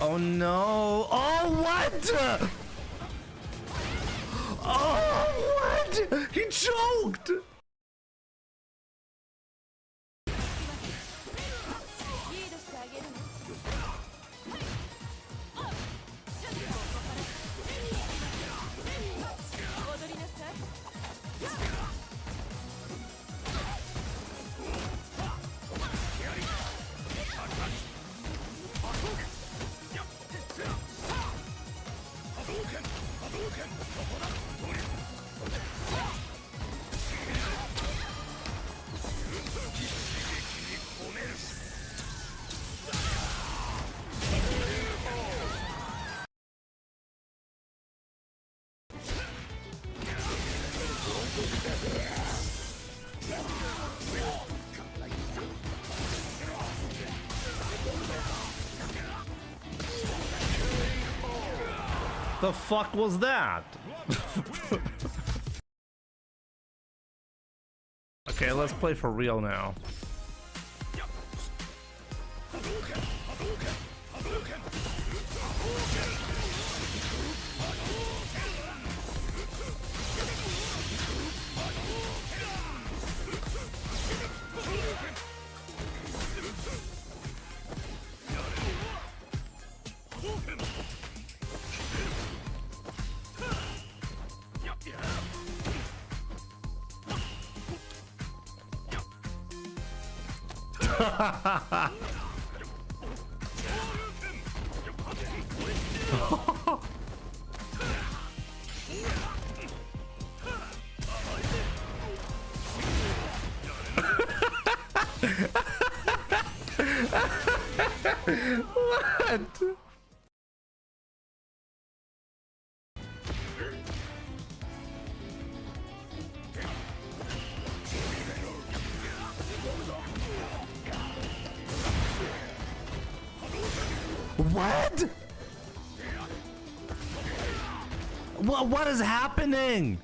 Oh no. Oh, what? Oh, what? He choked. The fuck was that? Okay, let's play for real now. What? What is happening?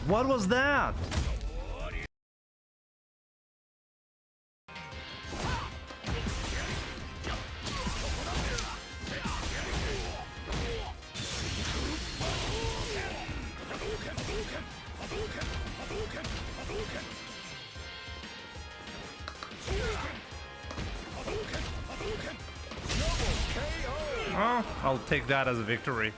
What was that? Oh, I'll take that as a victory.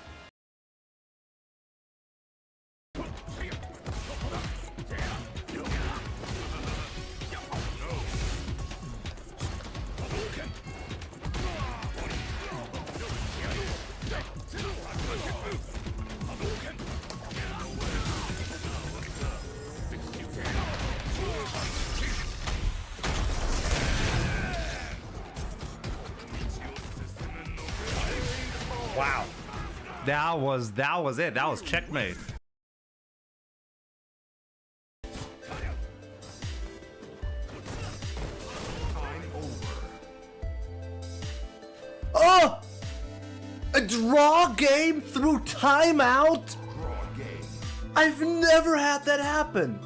Wow. That was it. That was checkmate. Oh! A draw game through timeout? I've never had that happen.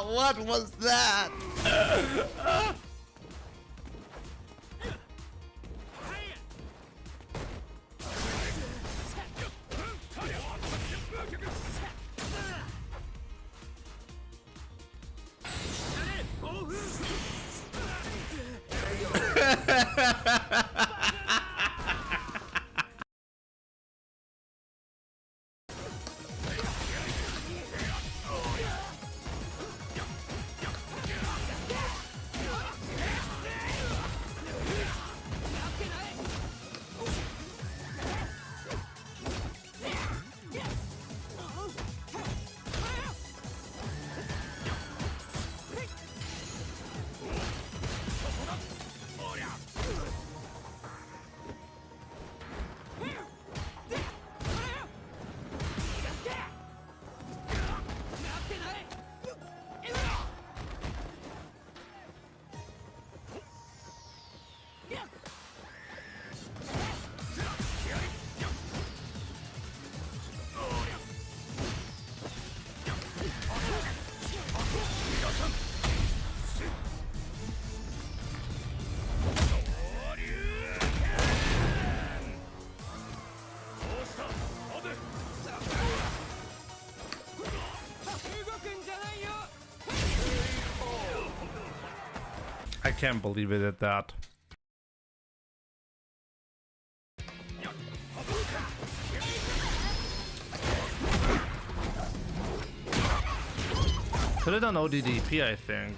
What was that? I can't believe it at that. Could have done ODDP, I think.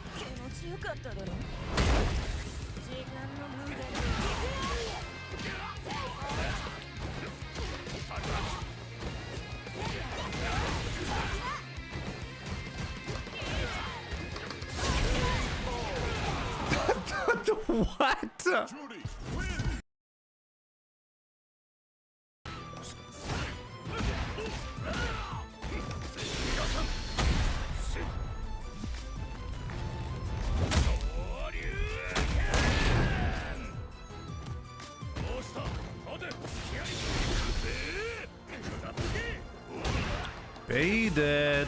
What? Baited.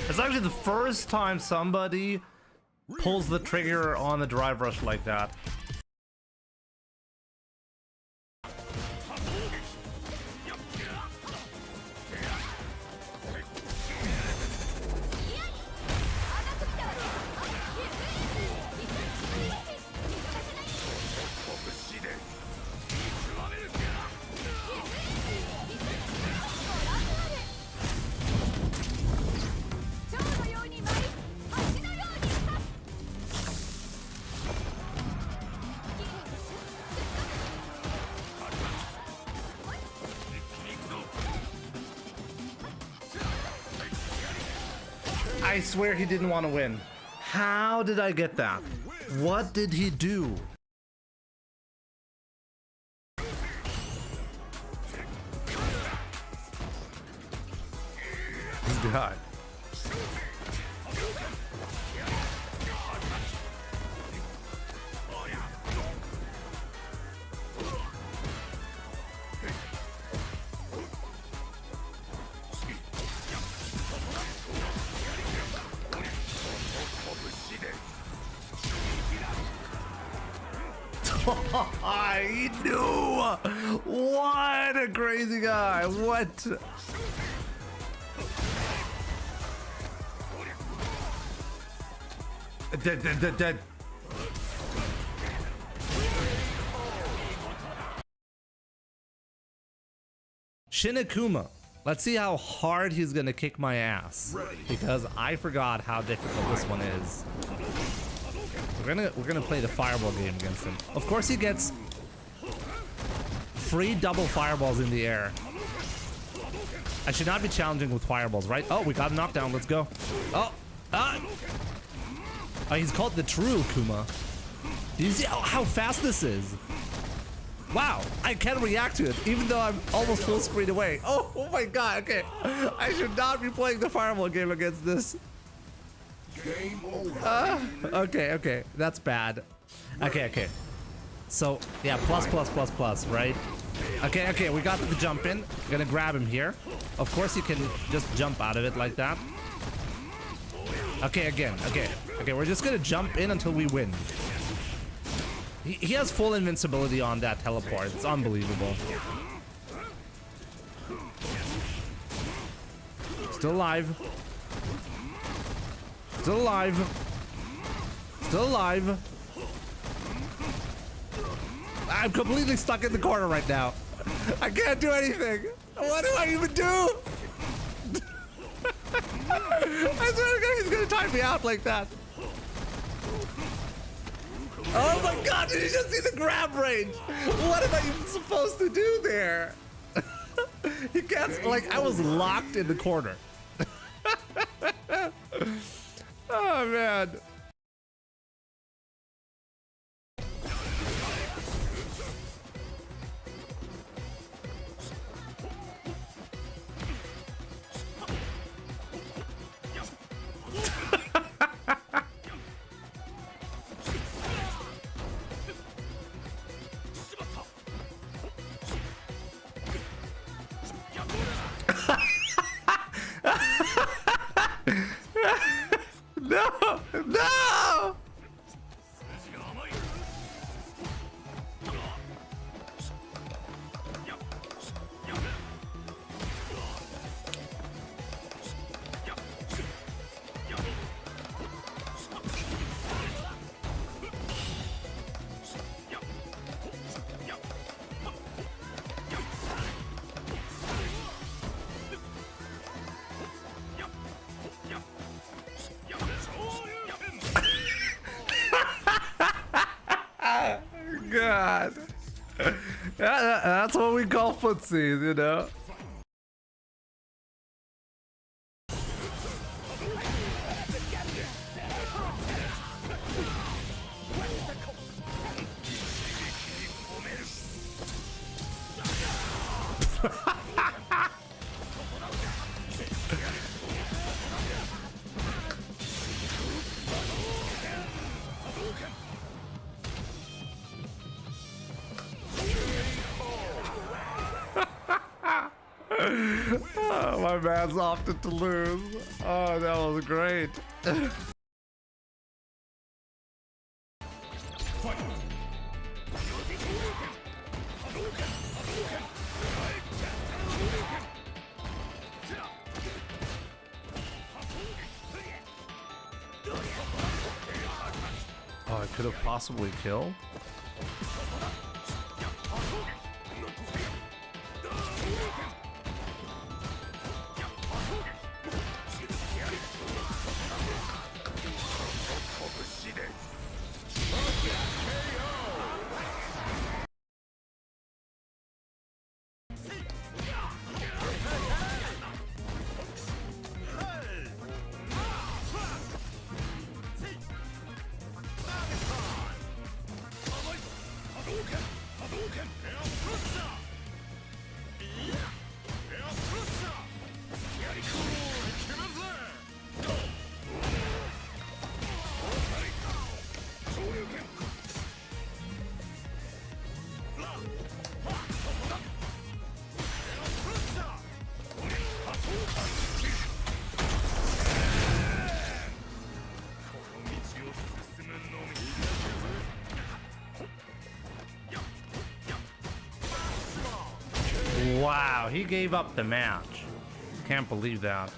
It's actually the first time somebody pulls the trigger on the drive rush like that. I swear he didn't want to win. How did I get that? What did he do? This guy. He knew! What a crazy guy! What? Dead. Shinakuma. Let's see how hard he's gonna kick my ass. Because I forgot how difficult this one is. We're gonna play the fireball game against him. Of course he gets free double fireballs in the air. I should not be challenging with fireballs, right? Oh, we got a knockdown. Let's go. Oh, he's called the true Kuma. Do you see how fast this is? Wow, I can react to it even though I'm almost full screen away. Oh my god, okay. I should not be playing the fireball game against this. Okay, that's bad. Okay. So, yeah, plus, right? Okay, we got the jump in. Gonna grab him here. Of course, you can just jump out of it like that. Okay, again. Okay. Okay, we're just gonna jump in until we win. He has full invincibility on that teleport. It's unbelievable. Still alive. Still alive. Still alive. I'm completely stuck in the corner right now. I can't do anything. What do I even do? I swear to God, he's gonna time me out like that. Oh my God, did you just see the grab range? What am I even supposed to do there? He can't, like, I was locked in the corner. Oh man. No! No! God. That's what we call footsies, you know? Oh, my man's opted to lose. Oh, that was great. Oh, I could have possibly killed. Wow, he gave up the match. Can't believe that.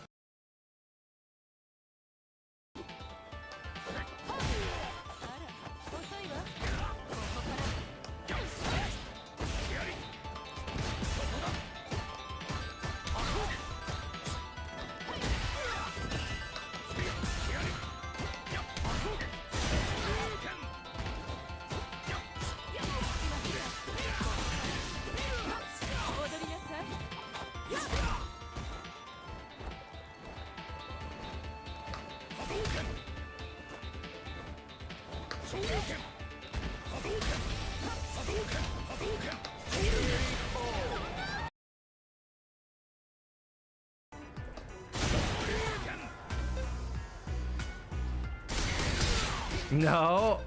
No.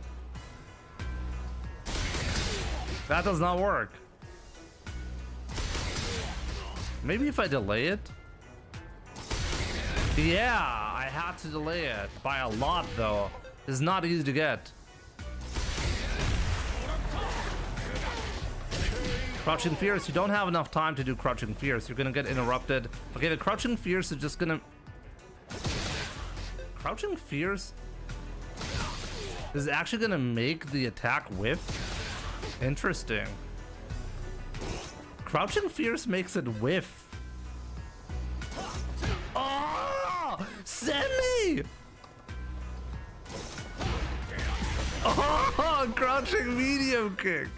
That does not work. Maybe if I delay it? Yeah, I had to delay it by a lot though. It's not easy to get. Crouching Fierce, you don't have enough time to do Crouching Fierce. You're gonna get interrupted. Okay, the Crouching Fierce is just gonna... Crouching Fierce is actually gonna make the attack whiff? Interesting. Crouching Fierce makes it whiff. Oh! Send me! Oh! Crouching medium kick!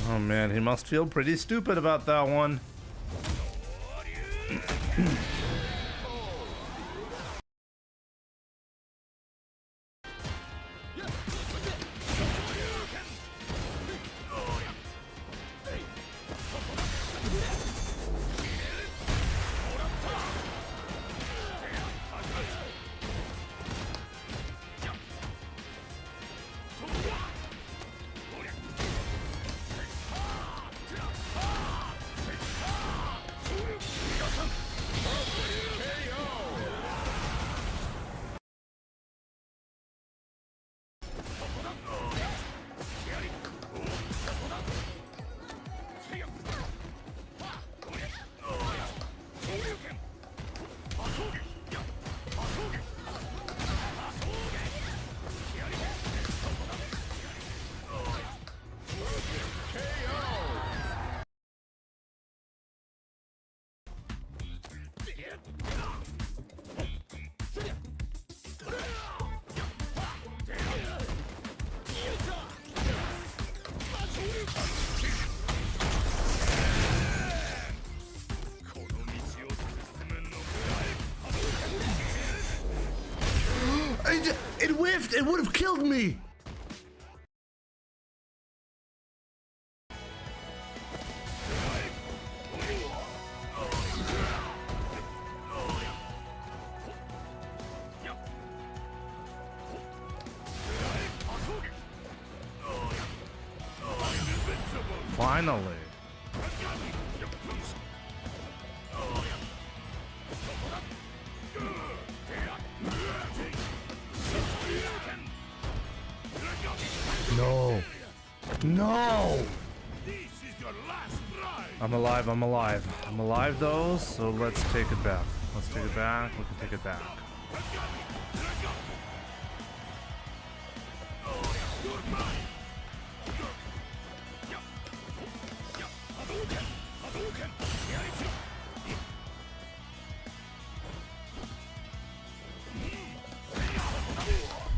Oh man, he must feel pretty stupid about that one. It whiffed! It would have killed me! Finally. No. No! I'm alive, I'm alive. I'm alive though, so let's take it back. Let's take it back, we can take it back.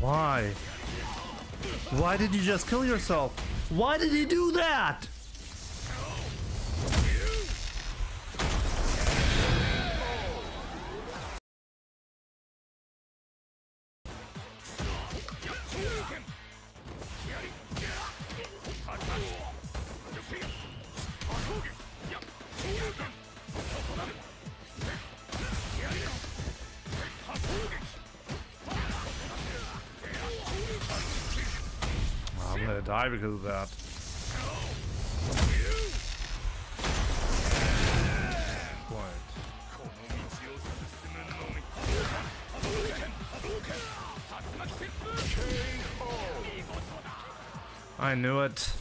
Why? Why did you just kill yourself? Why did he do that? I'm gonna die because of that. I knew it.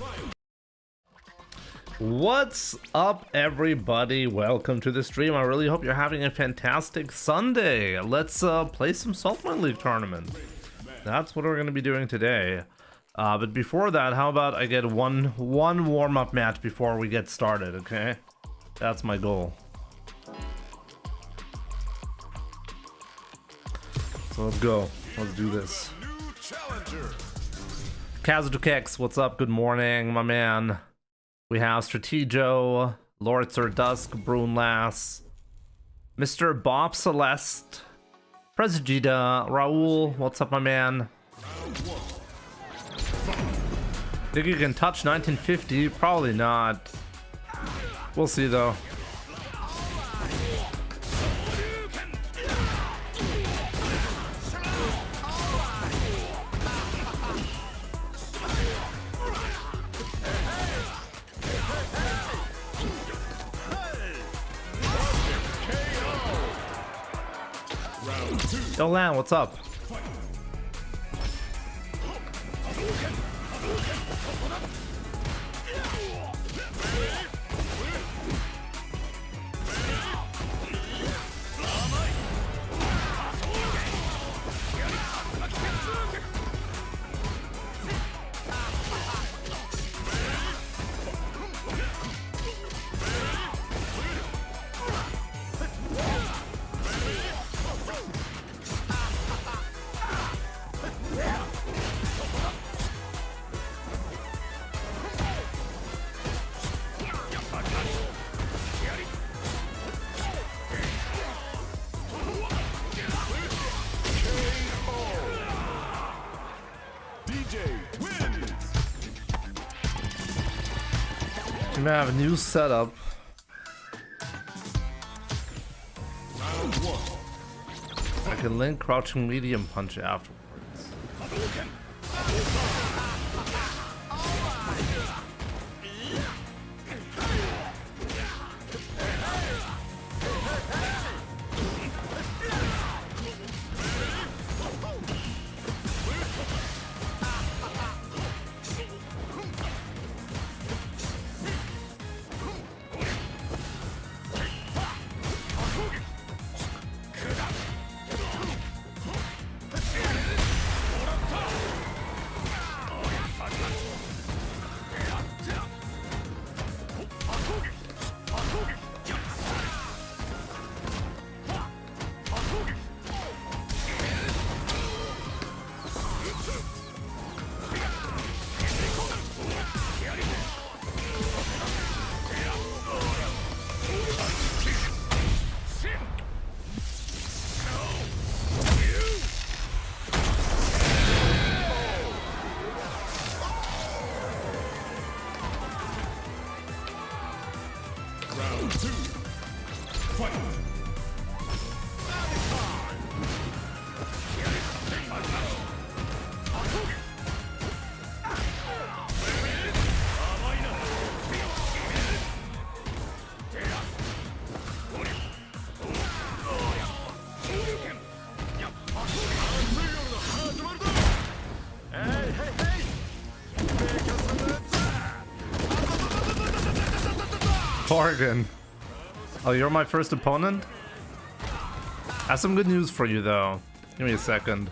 What's up, everybody? Welcome to the stream. I really hope you're having a fantastic Sunday. Let's play some Saltmineleague tournament. That's what we're going to be doing today. But before that, how about I get one warm-up match before we get started, okay? That's my goal. So let's go. Let's do this. Kazuto Kex, what's up? Good morning, my man. We have Stratejo, Lord Sir Dusk, Brunlass, Mr. Bob Celeste, Presagita, Raul, what's up, my man? Think you can touch 1950? Probably not. We'll see though. Yo, Lan, what's up? We have a new setup. I can link crouching medium punch afterwards. Bargain. Oh, you're my first opponent? I have some good news for you though. Give me a second.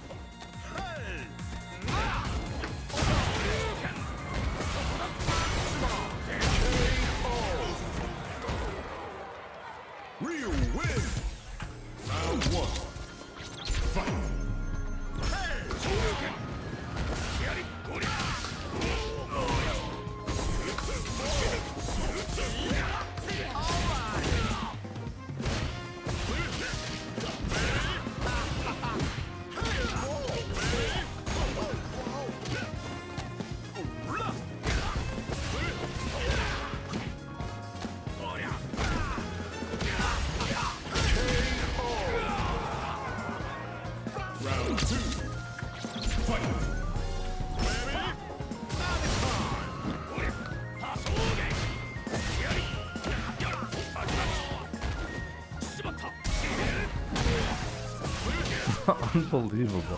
Unbelievable.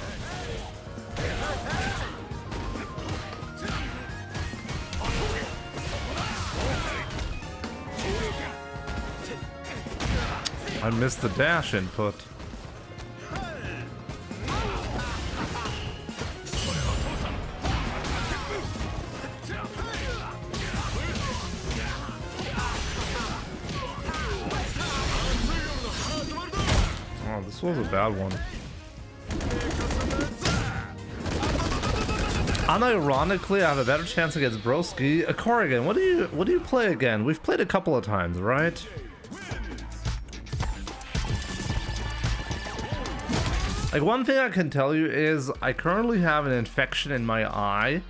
I missed the dash input. Oh, this was a bad one. Unironically, I have a better chance against Broski. Corrigan, what do you play again? We've played a couple of times, right? Like, one thing I can tell you is I currently have an infection in my eye,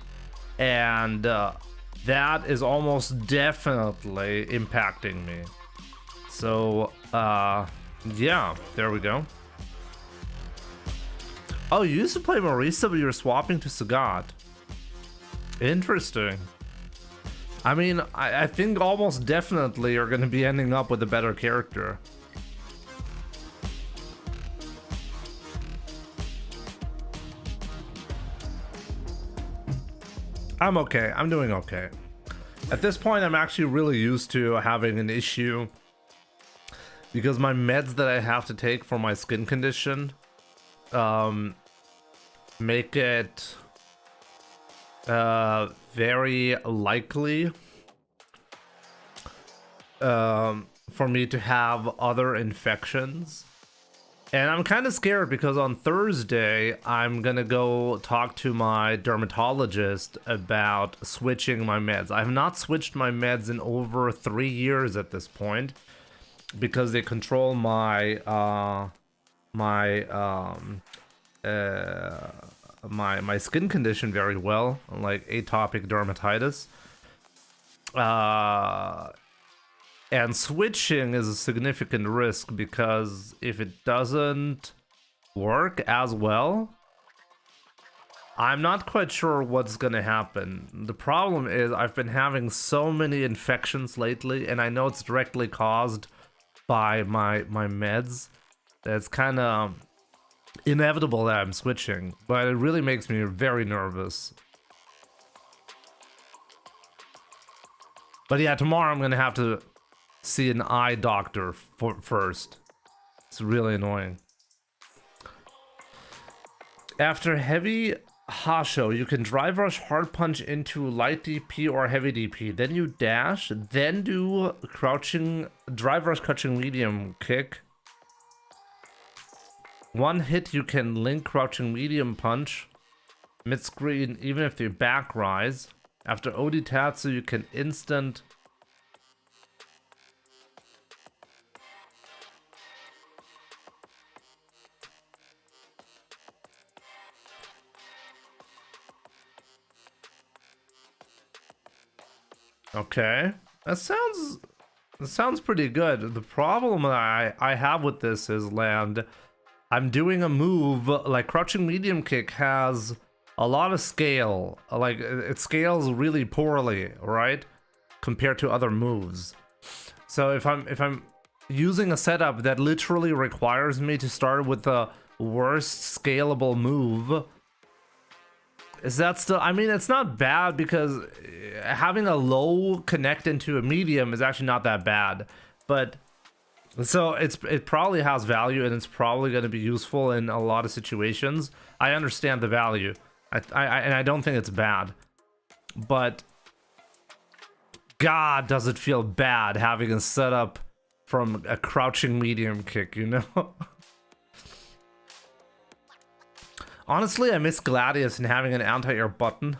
and that is almost definitely impacting me. So, yeah, there we go. Oh, you used to play Marisa, but you were swapping to Sagat. Interesting. I mean, I think almost definitely you're going to be ending up with a better character. I'm okay. I'm doing okay. At this point, I'm actually really used to having an issue because my meds that I have to take for my skin condition make it very likely for me to have other infections. And I'm kind of scared because on Thursday, I'm gonna go talk to my dermatologist about switching my meds. I have not switched my meds in over 3 years at this point because they control my my skin condition very well, like atopic dermatitis. And switching is a significant risk because if it doesn't work as well, I'm not quite sure what's gonna happen. The problem is I've been having so many infections lately, and I know it's directly caused by my meds. It's kind of inevitable that I'm switching, but it really makes me very nervous. But yeah, tomorrow I'm gonna have to see an eye doctor first. It's really annoying. After heavy Hasho, you can drive rush hard punch into light DP or heavy DP. Then you dash, then do crouching, drive rush crouching medium kick. One hit you can link crouching medium punch mid screen even if you back rise. After Oditatsu you can instant Okay, that sounds pretty good. The problem that I have with this is, Land, I'm doing a move like crouching medium kick has a lot of scale. Like it scales really poorly, right? Compared to other moves. So if I'm using a setup that literally requires me to start with the worst scalable move, is that still, I mean, it's not bad because having a low connect into a medium is actually not that bad. But so it probably has value and it's probably going to be useful in a lot of situations. I understand the value. And I don't think it's bad. But God, does it feel bad having a setup from a crouching medium kick, you know? Honestly, I miss Gladius and having an anti-air button.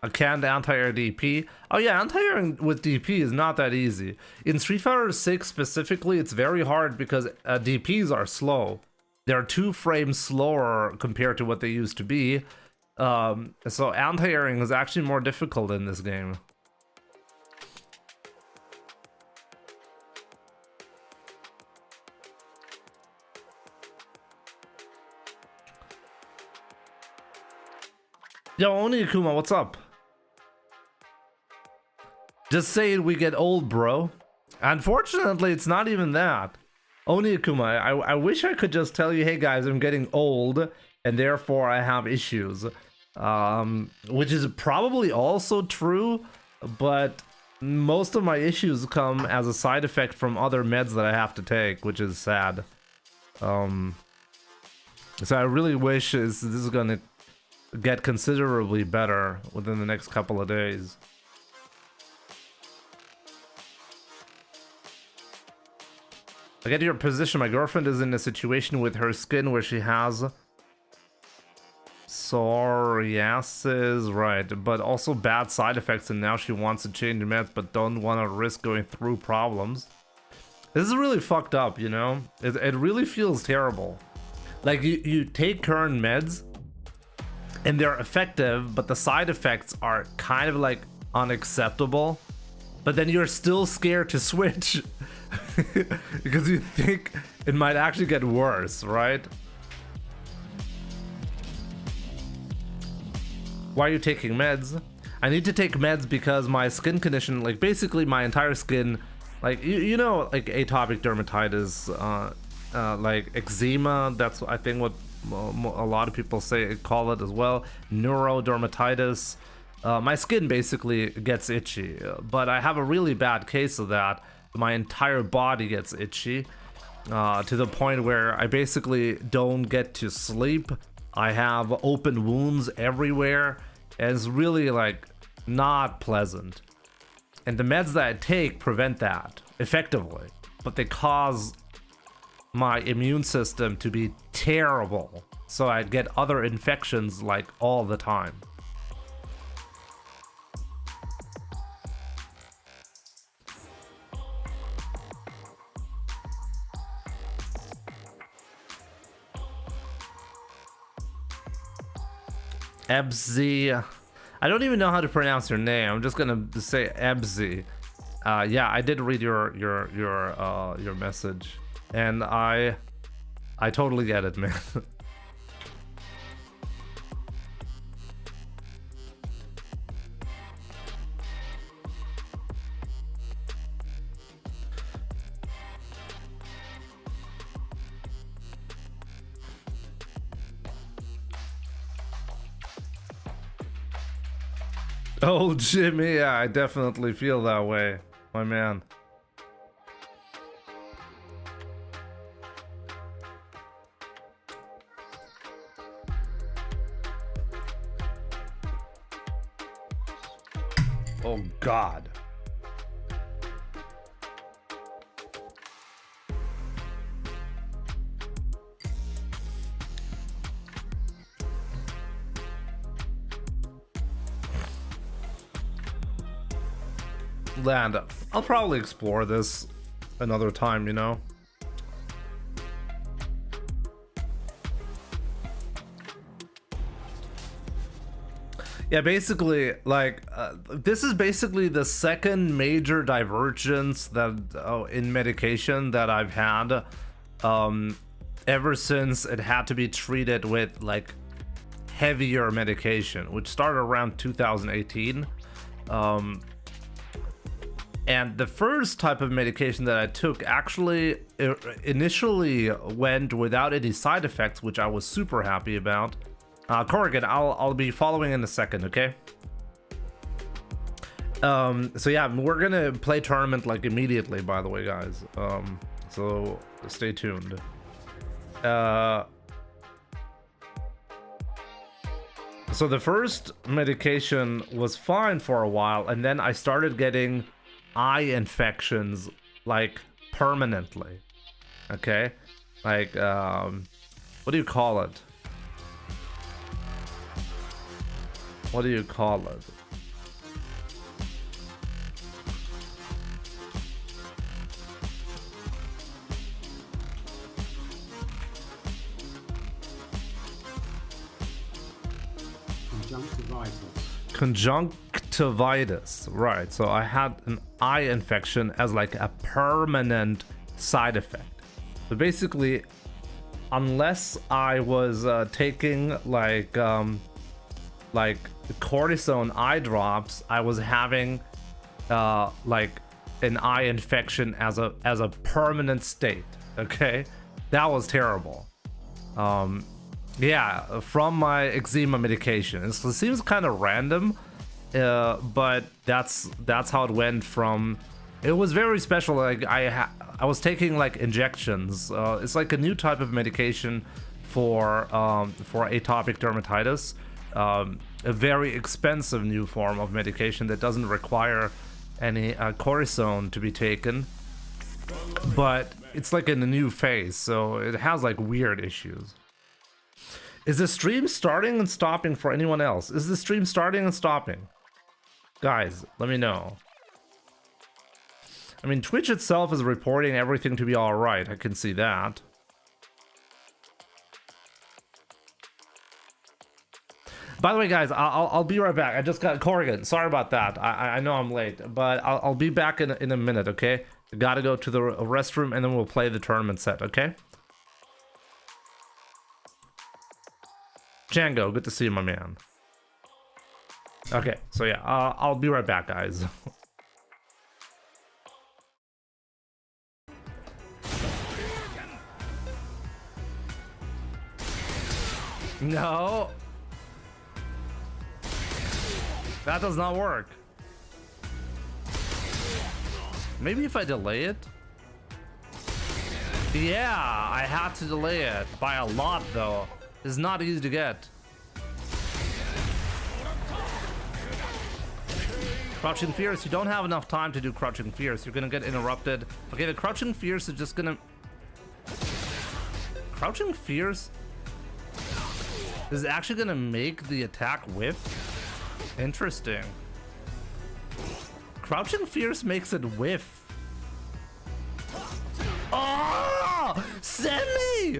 A canned anti-air DP. Oh yeah, anti-air with DP is not that easy. In Street Fighter 6 specifically, it's very hard because DPs are slow. They're 2 frames slower compared to what they used to be. So anti-airing is actually more difficult in this game. Yo, Oni-Akuma, what's up? Just saying we get old, bro. Unfortunately, it's not even that. Oni-Akuma, I wish I could just tell you, hey guys, I'm getting old, and therefore I have issues. Which is probably also true, but most of my issues come as a side effect from other meds that I have to take, which is sad. So I really wish this is gonna get considerably better within the next couple of days. I get your position. My girlfriend is in a situation with her skin where she has psoriasis, right, but also bad side effects, and now she wants to change meds but don't want to risk going through problems. This is really fucked up, you know? It really feels terrible. Like, you take current meds, and they're effective, but the side effects are kind of, like, unacceptable. But then you're still scared to switch. Because you think it might actually get worse, right? Why are you taking meds? I need to take meds because my skin condition, like, basically my entire skin... Like, you know, like atopic dermatitis, like eczema, that's I think what a lot of people call it as well, neurodermatitis. My skin basically gets itchy, but I have a really bad case of that. My entire body gets itchy, to the point where I basically don't get to sleep. I have open wounds everywhere, and it's really, like, not pleasant. And the meds that I take prevent that effectively, but they cause my immune system to be terrible, so I get other infections like all the time. Ebzy. I don't even know how to pronounce your name. I'm just gonna say Ebzy. Yeah, I did read your message, and I totally get it, man. Oh, Jimmy, yeah, I definitely feel that way, my man. Oh, God. Land. I'll probably explore this another time, you know? Yeah, basically, like, this is basically the second major divergence that in medication that I've had ever since it had to be treated with, like, heavier medication, which started around 2018. And the first type of medication that I took actually initially went without any side effects, which I was super happy about. Corrigan, I'll be following in a second, okay? So yeah, we're gonna play tournament like immediately, by the way, guys. So stay tuned. So the first medication was fine for a while, and then I started getting eye infections, like, permanently. Okay, like, what do you call it? What do you call it? Conjunctivitis, right? So I had an eye infection as, like, a permanent side effect. So basically, unless I was taking like cortisone eye drops, I was having like an eye infection as a permanent state. Okay, that was terrible. Yeah, from my eczema medication. It seems kind of random, but that's how it went from. It was very special. Like, I was taking, like, injections. It's like a new type of medication for atopic dermatitis. A very expensive new form of medication that doesn't require any cortisone to be taken, but it's like in a new phase, so it has, like, weird issues. Is the stream starting and stopping for anyone else? Is the stream starting and stopping? Guys, let me know. I mean, Twitch itself is reporting everything to be alright. I can see that. By the way, guys, I'll be right back. I just got Corrigan. Sorry about that. I know I'm late, but I'll be back in a minute, okay? I gotta go to the restroom and then we'll play the tournament set, okay? Django, good to see you, my man. Okay, so yeah, I'll be right back, guys. No. That does not work. Maybe if I delay it? Yeah, I had to delay it by a lot though. It's not easy to get. Crouching Fierce, you don't have enough time to do Crouching Fierce. You're gonna get interrupted. Okay, the Crouching Fierce is just gonna... Crouching Fierce is actually gonna make the attack whiff? Interesting. Crouching Fierce makes it whiff. Oh! Send me!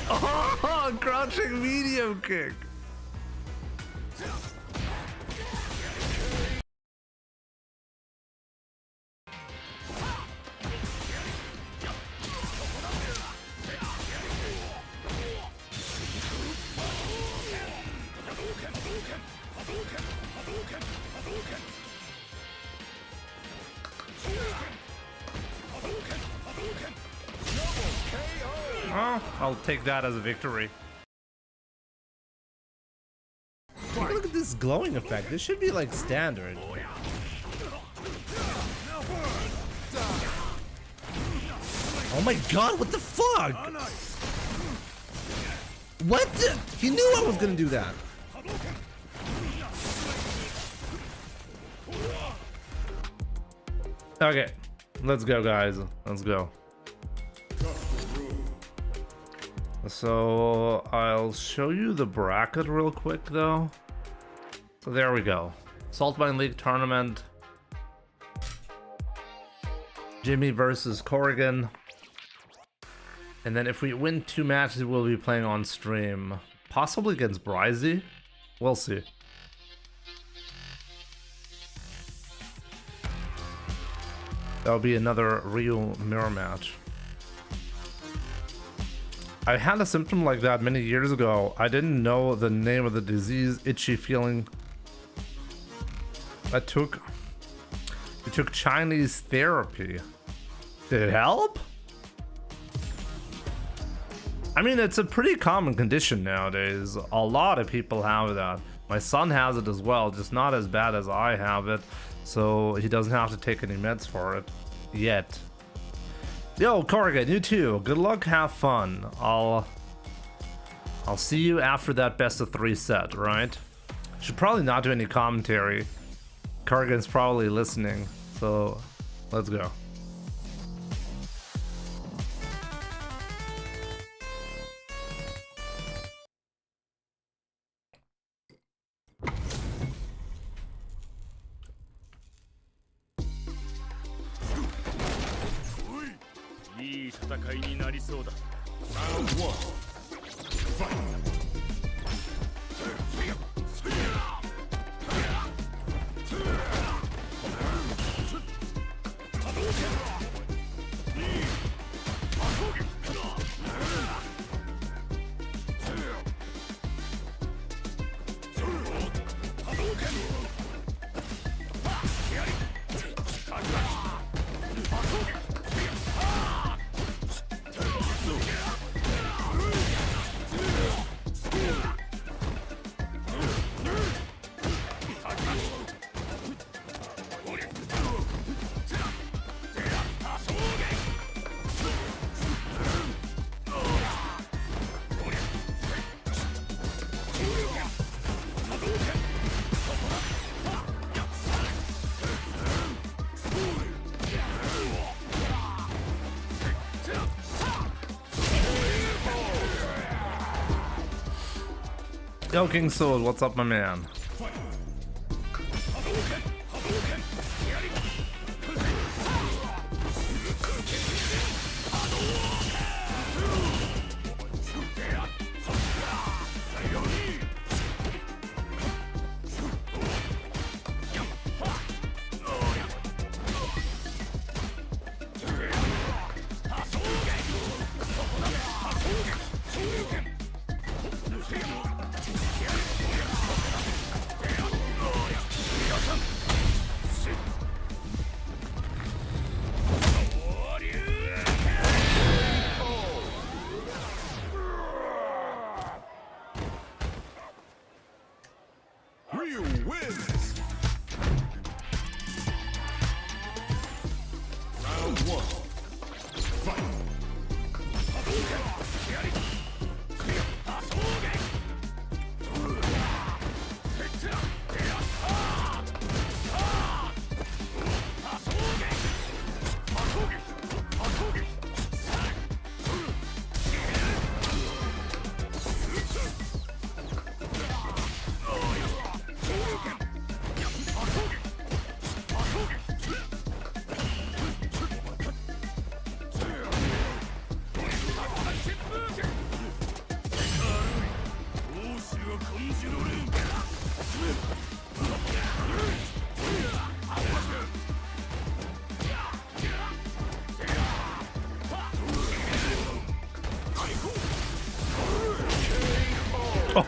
Oh! Crouching medium kick! Oh, I'll take that as a victory. Look at this glowing effect. This should be like standard. Oh my god, what the fuck? What the? He knew I was gonna do that. Okay, let's go, guys. Let's go. So I'll show you the bracket real quick though. So there we go. Saltmineleague tournament. Jimmy versus Corrigan. And then if we win 2 matches, we'll be playing on stream. Possibly against Bryzy. We'll see. That'll be another real mirror match. I had a symptom like that many years ago. I didn't know the name of the disease, itchy feeling. It took Chinese therapy. Did it help? I mean, it's a pretty common condition nowadays. A lot of people have that. My son has it as well, just not as bad as I have it. So he doesn't have to take any meds for it yet. Yo, Corrigan, you too. Good luck, have fun. I'll see you after that best of 3 set, right? Should probably not do any commentary. Corrigan's probably listening, so let's go. Yo, King Soul, what's up, my man?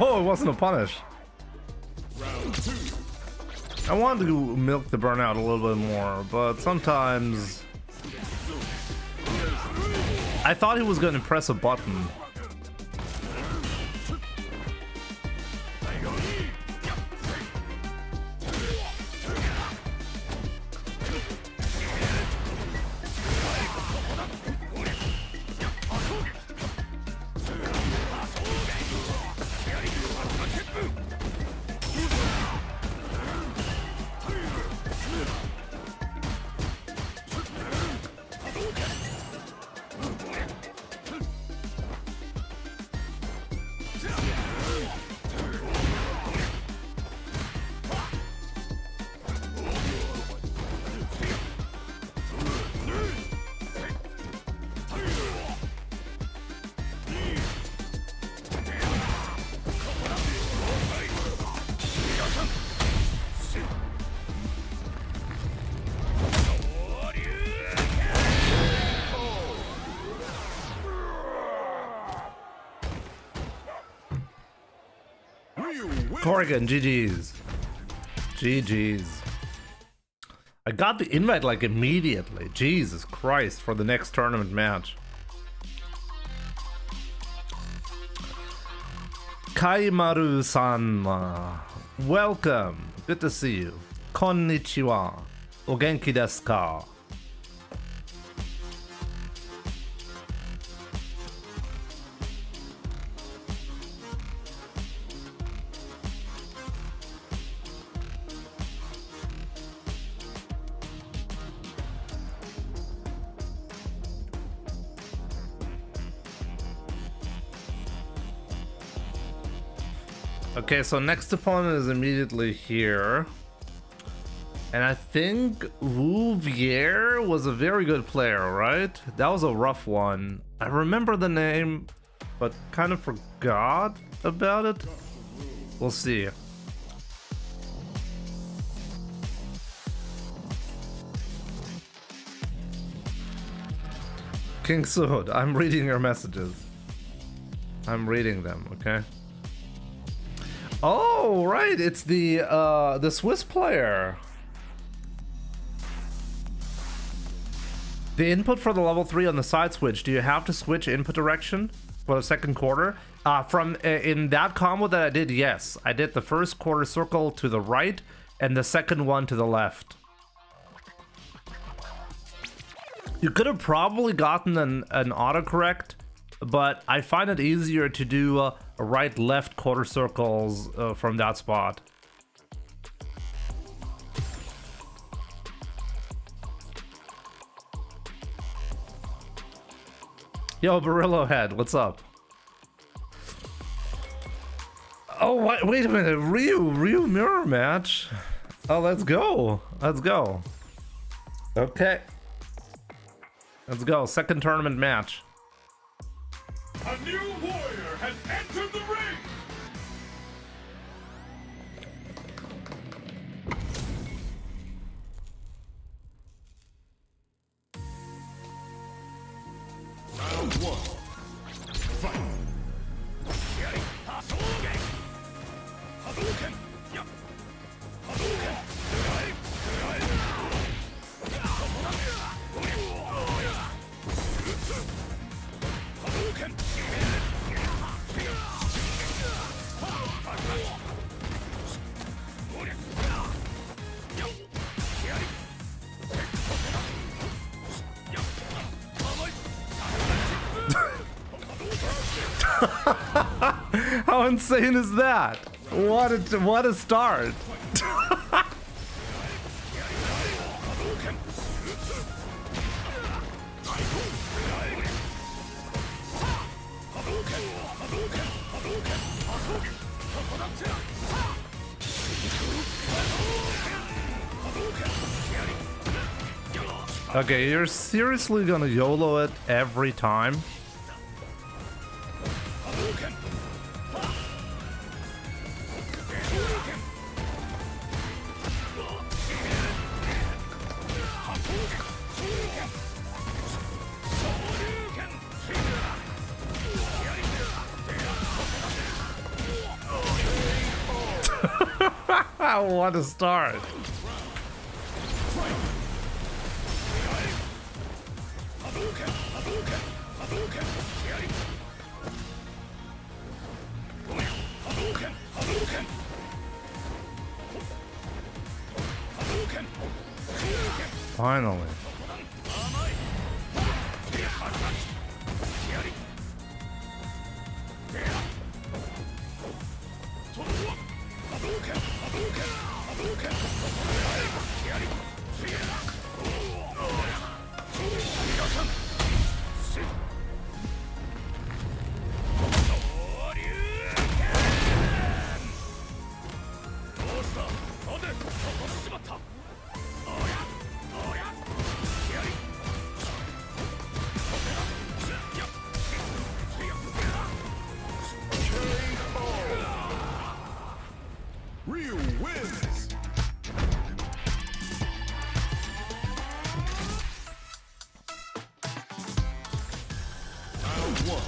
Oh, it wasn't a punish. I wanted to milk the burnout a little bit more, but sometimes I thought he was going to press a button. Corrigan, GG's. GG's. I got the invite like immediately. Jesus Christ, for the next tournament match. Kaimaru-san, welcome. Good to see you. Konnichiwa. O genki desu ka? Okay, so next opponent is immediately here. And I think Rouvier was a very good player, right? That was a rough one. I remember the name, but kind of forgot about it. We'll see. King Sud, I'm reading your messages. I'm reading them, okay? Oh, right, it's the Swiss player. The input for the level 3 on the side switch, do you have to switch input direction for the second quarter? In that combo that I did, yes. I did the first quarter circle to the right and the second one to the left. You could have probably gotten an autocorrect, but I find it easier to do right-left quarter circles from that spot. Yo, Barillo Head, what's up? Oh wait a minute. Ryu mirror match. Oh, let's go. Let's go. Okay. Let's go. Second tournament match. A new warrior has entered the ring! Round one. Fight! Hadouken! Hadouken! How insane is that? What a start. Okay, you're seriously gonna YOLO it every time? What a start. Finally. Ryu wins! Round one.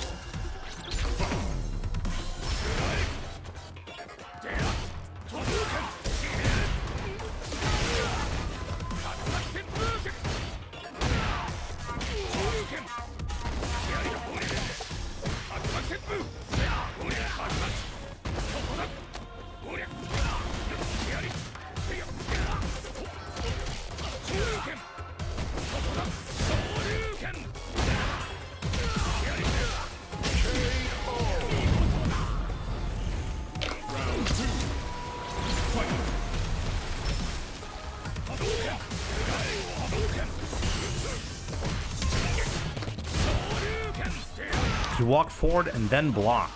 You walk forward and then block.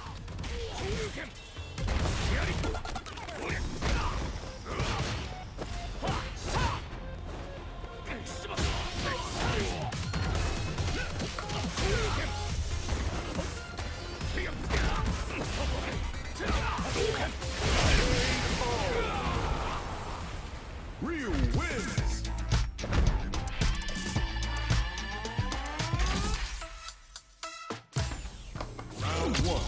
Ryu wins! Round one.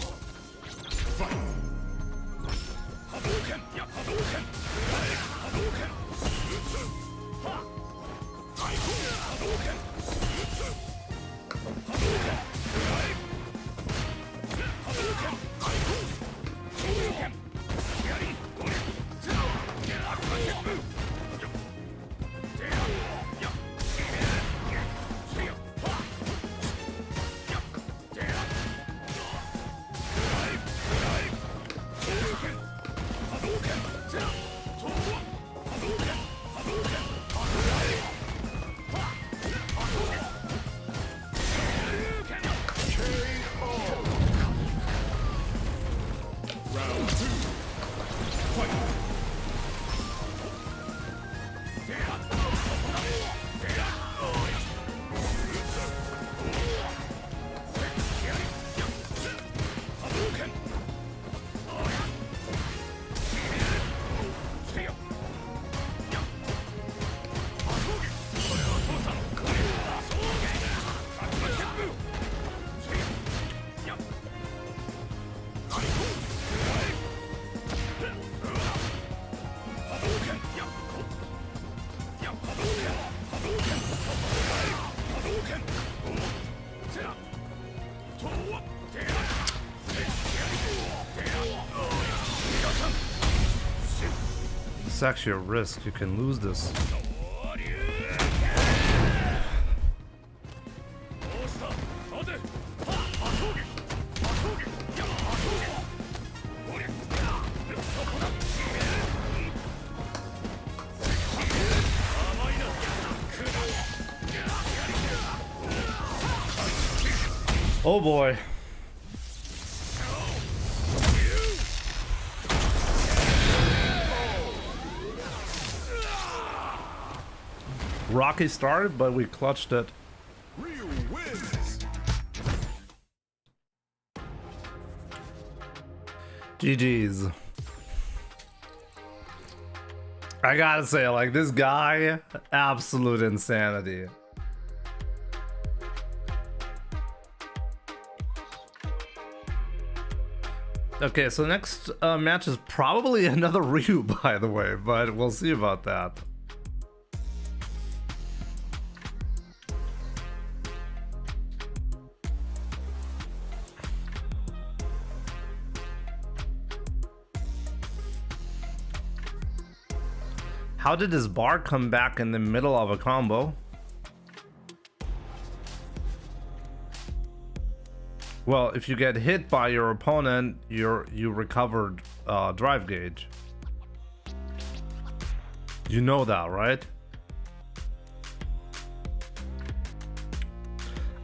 It's actually a risk. You can lose this. Oh boy. Rocky start, but we clutched it. Ryu wins. GG's. I gotta say, like, this guy, absolute insanity. Okay, so next match is probably another Ryu, by the way, but we'll see about that. How did his bar come back in the middle of a combo? Well, if you get hit by your opponent, you recovered drive gauge. You know that, right?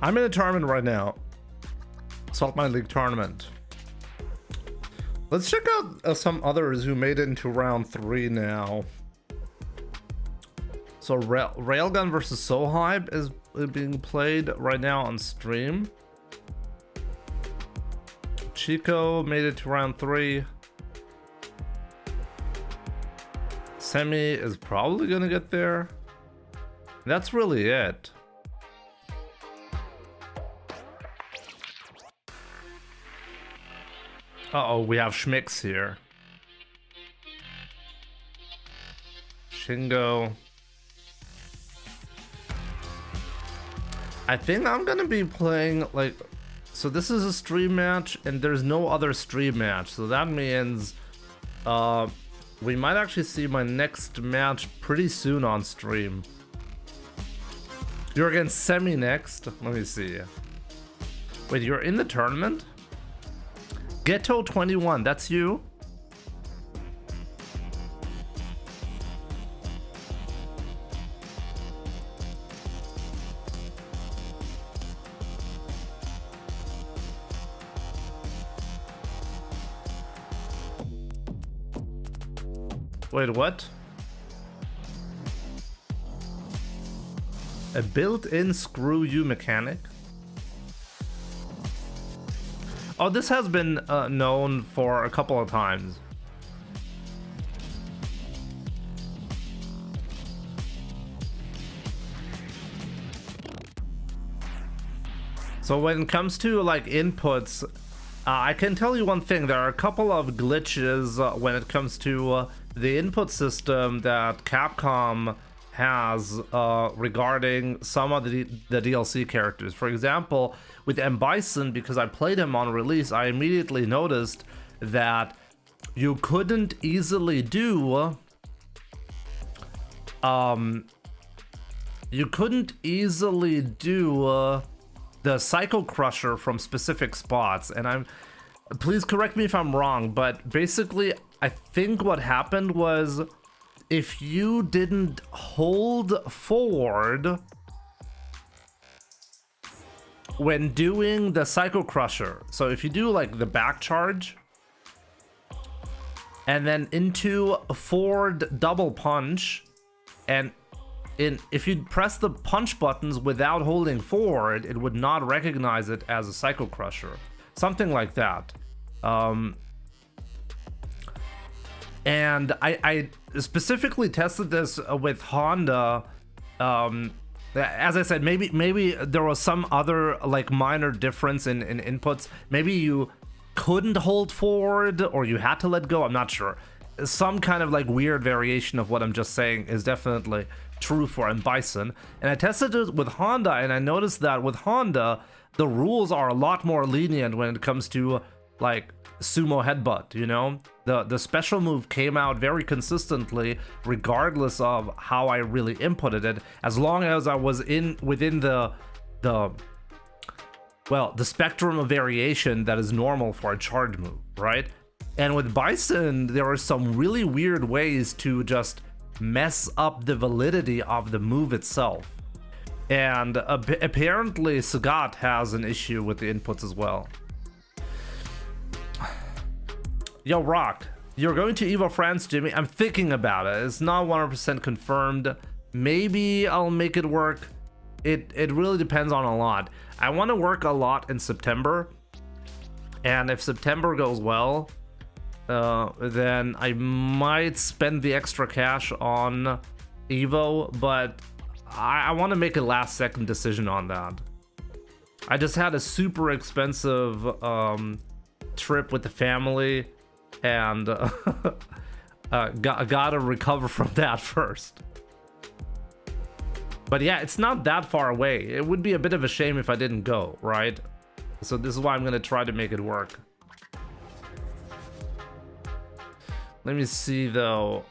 I'm in a tournament right now. Saltmineleague tournament. Let's check out some others who made it into round 3 now. So Railgun versus Sohype is being played right now on stream. Chico made it to round 3. Semi is probably gonna get there. That's really it. Uh-oh, we have Schmicks here. Shingo. I think I'm gonna be playing, like, so this is a stream match and there's no other stream match, so that means we might actually see my next match pretty soon on stream. You're against Semi next. Let me see. Wait, you're in the tournament? Ghetto 21, that's you? Wait, what? A built-in screw-you mechanic? Oh, this has been known for a couple of times. So when it comes to like inputs, I can tell you one thing. There are a couple of glitches when it comes to the input system that Capcom has regarding some of the DLC characters. For example, with M. Bison, because I played him on release, I immediately noticed that you couldn't easily do the Psycho Crusher from specific spots. And please correct me if I'm wrong, but basically I think what happened was if you didn't hold forward when doing the Psycho Crusher, so if you do like the back charge and then into a forward double punch, and if you press the punch buttons without holding forward, it would not recognize it as a Psycho Crusher, something like that. And I specifically tested this with Honda. As I said, maybe there was some other like minor difference in inputs. Maybe you couldn't hold forward or you had to let go. I'm not sure. Some kind of like weird variation of what I'm just saying is definitely true for M. Bison. And I tested it with Honda, and I noticed that with Honda, the rules are a lot more lenient when it comes to like sumo headbutt, you know? The special move came out very consistently regardless of how I really inputted it, as long as I was within the spectrum of variation that is normal for a charge move, right? And with Bison, there are some really weird ways to just mess up the validity of the move itself. And apparently Sagat has an issue with the inputs as well. Yo, Rock, you're going to Evo France, Jimmy? I'm thinking about it. It's not 100% confirmed. Maybe I'll make it work. It really depends on a lot. I want to work a lot in September. And if September goes well, then I might spend the extra cash on Evo, but I want to make a last second decision on that. I just had a super expensive trip with the family, and gotta recover from that first. But yeah, it's not that far away. It would be a bit of a shame if I didn't go, right? So this is why I'm gonna try to make it work. Let me see though.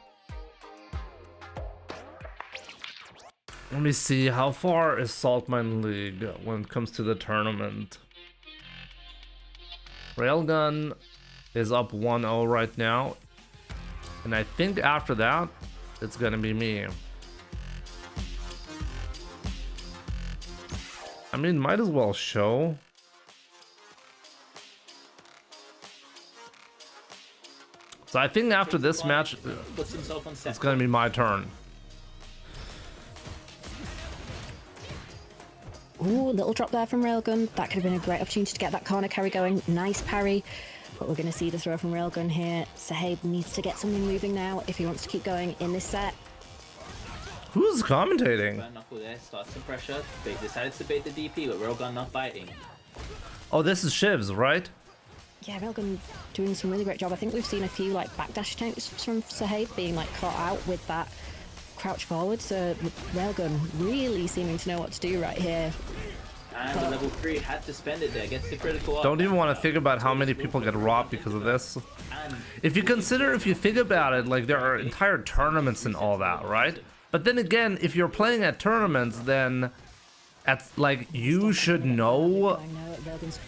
Let me see, how far is Saltmineleague when it comes to the tournament? Railgun is up 1-0 right now. And I think after that, it's gonna be me. I mean, might as well show. So I think after this match, it's gonna be my turn. Ooh, little drop there from Railgun. That could have been a great opportunity to get that corner carry going. Nice parry. But we're going to see the throw from Railgun here. Sahib needs to get something moving now if he wants to keep going in this set. Who's commentating? Knuckle there, starts some pressure. They decided to bait the DP, but Railgun not biting. Oh, this is Shivs, right? Yeah, Railgun doing some really great job. I think we've seen a few like backdash attempts from Sahib being like caught out with that crouch forward. So Railgun really seeming to know what to do right here. And the level 3 had to spend it there, gets the critical up. Don't even want to think about how many people get robbed because of this. If you think about it, like there are entire tournaments and all that, right? But then again, if you're playing at tournaments, then like you should know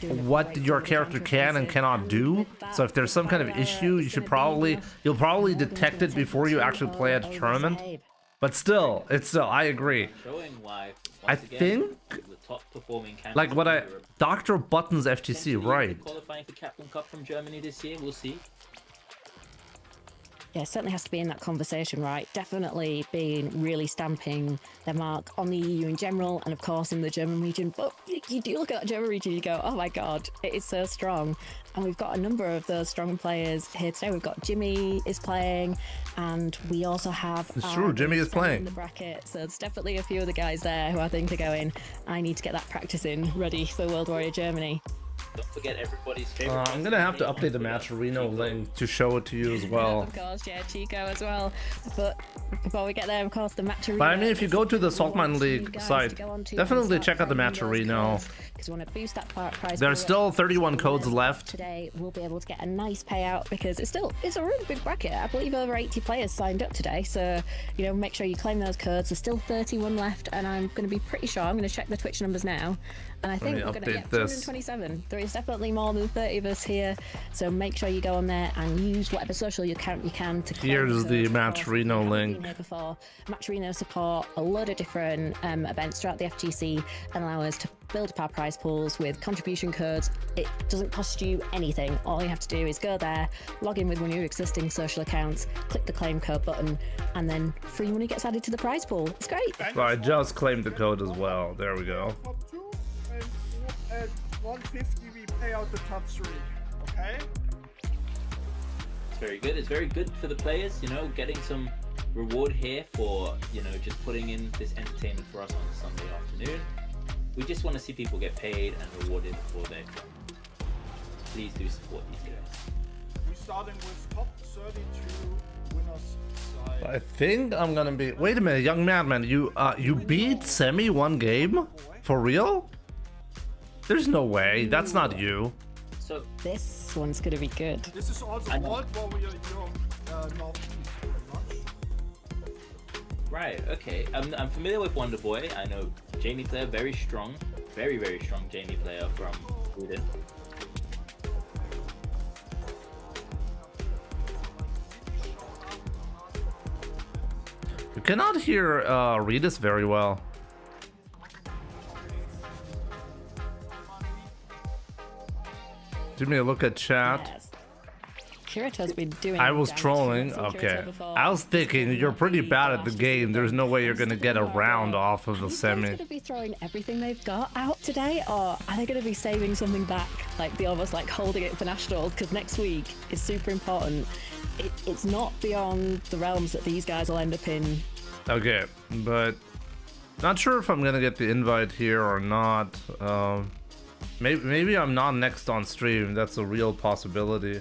what your character can and cannot do. So if there's some kind of issue, you'll probably detect it before you actually play at a tournament. But still, I agree. I think like Dr. Button's FTC, right? Qualifying for Captain Cup from Germany this year, we'll see. Yeah, it certainly has to be in that conversation, right? Definitely being really stamping their mark on the EU in general, and of course in the German region. But you do look at that German region, you go, oh my god, it is so strong. And we've got a number of those strong players here today. We've got Jimmy is playing, and we also have... It's true, Jimmy is playing. In the bracket, so there's definitely a few of the guys there who I think are going, I need to get that practice in, ready for World Warrior Germany. Don't forget everybody's favorite. I'm gonna have to update the Matcherino link to show it to you as well. Of course, yeah, Chico as well. But before we get there, of course, the Matcherino. But I mean, if you go to the Saltmineleague site, definitely check out the Matcherino. Because we want to boost that prize. There's still 31 codes left. Today, we'll be able to get a nice payout because it's a really big bracket. I believe over 80 players signed up today. So, you know, make sure you claim those codes. There's still 31 left, and I'm going to be pretty sure. I'm going to check the Twitch numbers now. And I think we're going to get 227. There is definitely more than 30 of us here. So make sure you go on there and use whatever social you can to claim. Here's the Matcherino link. Matcherino support a load of different events throughout the FGC and allow us to build up our prize pools with contribution codes. It doesn't cost you anything. All you have to do is go there, log in with one of your existing social accounts, click the claim code button, and then free money gets added to the prize pool. It's great. So I just claimed the code as well. There we go. At 150 we pay out the top 3, okay? It's very good. It's very good for the players, you know, getting some reward here for, you know, just putting in this entertainment for us on a Sunday afternoon. We just want to see people get paid and rewarded for their content. Please do support these guys. We're starting with top 32 winners side. I think I'm gonna be... Wait a minute, young madman, you beat Semi one game? For real? There's no way. That's not you. So This one's gonna be good. This is also I know. World Warrior Northeast, pretty much. right, okay. I'm familiar with Wonder Boy. I know Jamie player, very strong, very strong Jamie player from Sweden. You cannot hear Redis very well. Give me a look at chat. Yes. Kirito's been doing. I was damage trolling. to Kirito Okay. before. I was thinking He's you're not pretty the bad at the fastest game. There's no way you're I'm gonna still get a gonna round go. off of the Are these guys semi. going to be throwing everything they've got out today, or are they going to be saving something back, like they almost like holding it for nationals? Because next week is super important. It's not beyond the realms that these guys will end up in. Okay, but not sure if I'm gonna get the invite here or not. Maybe I'm not next on stream. That's a real possibility.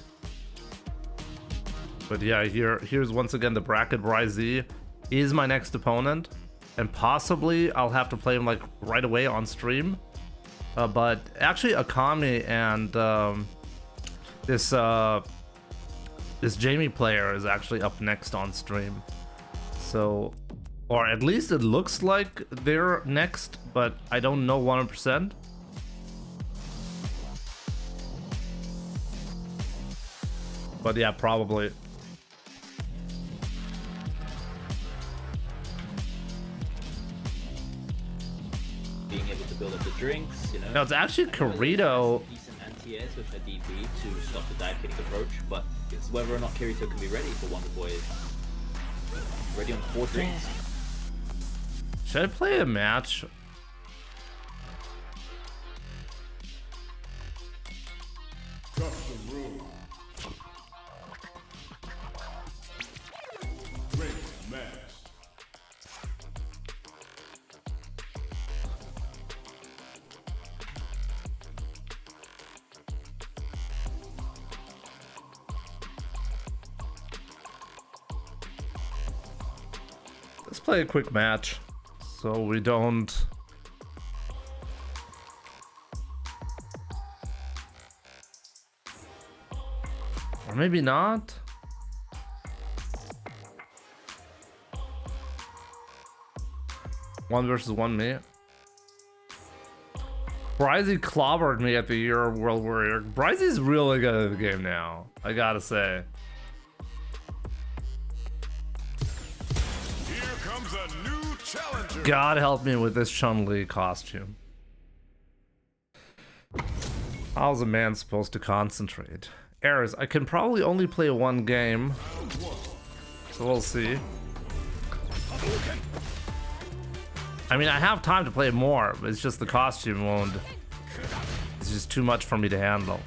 But yeah, here's once again the bracket. Ryze is my next opponent, and possibly I'll have to play him like right away on stream. But actually, Akami and this Jamie player is actually up next on stream. So, or at least it looks like they're next, but I don't know 100%. But yeah, probably. Being able to build up the drinks, you know. No, it's actually Kirito. Decent anti-airs with her DP to stop the dive kick approach, but it's whether or not Kirito can be ready for Wonder Boy. Ready on 4 drinks. Should I play a match? Custom room. Great match. Let's play a quick match so we don't. Or maybe not. One versus one me. Bryzy clobbered me at the Year of World Warrior. Bryzy's really good at the game now, I gotta say. Here comes a new challenger. God help me with this Chun-Li costume. How's a man supposed to concentrate? Errors, I can probably only play one game, so we'll see. I mean, I have time to play more, but it's just the costume won't. It's just too much for me to handle.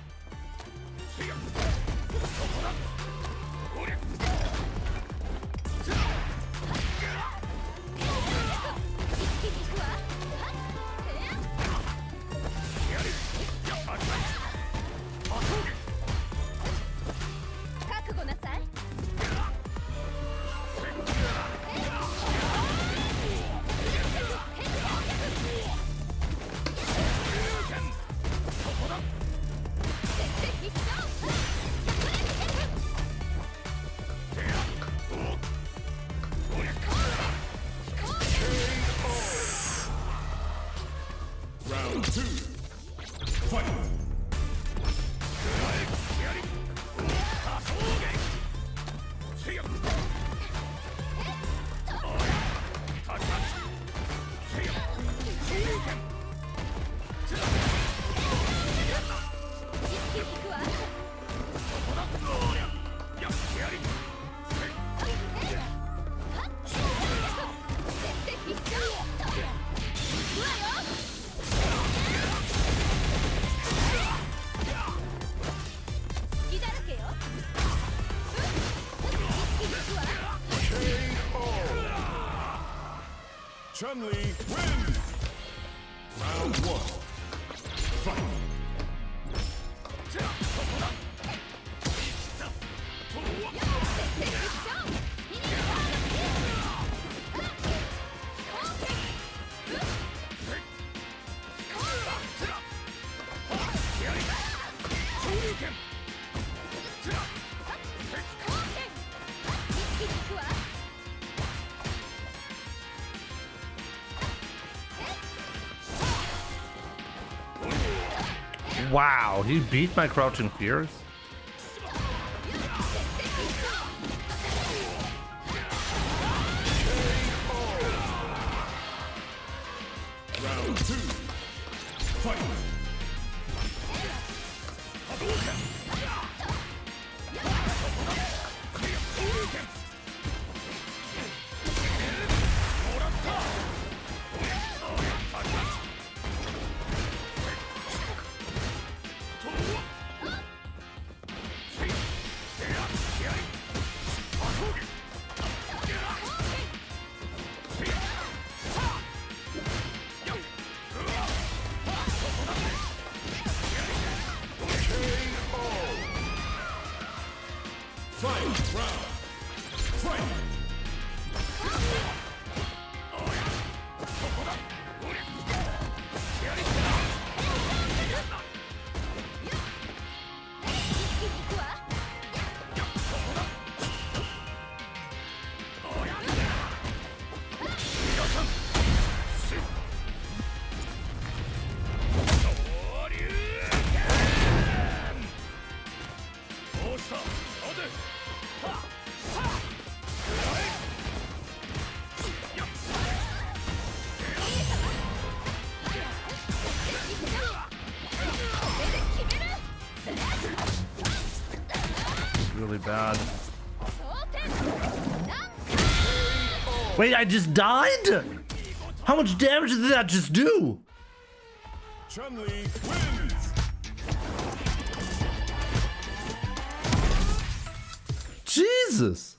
Round 2. Fight. Chun-Li wins! Round 1. Fight! Wow, he beat my Crouching Fears? Round 2. Fight. Fight! Round! Fight! Really bad. Wait, I just died? How much damage did that just do? Chun-Li wins! Jesus.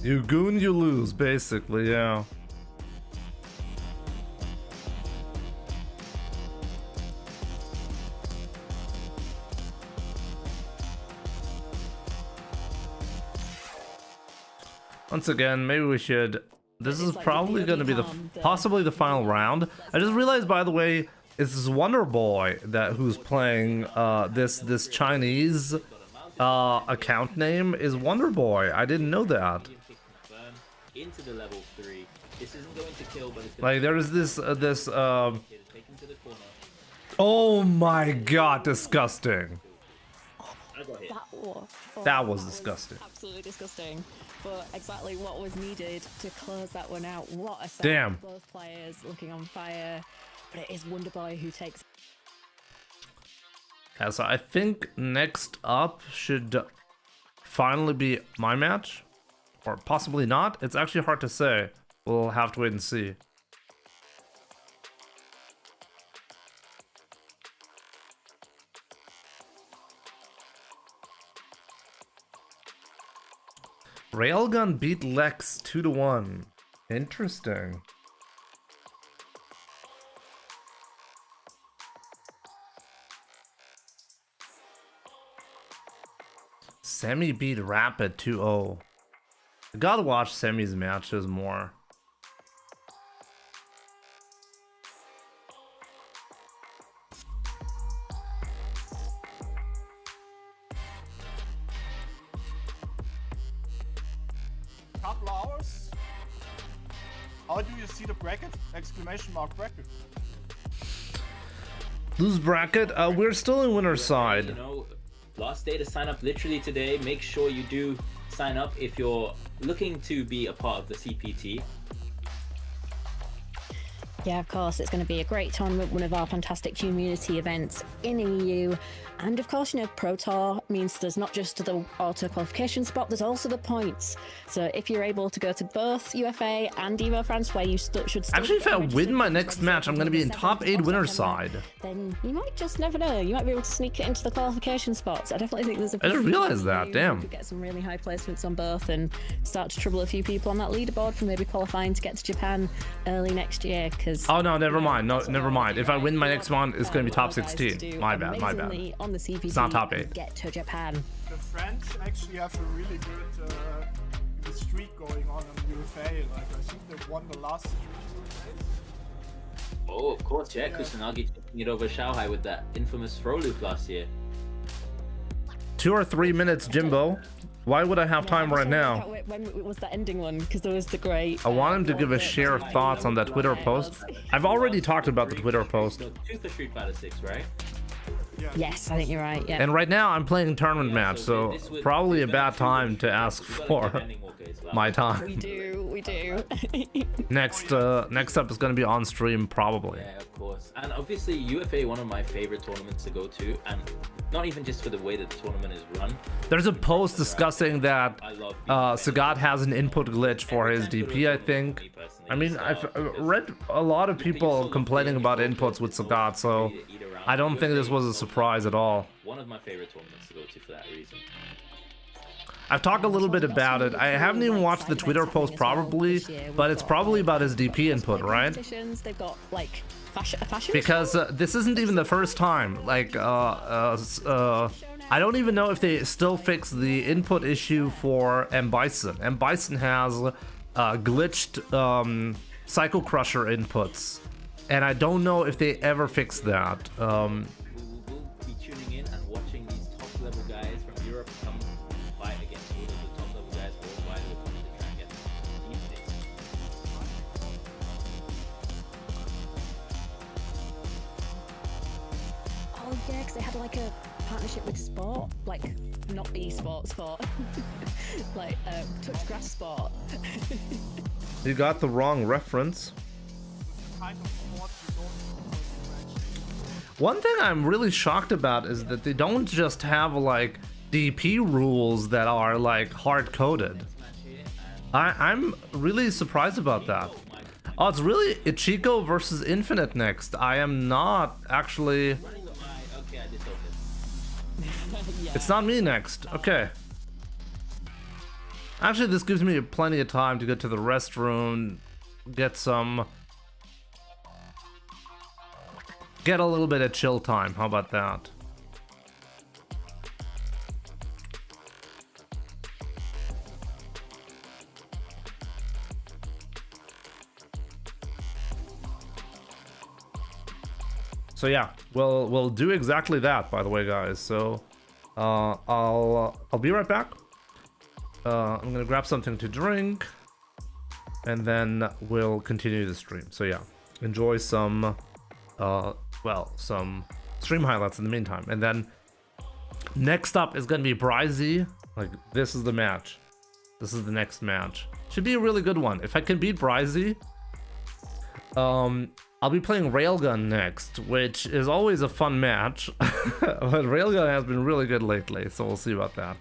You goon, you lose, basically, yeah. Once again, maybe we should... This is probably going to be possibly the final round. I just realized, by the way, it's this Wonder Boy who's playing this Chinese account name is Wonder Boy. I didn't know that. Into the level 3. This isn't going to kill, but it's going Like there is this taken to the corner. Oh my god, disgusting. I got hit. That was disgusting. Absolutely disgusting. But exactly what was needed to close that one out. What a set. Damn. Both players looking on fire. But it is Wonder Boy who takes. Yeah, so I think next up should finally be my match. Or possibly not. It's actually hard to say. We'll have to wait and see. Railgun beat Lex 2-1. Interesting. Semi beat Rapid 2-0. I gotta watch Semi's matches more. Couple hours. How do you see the bracket? Exclamation mark bracket. Lose bracket. We're still in winner's You side. know, last day to sign up literally today. Make sure you do sign up if you're looking to be a part of the CPT. Yeah, of course, it's going to be a great tournament, one of our fantastic community events in EU. And of course, you know, Pro Tour means there's not just the auto qualification spot, there's also the points. So if you're able to go to both UFA and Evo France, where you should still Actually, if I win my next match, I'm going to be in top 8 winner's side. Then you might just never know. You might be able to sneak it into the qualification spots. I definitely think there's a I didn't realize that, you damn. could get some really high placements on both and start to trouble a few people on that leaderboard for maybe qualifying to get to Japan early next year, because because. Oh no, never mind. No, never mind. If I win my next one, it's gonna be top 16. My bad, my bad. On the CPT, it's not top 8. Get to Japan. The French actually have a really good streak going on in UFA. Like I think they've won the last 3 UFAs. Oh, of course, yeah. Kusanagi taking it over Shanghai with that infamous throw loop last year. 2 or 3 minutes, Jimbo. Why would I have time right now? When was that ending one? Because there was the great. I want him to give a share of thoughts on that Twitter post. I've already talked about the Twitter post. 2 for Street Fighter 6, right? Yes, I think you're right. Yeah. And right now I'm playing tournament match, so probably a bad time to ask for my time. We do. Next up is gonna be on stream probably. Yeah, of course. And obviously UFA, one of my favorite tournaments to go to, and not even just for the way that the tournament is run. There's a post discussing that Sagat has an input glitch for his DP, I think. I mean, I've read a lot of people complaining about inputs with Sagat, so I don't think this was a surprise at all. One of my favorite tournaments to go to for that reason. I've talked a little bit about it. I haven't even watched the Twitter post probably, but it's probably about his DP input, right? They've got like fashion. Because this isn't even the first time. Like, I don't even know if they still fix the input issue for M. Bison. M. Bison has glitched Psycho Crusher inputs, and I don't know if they ever fixed that. We'll be tuning in and watching these top-level guys from Europe come fight against all of the top-level guys worldwide who are coming to try and get these things. Oh yeah, because they had like a partnership with sport, like not sport, like touch grass sport. You got the wrong reference. Kind of sport you don't actually. One thing I'm really shocked about is that they don't just have like DP rules that are like hard-coded. I'm really surprised about that. Oh, it's really Ichiko versus Infinite next. I am not actually... Okay, I just opened. It's not me next. Okay. Actually, this gives me plenty of time to get to the restroom, get a little bit of chill time. How about that? So yeah, we'll do exactly that, by the way, guys. So I'll be right back. I'm gonna grab something to drink, and then we'll continue the stream. So yeah, enjoy some some stream highlights in the meantime, and then next up is gonna be Bryzy. Like, this is the match. This is the next match. Should be a really good one. If I can beat Bryzy, I'll be playing Railgun next, which is always a fun match. But Railgun has been really good lately, so we'll see about that.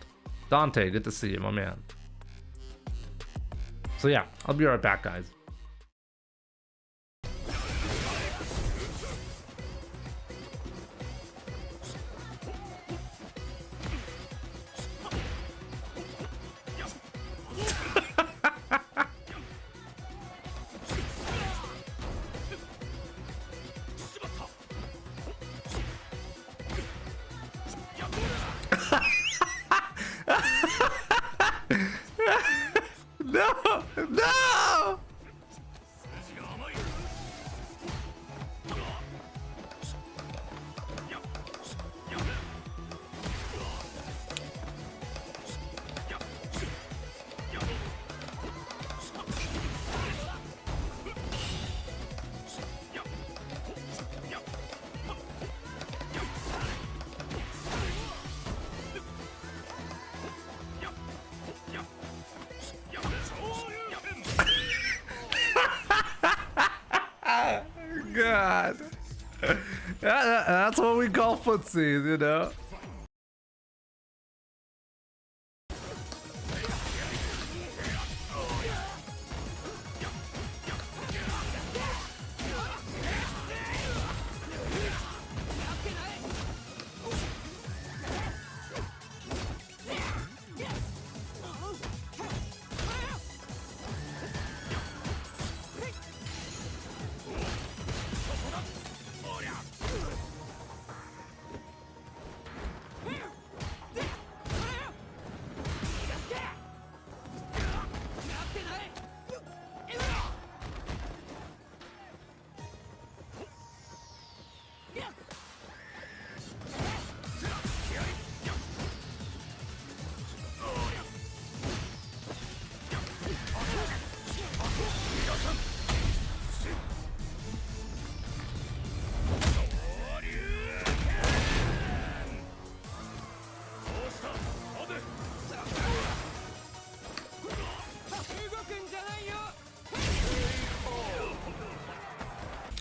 Dante, good to see you, my man. So yeah, I'll be right back, guys. No! No! God. That's what we call footsies, you know?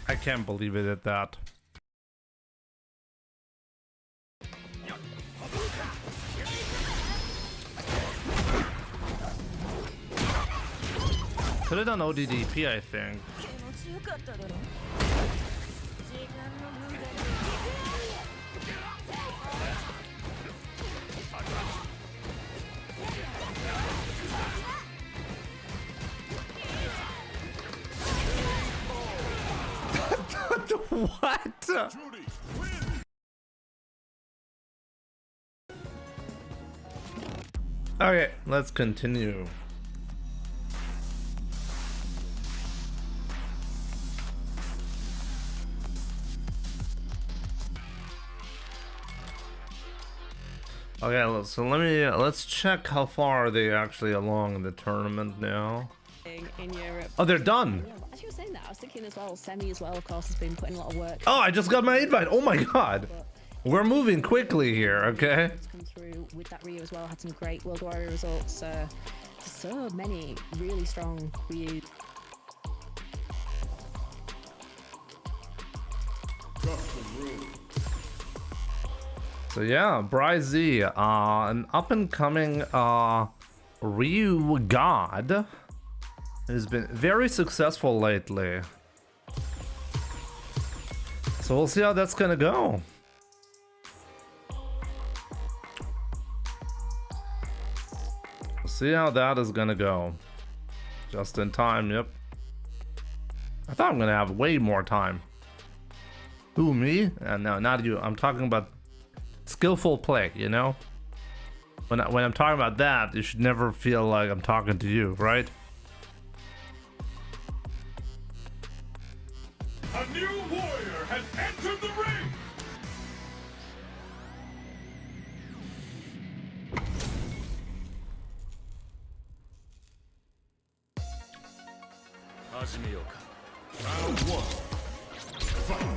I can't believe it at that. Put it on ODDP, I think. What? Okay, let's continue. Okay, so let's check how far are they actually along in the tournament now. In Europe. Oh, they're done. As you were saying that, I was thinking as well, Semi as well, of course, has been putting a lot of work. Oh, I just got my invite. Oh my god. We're moving quickly here, okay? It's come through with that Ryu as well, had some great World Warrior results. So many really strong Ryu. So yeah, Bryce Z, an up-and-coming Ryu god, has been very successful lately. So we'll see how that's gonna go. We'll see how that is gonna go. Just in time, yep. I thought I'm gonna have way more time. Who, me? No, not you. I'm talking about skillful play, you know? When I'm talking about that, you should never feel like I'm talking to you, right? A new warrior has entered the ring! Round 1. Fight!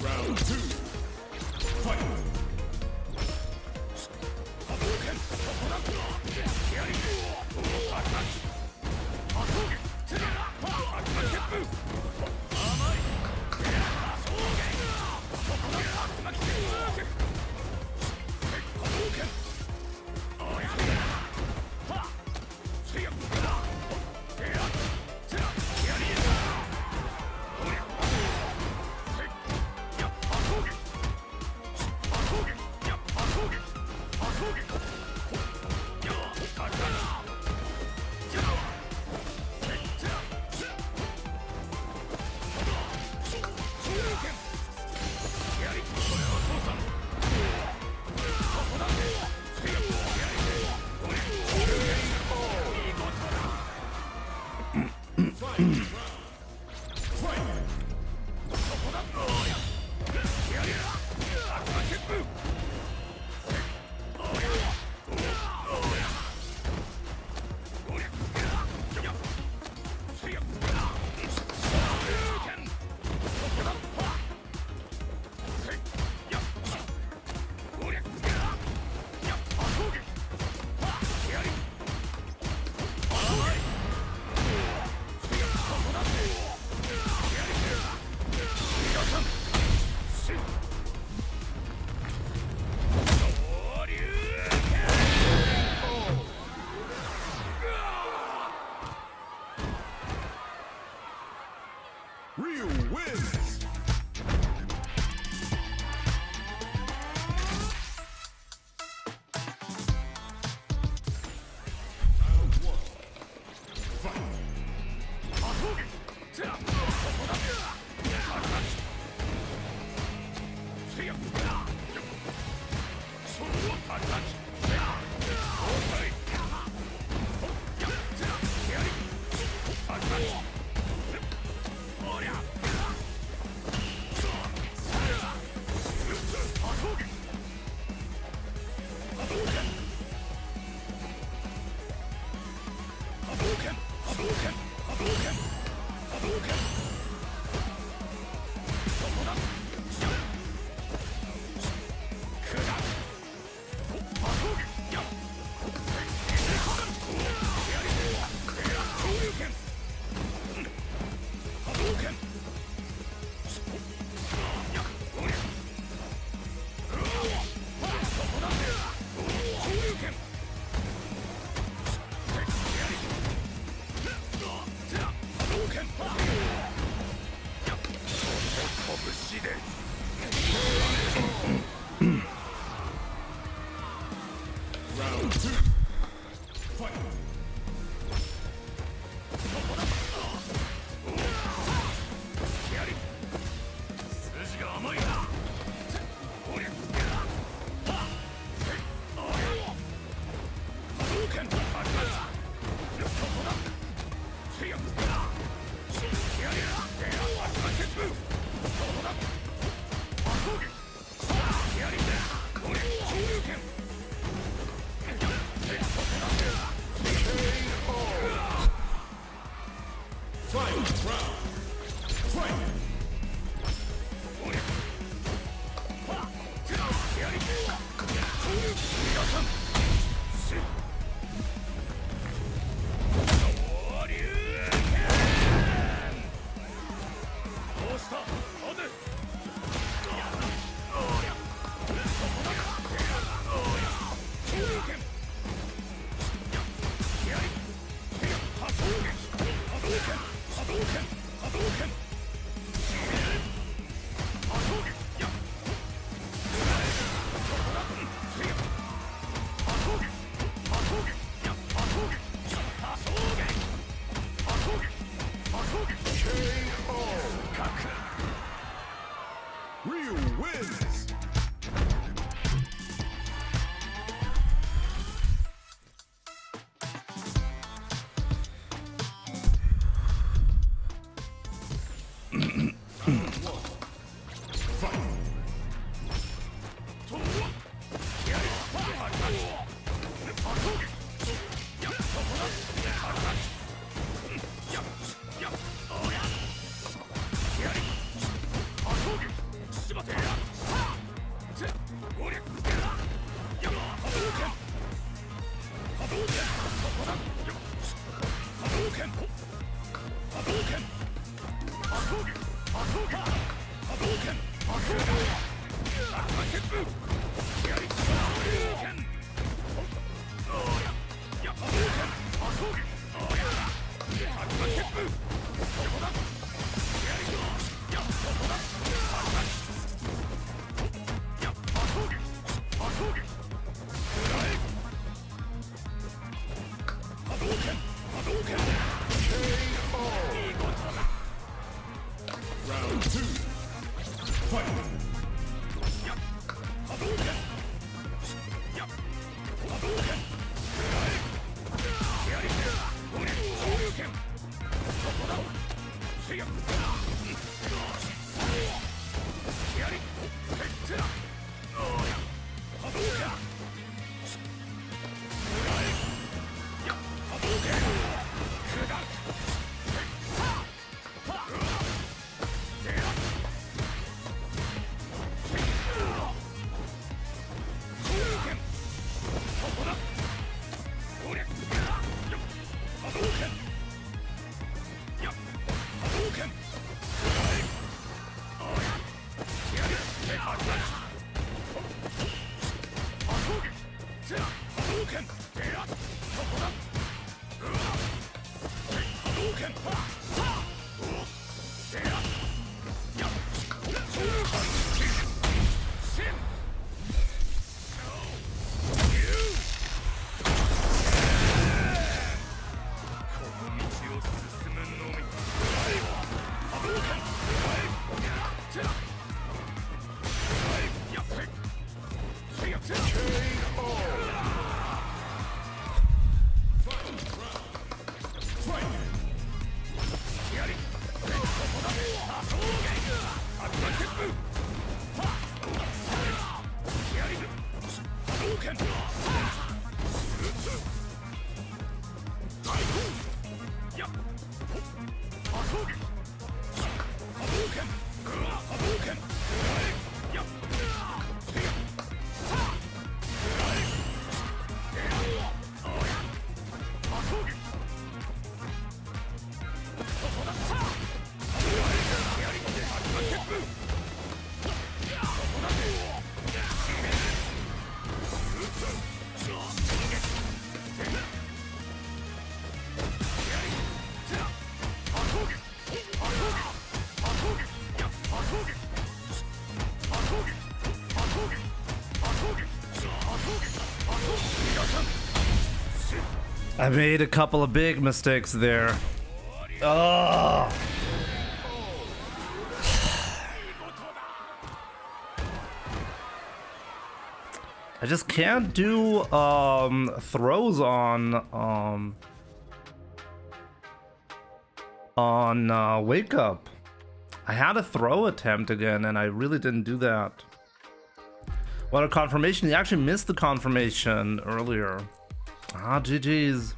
Round 2. Fight! Round 2. Fight. Ryu wins! Round 2. Fight! I made a couple of big mistakes there. Oh. I just can't do throws on wake up. I had a throw attempt again and I really didn't do that. What a confirmation. You actually missed the confirmation earlier. Ah, GG's.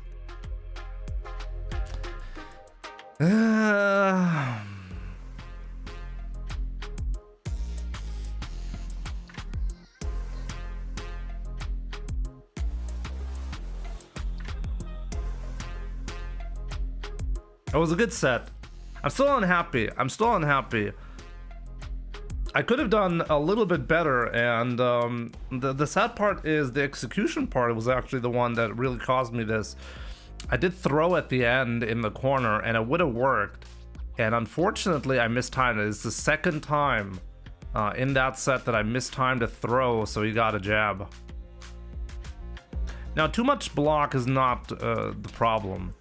It was a good set. I'm still unhappy. I could have done a little bit better, and the sad part is the execution part was actually the one that really caused me this. I did throw at the end in the corner, and it would have worked. And unfortunately, I mistimed it. It's the second time in that set that I mistimed a throw, so he got a jab. Now, too much block is not the problem.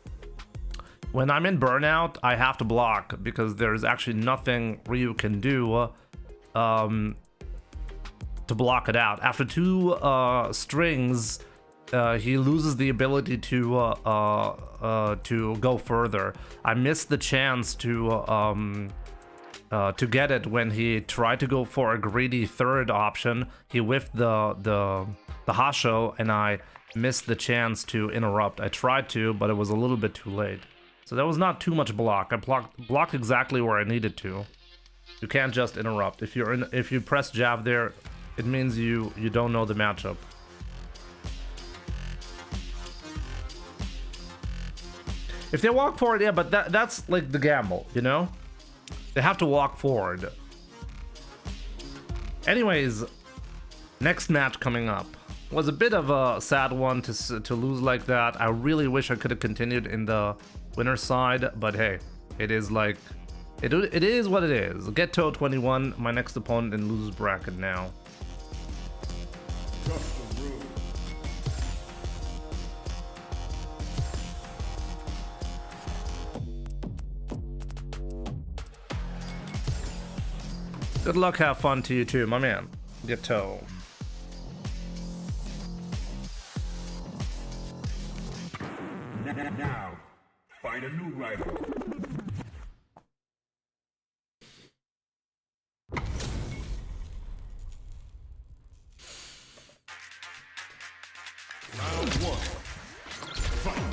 When I'm in burnout, I have to block because there's actually nothing Ryu can do to block it out. After two strings, he loses the ability to go further. I missed the chance to get it when he tried to go for a greedy third option. He whiffed the Hasho, and I missed the chance to interrupt. I tried to, but it was a little bit too late. So that was not too much block. I blocked exactly where I needed to. You can't just interrupt. If you press jab there, it means you don't know the matchup. If they walk forward, yeah, but that's like the gamble, you know? They have to walk forward. Anyways, next match coming up. Was a bit of a sad one to lose like that. I really wish I could have continued in the winner's side, but hey, it is like it is what it is. Ghetto 21, my next opponent in losers bracket now. Good luck, have fun to you too, my man. Ghetto. Now, find a new rival. Round one. Fight.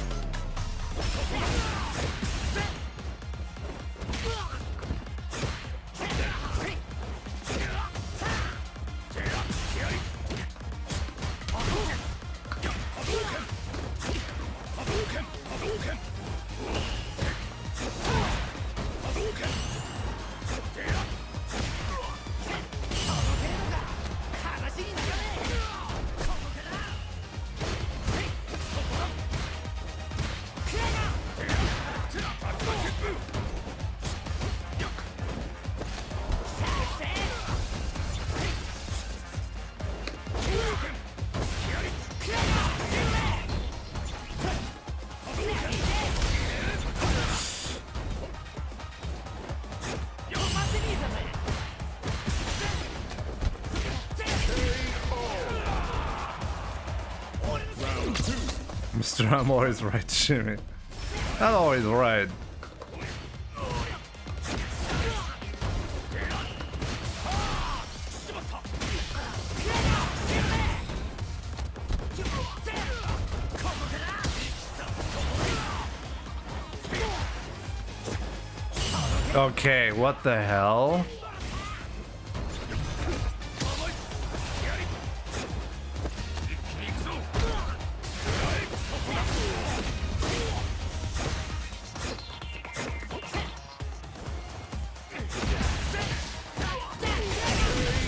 Mr. I'm always right, Jimmy. I'm always right. Okay, what the hell?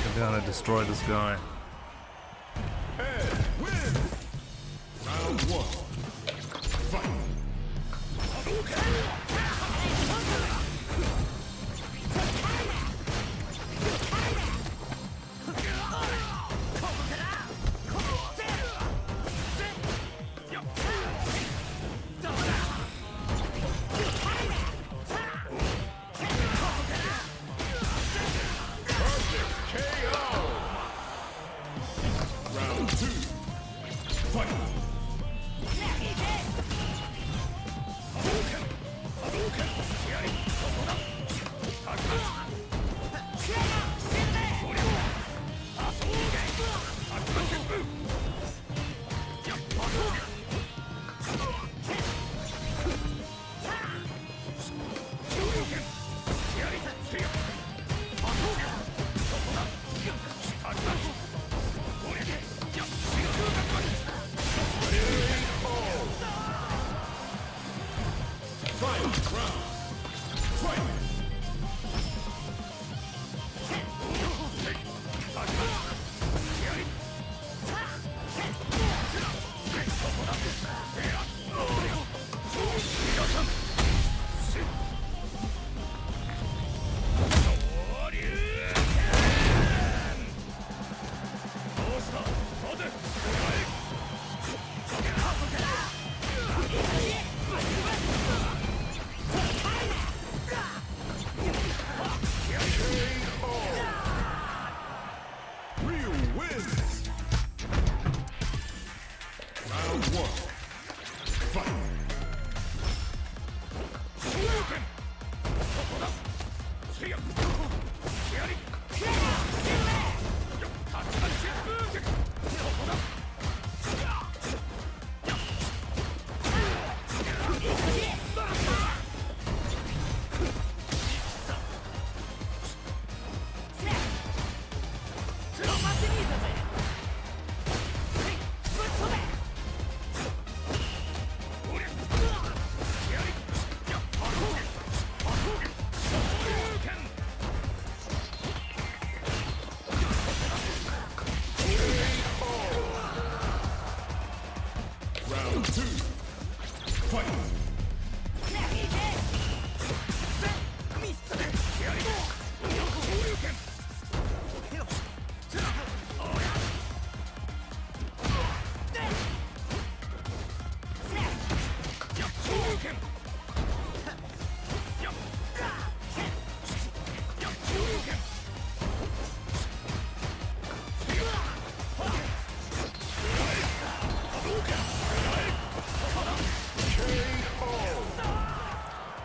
I'm gonna destroy this guy. Round one. Fight.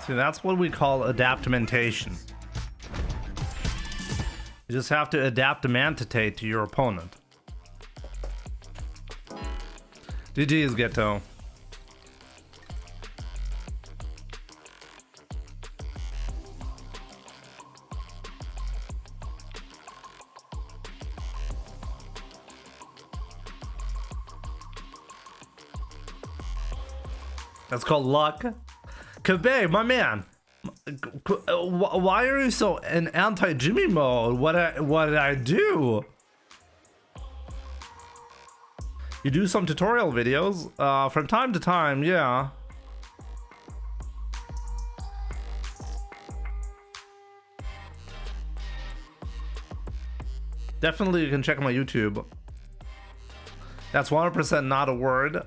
See, that's what we call adaptamentation. You just have to adaptamentate to your opponent. GG's, Ghetto. That's called luck. Kabe, my man. Why are you so in anti-Jimmy mode? What did I do? You do some tutorial videos from time to time, yeah. Definitely you can check my YouTube. That's 100% not a word.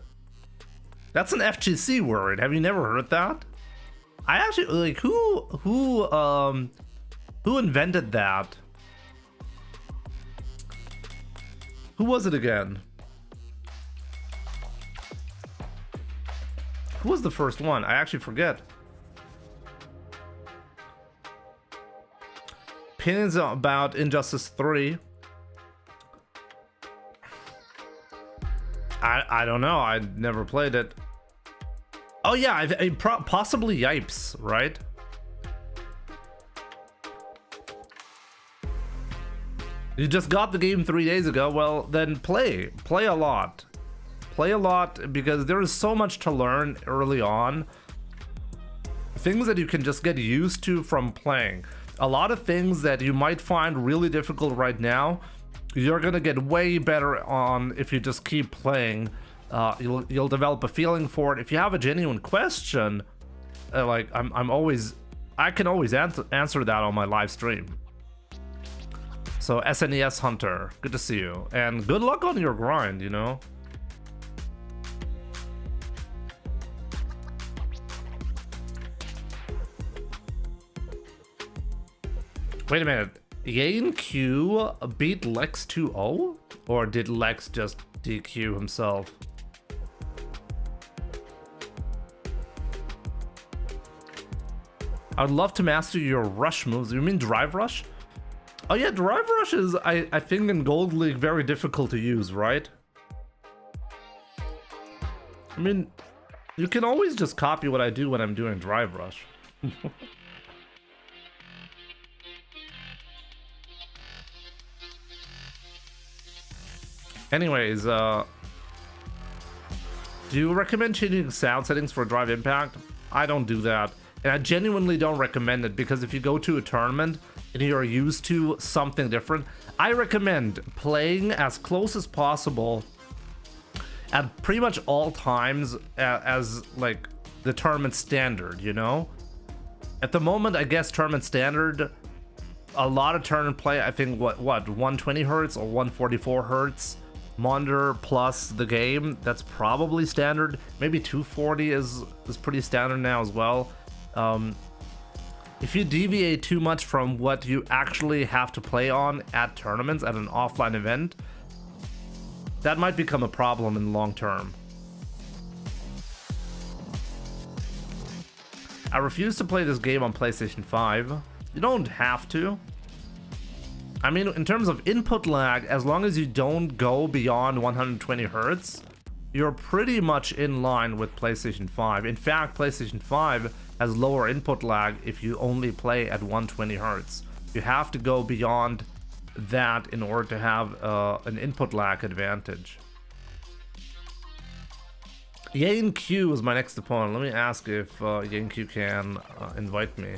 That's an FGC word. Have you never heard that? I actually like who invented that? Who was it again? Who was the first one? I actually forget. Opinions about Injustice 3. I don't know. I never played it. Oh yeah, possibly Yipes, right? You just got the game 3 days ago. Well, then play a lot. Play a lot because there is so much to learn early on. Things that you can just get used to from playing. A lot of things that you might find really difficult right now, you're gonna get way better on if you just keep playing. You'll develop a feeling for it. If you have a genuine question, like I can always answer that on my live stream. So SNES Hunter, good to see you, and good luck on your grind. You know. Wait a minute. Yane Q beat Lex 2-0? Or did Lex just DQ himself? I would love to master your rush moves. You mean drive rush? Oh yeah, drive rush is, I think in Gold League, very difficult to use, right? I mean, you can always just copy what I do when I'm doing drive rush. Anyways, do you recommend changing sound settings for Drive Impact? I don't do that. And I genuinely don't recommend it because if you go to a tournament and you're used to something different, I recommend playing as close as possible at pretty much all times as like the tournament standard, you know? At the moment, I guess tournament standard, a lot of tournament play, I think, what 120 hertz or 144 hertz monitor plus the game, that's probably standard. Maybe 240 is pretty standard now as well. If you deviate too much from what you actually have to play on at tournaments, at an offline event, that might become a problem in the long term. I refuse to play this game on PlayStation 5. You don't have to. I mean, in terms of input lag, as long as you don't go beyond 120 hertz, you're pretty much in line with PlayStation 5. In fact, PlayStation 5 has lower input lag if you only play at 120 hertz. You have to go beyond that in order to have an input lag advantage. Yane Q is my next opponent. Let me ask if Yane Q can invite me.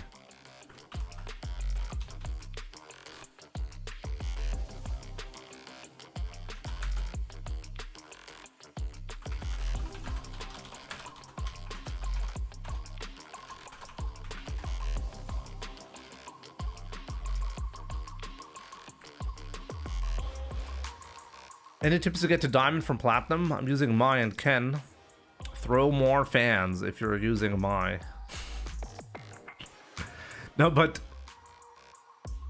Any tips to get to Diamond from Platinum? I'm using Mai and Ken. Throw more fans if you're using Mai. No, but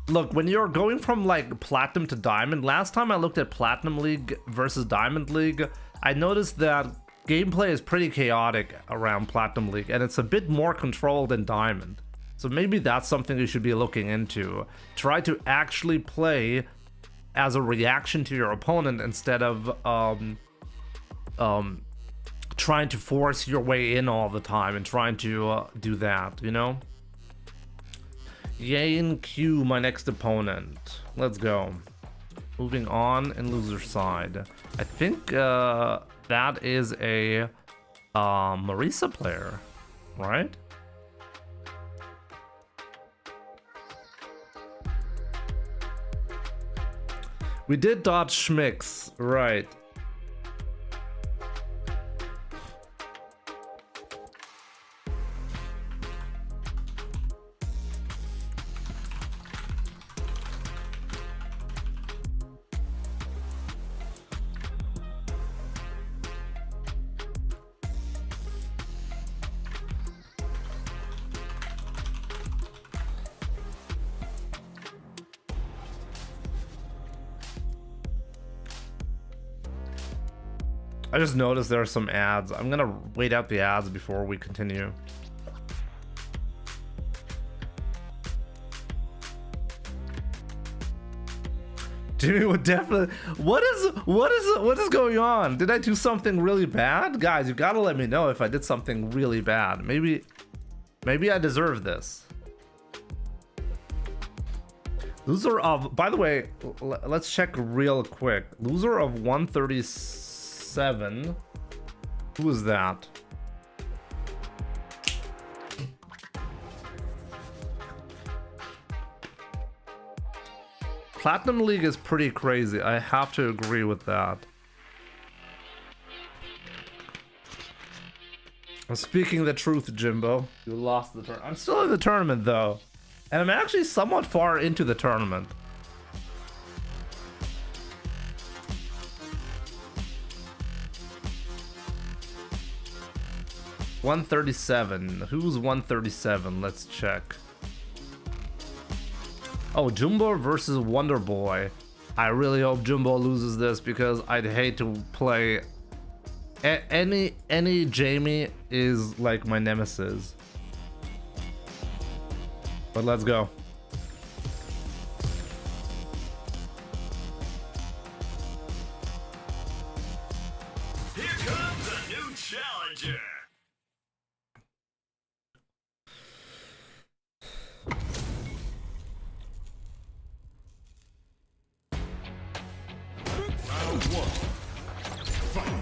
look, when you're going from like Platinum to Diamond, last time I looked at Platinum League versus Diamond League, I noticed that gameplay is pretty chaotic around Platinum League, and it's a bit more controlled than Diamond. So maybe that's something you should be looking into. Try to actually play as a reaction to your opponent instead of trying to force your way in all the time and trying to do that, you know? Yane Q, my next opponent. Let's go. Moving on in loser side. I think that is a Marisa player, right? We did dodge Schmicks, right. I just noticed there are some ads. I'm gonna wait out the ads before we continue. Jimmy would definitely. What is going on? Did I do something really bad? Guys, you gotta let me know if I did something really bad. Maybe I deserve this. Loser of, by the way, let's check real quick. Loser of 137. Who is that? Platinum League is pretty crazy. I have to agree with that. I'm speaking the truth, Jimbo. You lost the tournament. I'm still in the tournament though. And I'm actually somewhat far into the tournament. $137. Who's 137? Let's check. Oh, Jumbo versus Wonder Boy. I really hope Jumbo loses this because I'd hate to play. Any Jamie is like my nemesis. But let's go. Here comes a new challenger. Round one. Fight.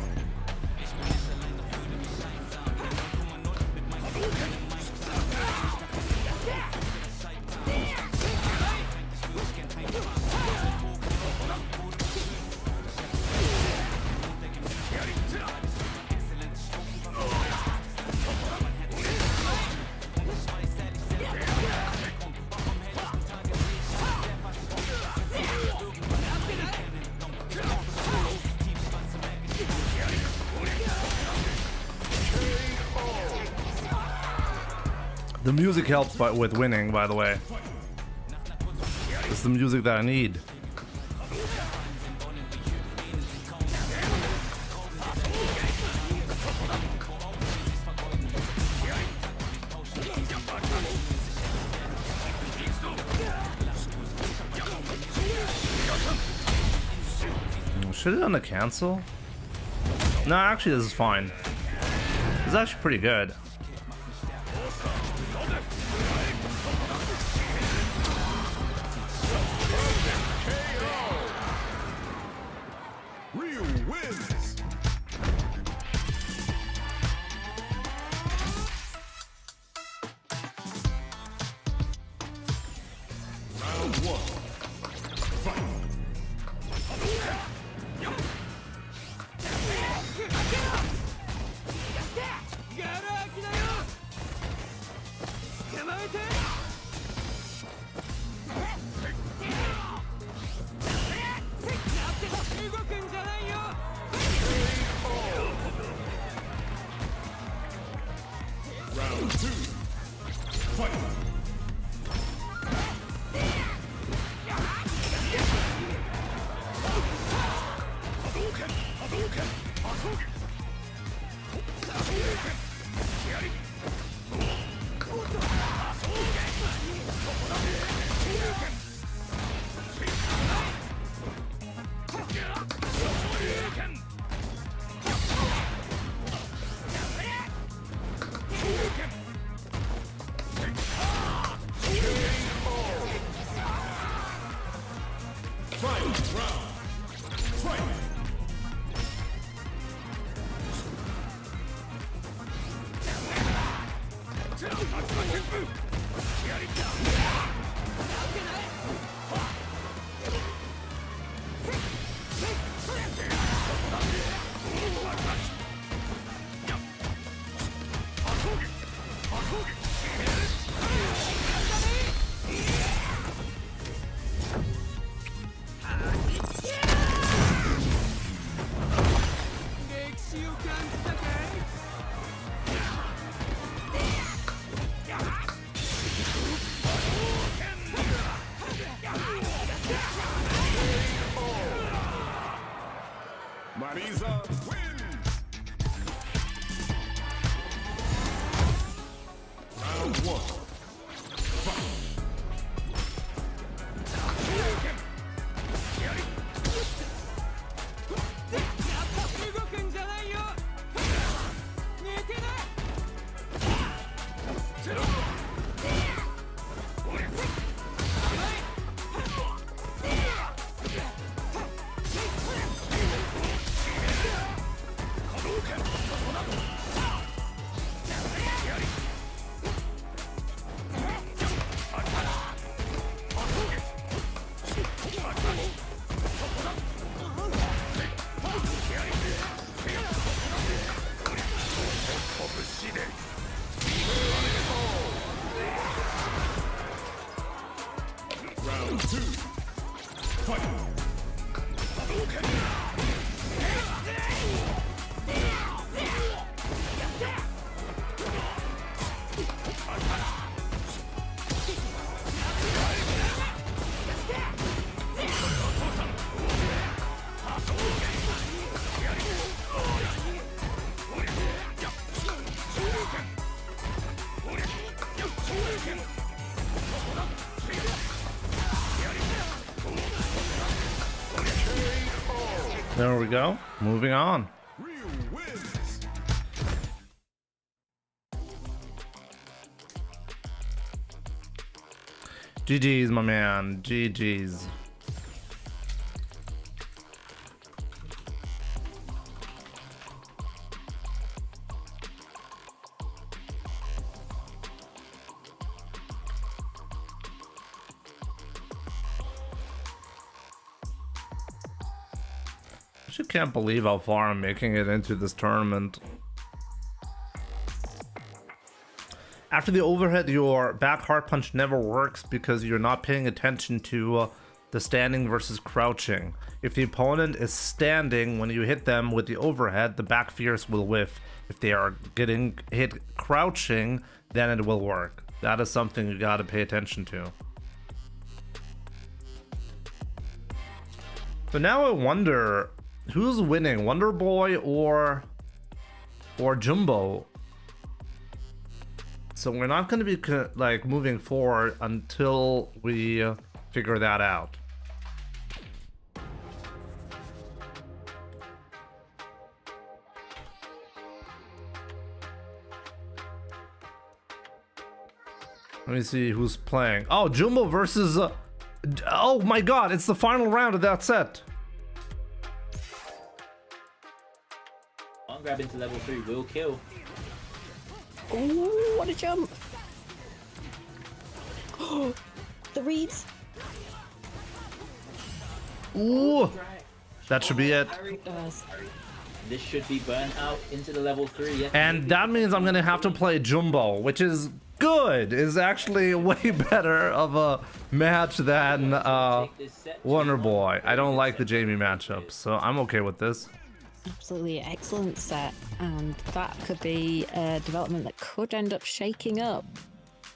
The music helps with winning, by the way. It's the music that I need. Should have done a cancel? No, actually this is fine. This is actually pretty good. Ryu wins. Round 1. Fight. Round 2. Fight. Marisa wins. Round 1. Fight. Round 2. Fight. There we go. Moving on. Ryu wins. GG's, my man. GG's. I just can't believe how far I'm making it into this tournament. After the overhead, your back hard punch never works because you're not paying attention to the standing versus crouching. If the opponent is standing when you hit them with the overhead, the back fierce will whiff. If they are getting hit crouching, then it will work. That is something you gotta pay attention to. So now I wonder who's winning, Wonder Boy or Jumbo. So we're not going to be like moving forward until we figure that out. Let me see who's playing. Oh, Jumbo versus oh my god, it's the final round of that set. On grab into level 3 will kill. Ooh, what a jump! The reeds. Ooh, that should be it. It does. This should be burnt out into the level 3. Yes. And that means I'm gonna have to play Jumbo, which is good. Is actually way better of a match than Wonder Boy. I don't like the Jamie matchup, so I'm okay with this. Absolutely excellent set, and that could be a development that could end up shaking up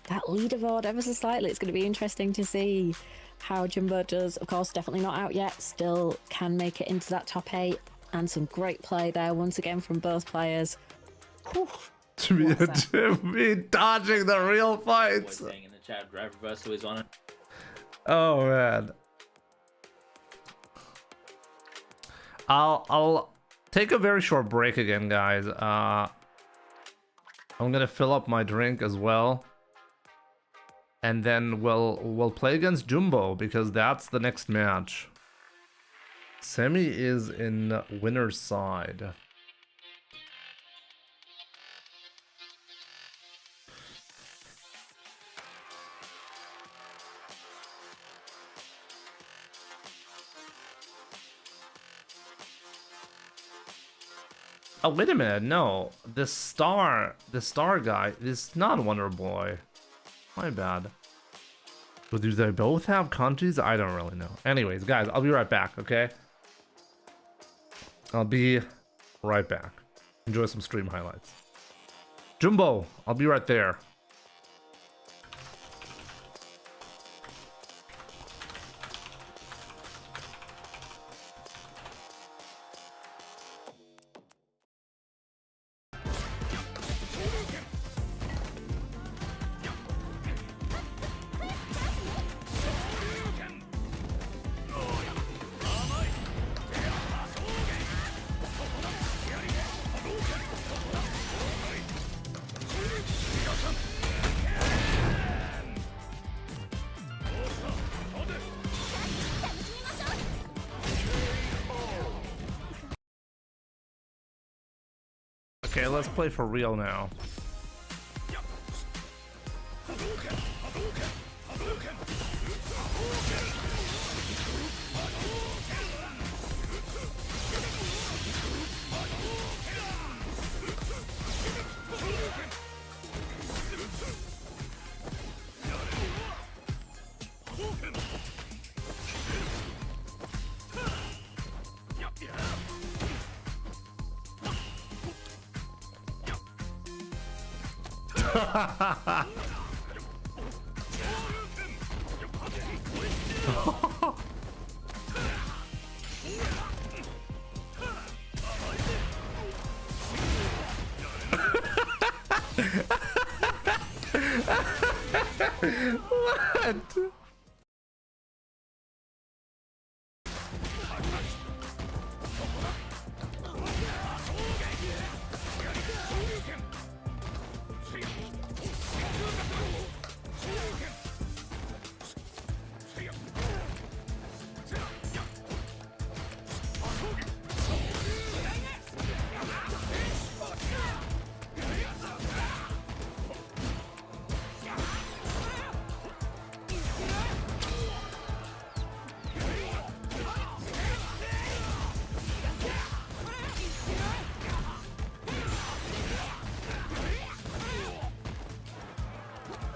that leaderboard ever so slightly. It's going to be interesting to see how Jumbo does. Of course, definitely not out yet, still can make it into that top 8, and some great play there once again from both players. Whew. To be dodging the real fights. Saying in the chat, drive reversal is on it. Oh man. I'll take a very short break again, guys. I'm gonna fill up my drink as well, and then we'll play against Jumbo because that's the next match. Semi is in winner's side. Oh, wait a minute, no. The star guy is not Wonder Boy. My bad. But do they both have kanjis? I don't really know. Anyways, guys, I'll be right back, okay? I'll be right back. Enjoy some stream highlights. Jumbo, I'll be right there. Okay, let's play for real now. What?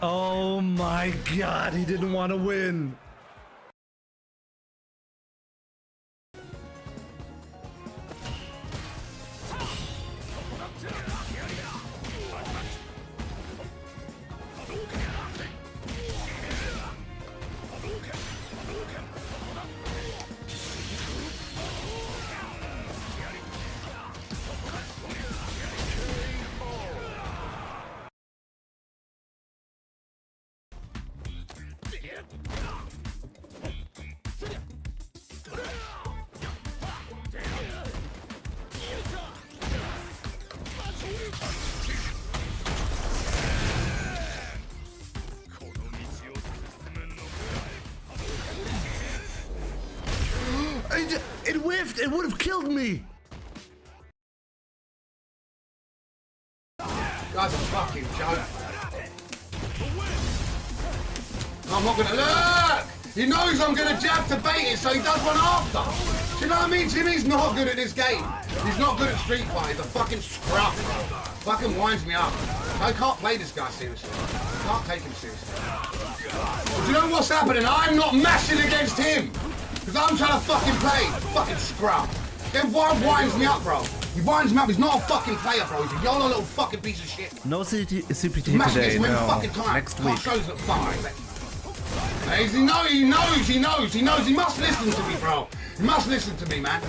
Oh my god, he didn't want to win. It whiffed. It would have killed me. Guy's a fucking joke. I'm not gonna look! He knows I'm gonna jab to bait it, so he does one after. Do you know what I mean? Jimmy's not good at this game. He's not good at Street Fighter. He's a fucking scrub, bro. Fucking winds me up. I can't play this guy seriously. I can't take him seriously. But you know what's happening? I'm not mashing against him. Because I'm trying to fucking play. Fucking scrub. Then why winds me up, bro? He winds me up. He's not a fucking player, bro. He's a YOLO little fucking piece of shit. No CPT Mash today. against him every No. fucking time. Next Can't week. show us that far. He knows. He must listen to me, bro. He must listen to me, man.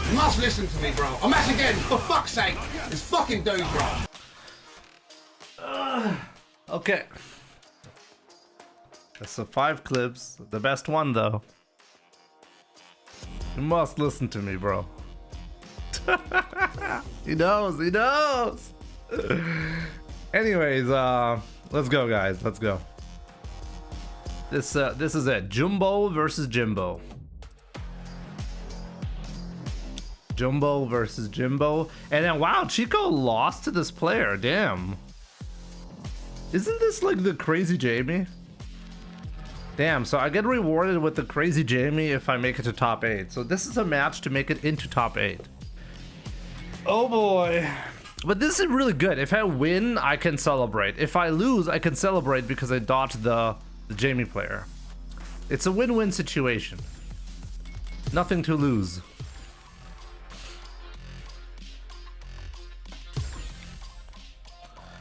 He must listen to me, bro. I'm at again, for fuck's sake. This fucking dude, bro. Okay. That's the 5 clips. The best one, though. You must listen to me, bro. He knows. He knows. Anyways, let's go, guys. Let's go. This is it. Jumbo versus Jimbo. Jumbo versus Jimbo. And then, wow, Chico lost to this player. Damn. Isn't this like the Crazy Jamie? Damn, so I get rewarded with the Crazy Jamie if I make it to top 8. So this is a match to make it into top 8. Oh boy. But this is really good. If I win, I can celebrate. If I lose, I can celebrate because I dodged the Jamie player. It's a win-win situation. Nothing to lose.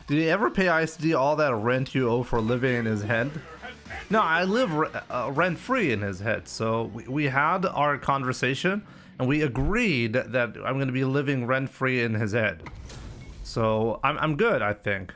Did he ever pay ICD all that rent you owe for living in his head? No, I live rent-free in his head. So we had our conversation and we agreed that I'm going to be living rent-free in his head. So I'm good, I think.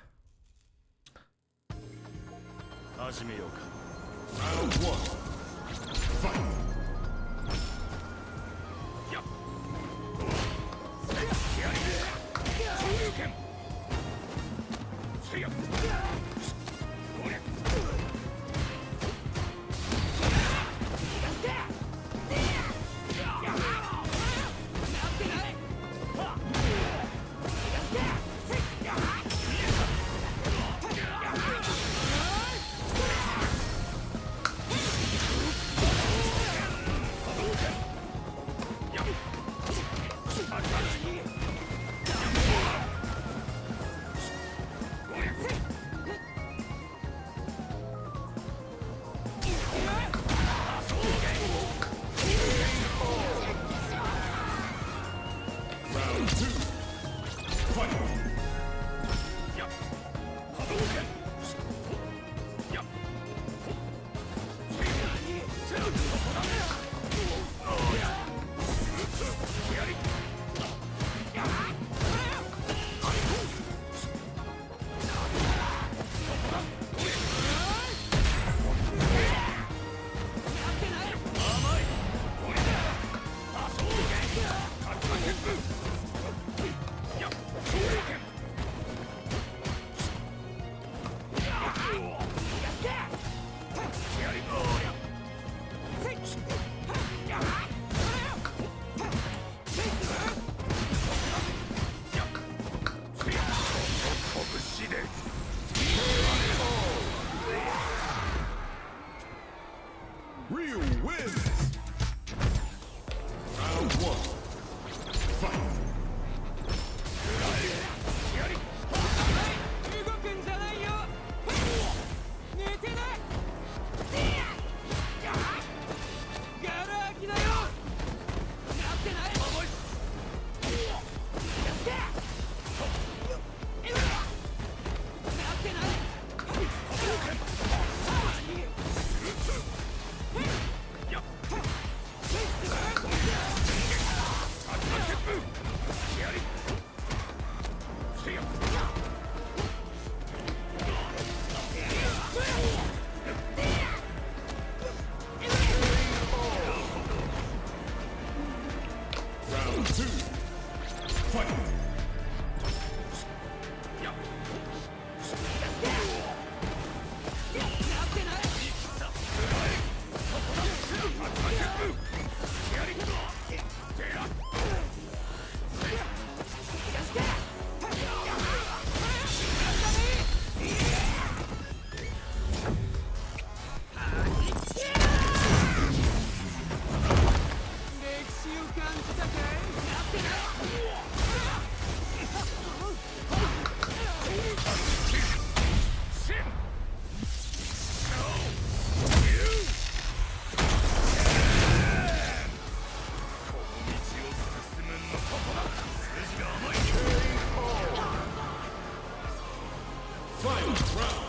Final round.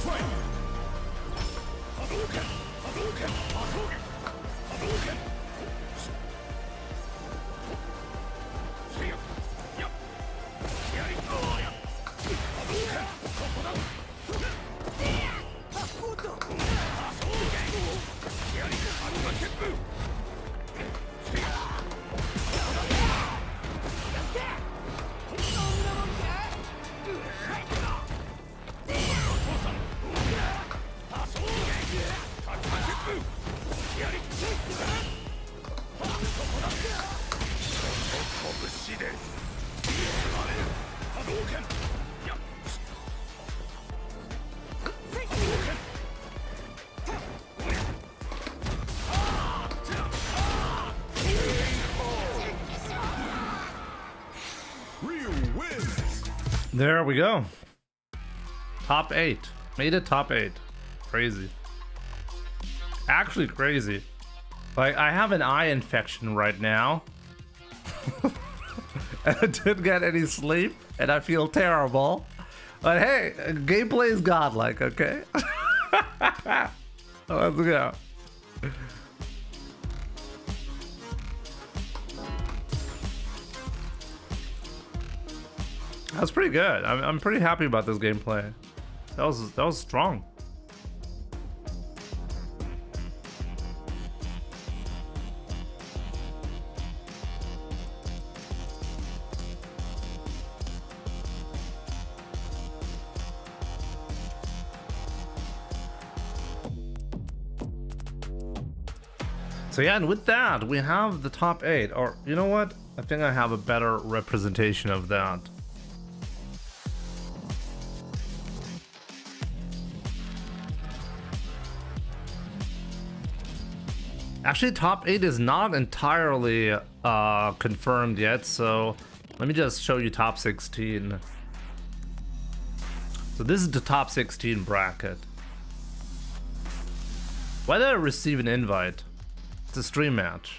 Fight! There we go. Top 8. Made it top 8. Crazy. Actually crazy. Like, I have an eye infection right now. And I didn't get any sleep, and I feel terrible. But hey, gameplay is godlike, okay? Let's go. That's pretty good. I'm pretty happy about this gameplay. That was strong. So yeah, and with that, we have the top 8. Or, you know what? I think I have a better representation of that. Actually, top 8 is not entirely confirmed yet, so let me just show you top 16. So this is the top 16 bracket. Why did I receive an invite? It's a stream match.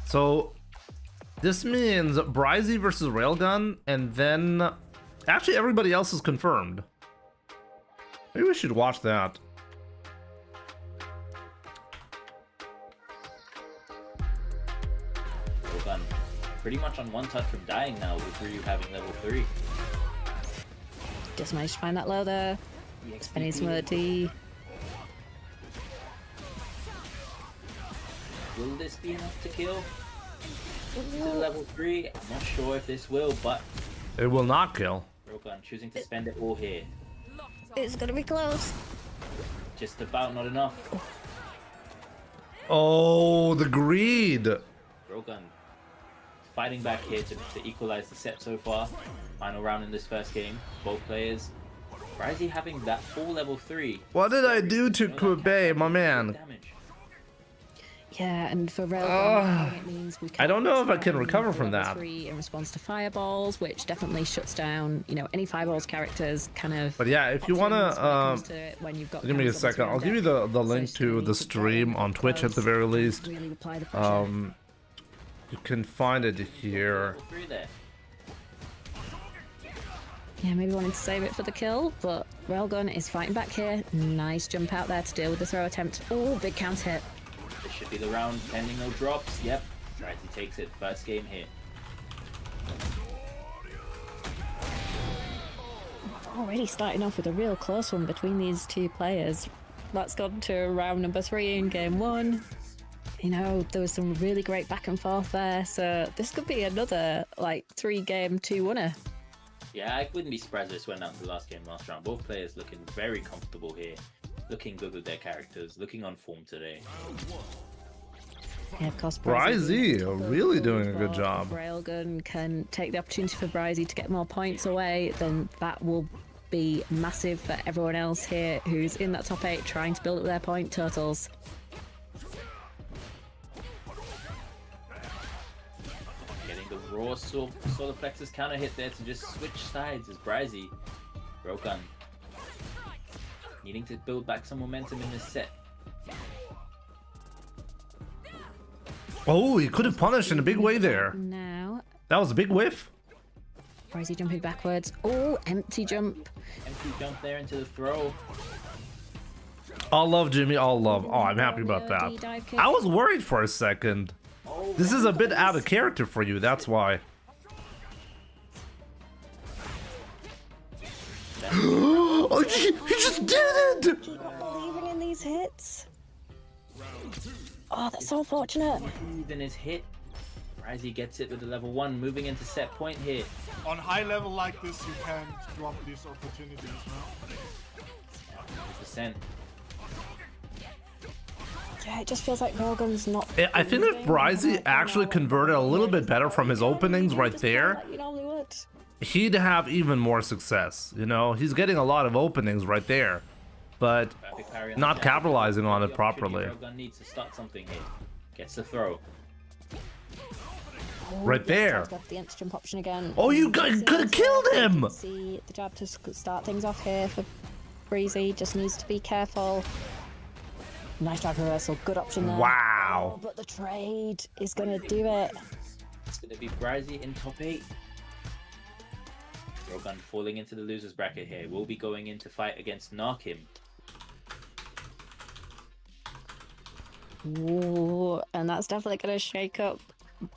So this means Bryzy versus Railgun, and then actually everybody else is confirmed. Maybe we should watch that. Railgun pretty much on one touch from dying now with Ryu having level 3. Just managed to find that low there. Spending some of the tea. Will this be enough to kill? To level 3? I'm not sure if this will, but It will not kill. Railgun choosing to spend it all here. It's gonna be close. Just about not enough. Oh, the greed. Railgun fighting back here to equalize the set so far. Final round in this first game. Both players. Bryzy having that full level 3. What did I do to Kube, my man? Damage. Yeah, and for Railgun, it means we I don't know if I can down recover from level that. 3 in response to fireballs, which definitely shuts down, you know, any fireballs characters kind of. But yeah, if you wanna, when you've got give me a cannons second. level I'll 3 give you on deck, the so link still to need the to stream get on Twitch at the very least. really apply the pressure. You can find it here. Level 3 there. Yeah, maybe wanting to save it for the kill, but Railgun is fighting back here. Nice jump out there to deal with the throw attempt. Oh, big counter hit. This should be the round, pending no drops. Yep, Bryzy takes it. First game here. Already starting off with a real close one between these two players. That's gone to round number 3 in game 1. You know, there was some really great back and forth there, so this could be another, like, 3-game 2-winner. Yeah, I wouldn't be surprised if this went down to the last game last round. Both players looking very comfortable here. Looking good with their characters. Looking on form today. Yeah, of course, Bryzy really doing a good job. If Railgun can take the opportunity for Bryzy to get more points away, then that will be massive for everyone else here who's in that top 8 trying to build up their point totals. Getting the raw solar plexus counter hit there to just switch sides as Bryzy. Railgun needing to build back some momentum in this set. Oh, he could have punished in a big way there. Now, That was a big whiff. Bryzy jumping backwards. Oh, empty jump. Empty jump there into the throw. All love, Jimmy. All love. Oh, I'm happy about that. I was worried for a second. Oh, This is a bit out of character for you. That's why. Oh, he just did it! Keep not believing in these hits. Oh, that's so unfortunate. even his hit. Bryzy gets it with the level 1, moving into set point here. On high level like this, you can't drop these opportunities now. 100%. Yeah, it just feels like Railgun's not. I think if Bryzy actually converted a little bit better from his openings right there, Like you normally would. he'd have even more success. You know, he's getting a lot of openings right there, but Perfect parry on not the jab. capitalizing on it The opportunity properly. Railgun needs to start something here. Gets the throw. Right there. Got the empty jump option again. Oh, you could have killed him! See the jab to start things off here for Breezy. Just needs to be careful. Nice drive reversal. Good option there. Wow. Oh, but the trade is going to do it. It's going to be Bryzy in top 8. Railgun falling into the loser's bracket here. We'll be going in to fight against Narkim. Ooh, and that's definitely going to shake up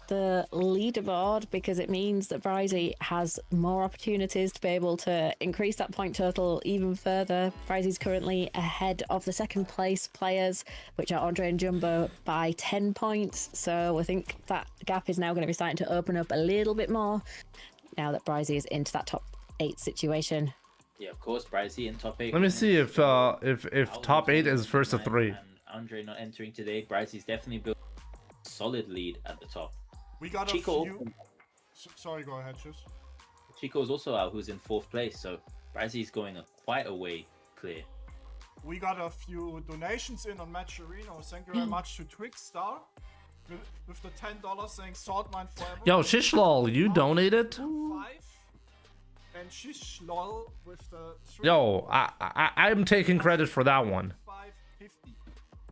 the leaderboard because it means that Bryzy has more opportunities to be able to increase that point total even further. Bryzy's currently ahead of the second place players, which are Andre and Jumbo, by 10 points. So I think that gap is now going to be starting to open up a little bit more now that Bryzy is into that top 8 situation. Yeah, of course, Bryzy in top 8. Let me see if top 8 is first of 3. And Andre not entering today. Bryzy's definitely built a solid lead at the top. We got Chico. a few. Sorry, go ahead, Chus. Chico is also out, who's in 4th place. So Bryzy's going quite a way clear. We got a few donations in on Match Arena. Thank you very much to Twigstar with the $10 saying Saltmine forever. Yo, Shishlol, you donated? 5 and Shishlol with the 3. Yo, I'm taking credit for that one. 550.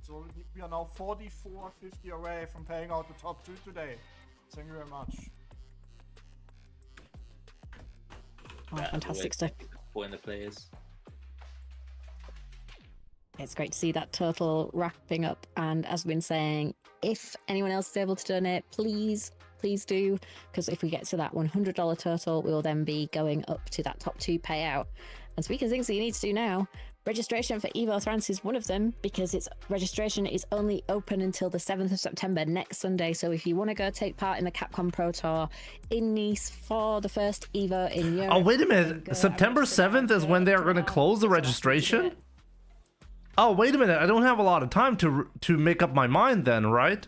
So we are now 44.50 away from paying out the top 2 today. Thank you very much. Oh, That fantastic always stuff. supporting the players. It's great to see that total wrapping up. And as we've been saying, if anyone else is able to donate, please do. Because if we get to that $100 total, we will then be going up to that top 2 payout. And speaking of things that you need to do now, registration for Evo France is one of them because its registration is only open until the 7th of September next Sunday. So if you want to go take part in the Capcom Pro Tour in Nice for the first Evo in Europe. Oh, wait a then minute. go September and register 7th is when they're going to close the registration? Oh, wait a minute. I don't have a lot of time to make up my mind then, right?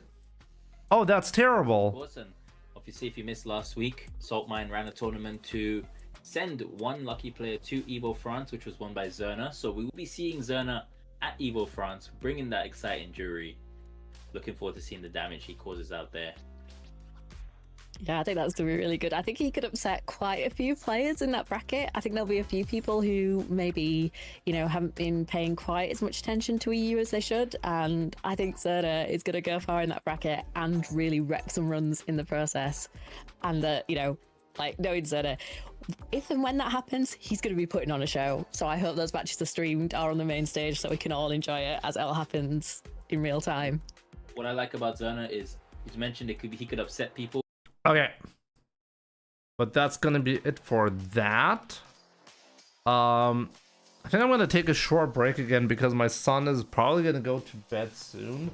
Oh, that's terrible. Awesome. Obviously, if you missed last week, Saltmine ran a tournament to send one lucky player to Evo France, which was won by Zerna. So we will be seeing Zerna at Evo France, bringing that exciting jury. Looking forward to seeing the damage he causes out there. Yeah, I think that's going to be really good. I think he could upset quite a few players in that bracket. I think there'll be a few people who maybe, haven't been paying quite as much attention to EU as they should. And I think Zerna is going to go far in that bracket and really wreck some runs in the process. And that, Like, knowing Zerna, if and when that happens, he's going to be putting on a show. So I hope those matches are streamed, are on the main stage, so we can all enjoy it as it all happens in real time. What I like about Zerna is, you mentioned he could upset people. Okay. But that's gonna be it for that. I think I'm gonna take a short break again because my son is probably gonna go to bed soon.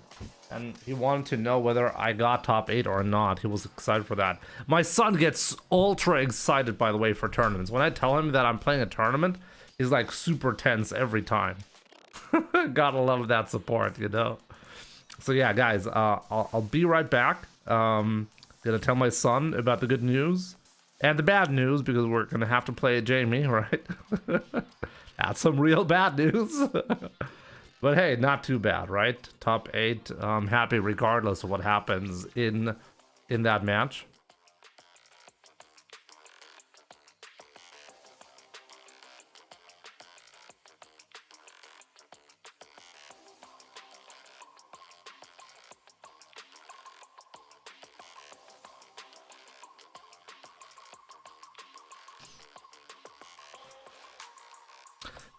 And he wanted to know whether I got top 8 or not. He was excited for that. My son gets ultra excited, by the way, for tournaments. When I tell him that I'm playing a tournament, he's like super tense every time. Gotta love that support, you know? So yeah, guys, I'll be right back. Gonna tell my son about the good news and the bad news because we're gonna have to play Jamie, right? That's some real bad news. But hey, not too bad, right? Top 8. I'm happy regardless of what happens in that match.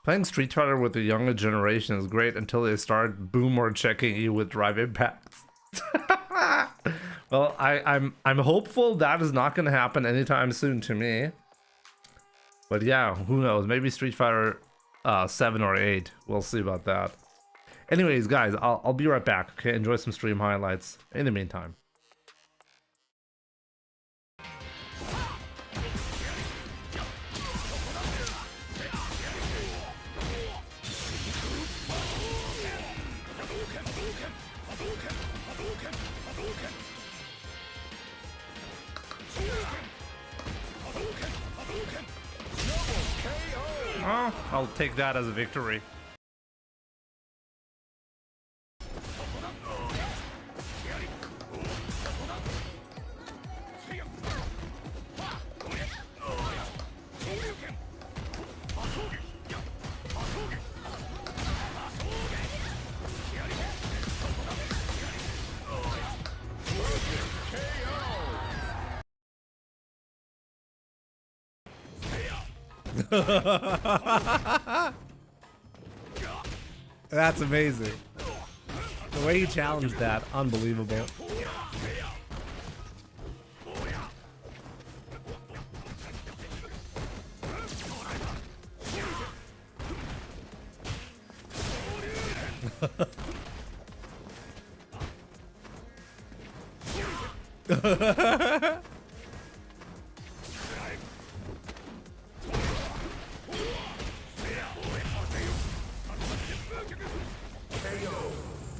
Playing Street Fighter with the younger generation is great until they start boomer checking you with drive impacts. Well, I'm hopeful that is not going to happen anytime soon to me. But yeah, who knows? Maybe Street Fighter 7 or 8. We'll see about that. Anyways, guys, I'll be right back. Okay, enjoy some stream highlights in the meantime. Oh, I'll take that as a victory. That's amazing. The way he challenged that, unbelievable.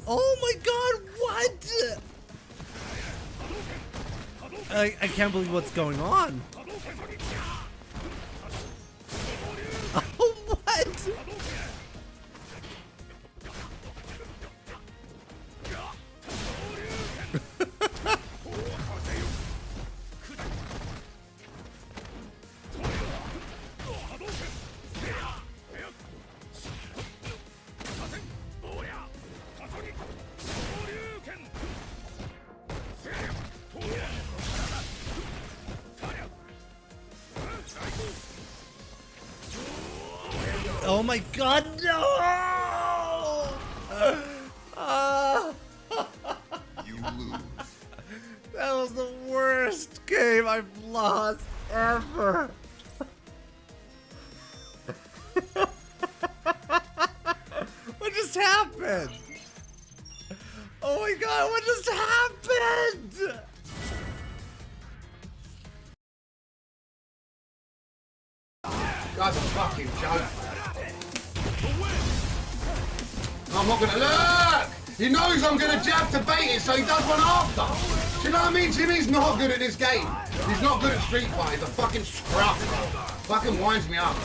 Oh my god, what? I can't believe what's going on. Oh, what? Oh my god, no! You lose. That was the worst game I've lost ever. What just happened? Oh my god, what just happened? That's a fucking joke. I'm not gonna look! He knows I'm gonna jab to bait it, so he does one after. Do you know what I mean? Jimmy's not good at this game. He's not good at Street Fighter. He's a fucking scrub. Fucking winds me up.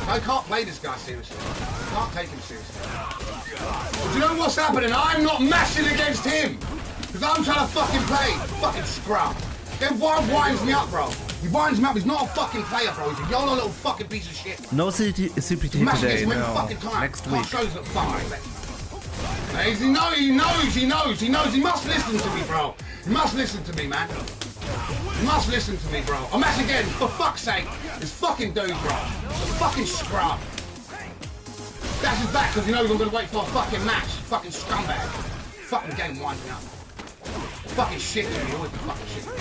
I can't play this guy seriously. I can't take him seriously. But you know what's happening? I'm not mashing against him. Because I'm trying to fucking play. Fucking scrub. Then why winds me up, bro? He winds me up. He's not a fucking player, bro. He's a YOLO little fucking piece of shit. No CPT today, no. Next week. Shows that fucking he knows. He must listen to me, bro. He must listen to me, man. You must listen to me, bro. I'm match again, for fuck's sake. This fucking dude, bro. The fucking scrub. That's his back because he knows I'm gonna wait for a fucking match. Fucking scumbag. Fucking game winding up. Fucking shit to me. Always fucking shit to me.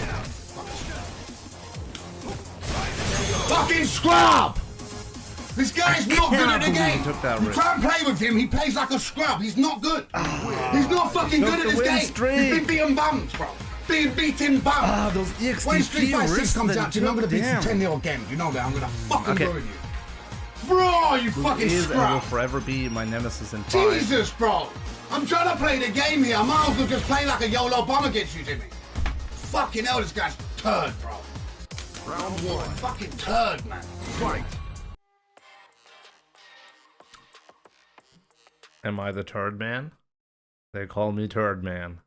Fucking scrub! This guy's not good at the game. You try and play with him, he plays like a scrub. He's not good. He's not fucking good at this game. He's been beating bums, bro. Being beaten bums. Those EXT when Street Fighter 6 comes out, I'm gonna beat you damn. 10-0 again. You know that. I'm gonna fucking ruin you. Bro, you fucking Is and will scrub. forever be my nemesis in 5. Jesus, bro. I'm trying to play the game here. I might as well just play like a YOLO bomb against you, Jimmy. Fucking hell, this guy's turd, bro. Round 1. Fucking turd, man. Fight. Am I the turd man? They call me turd man.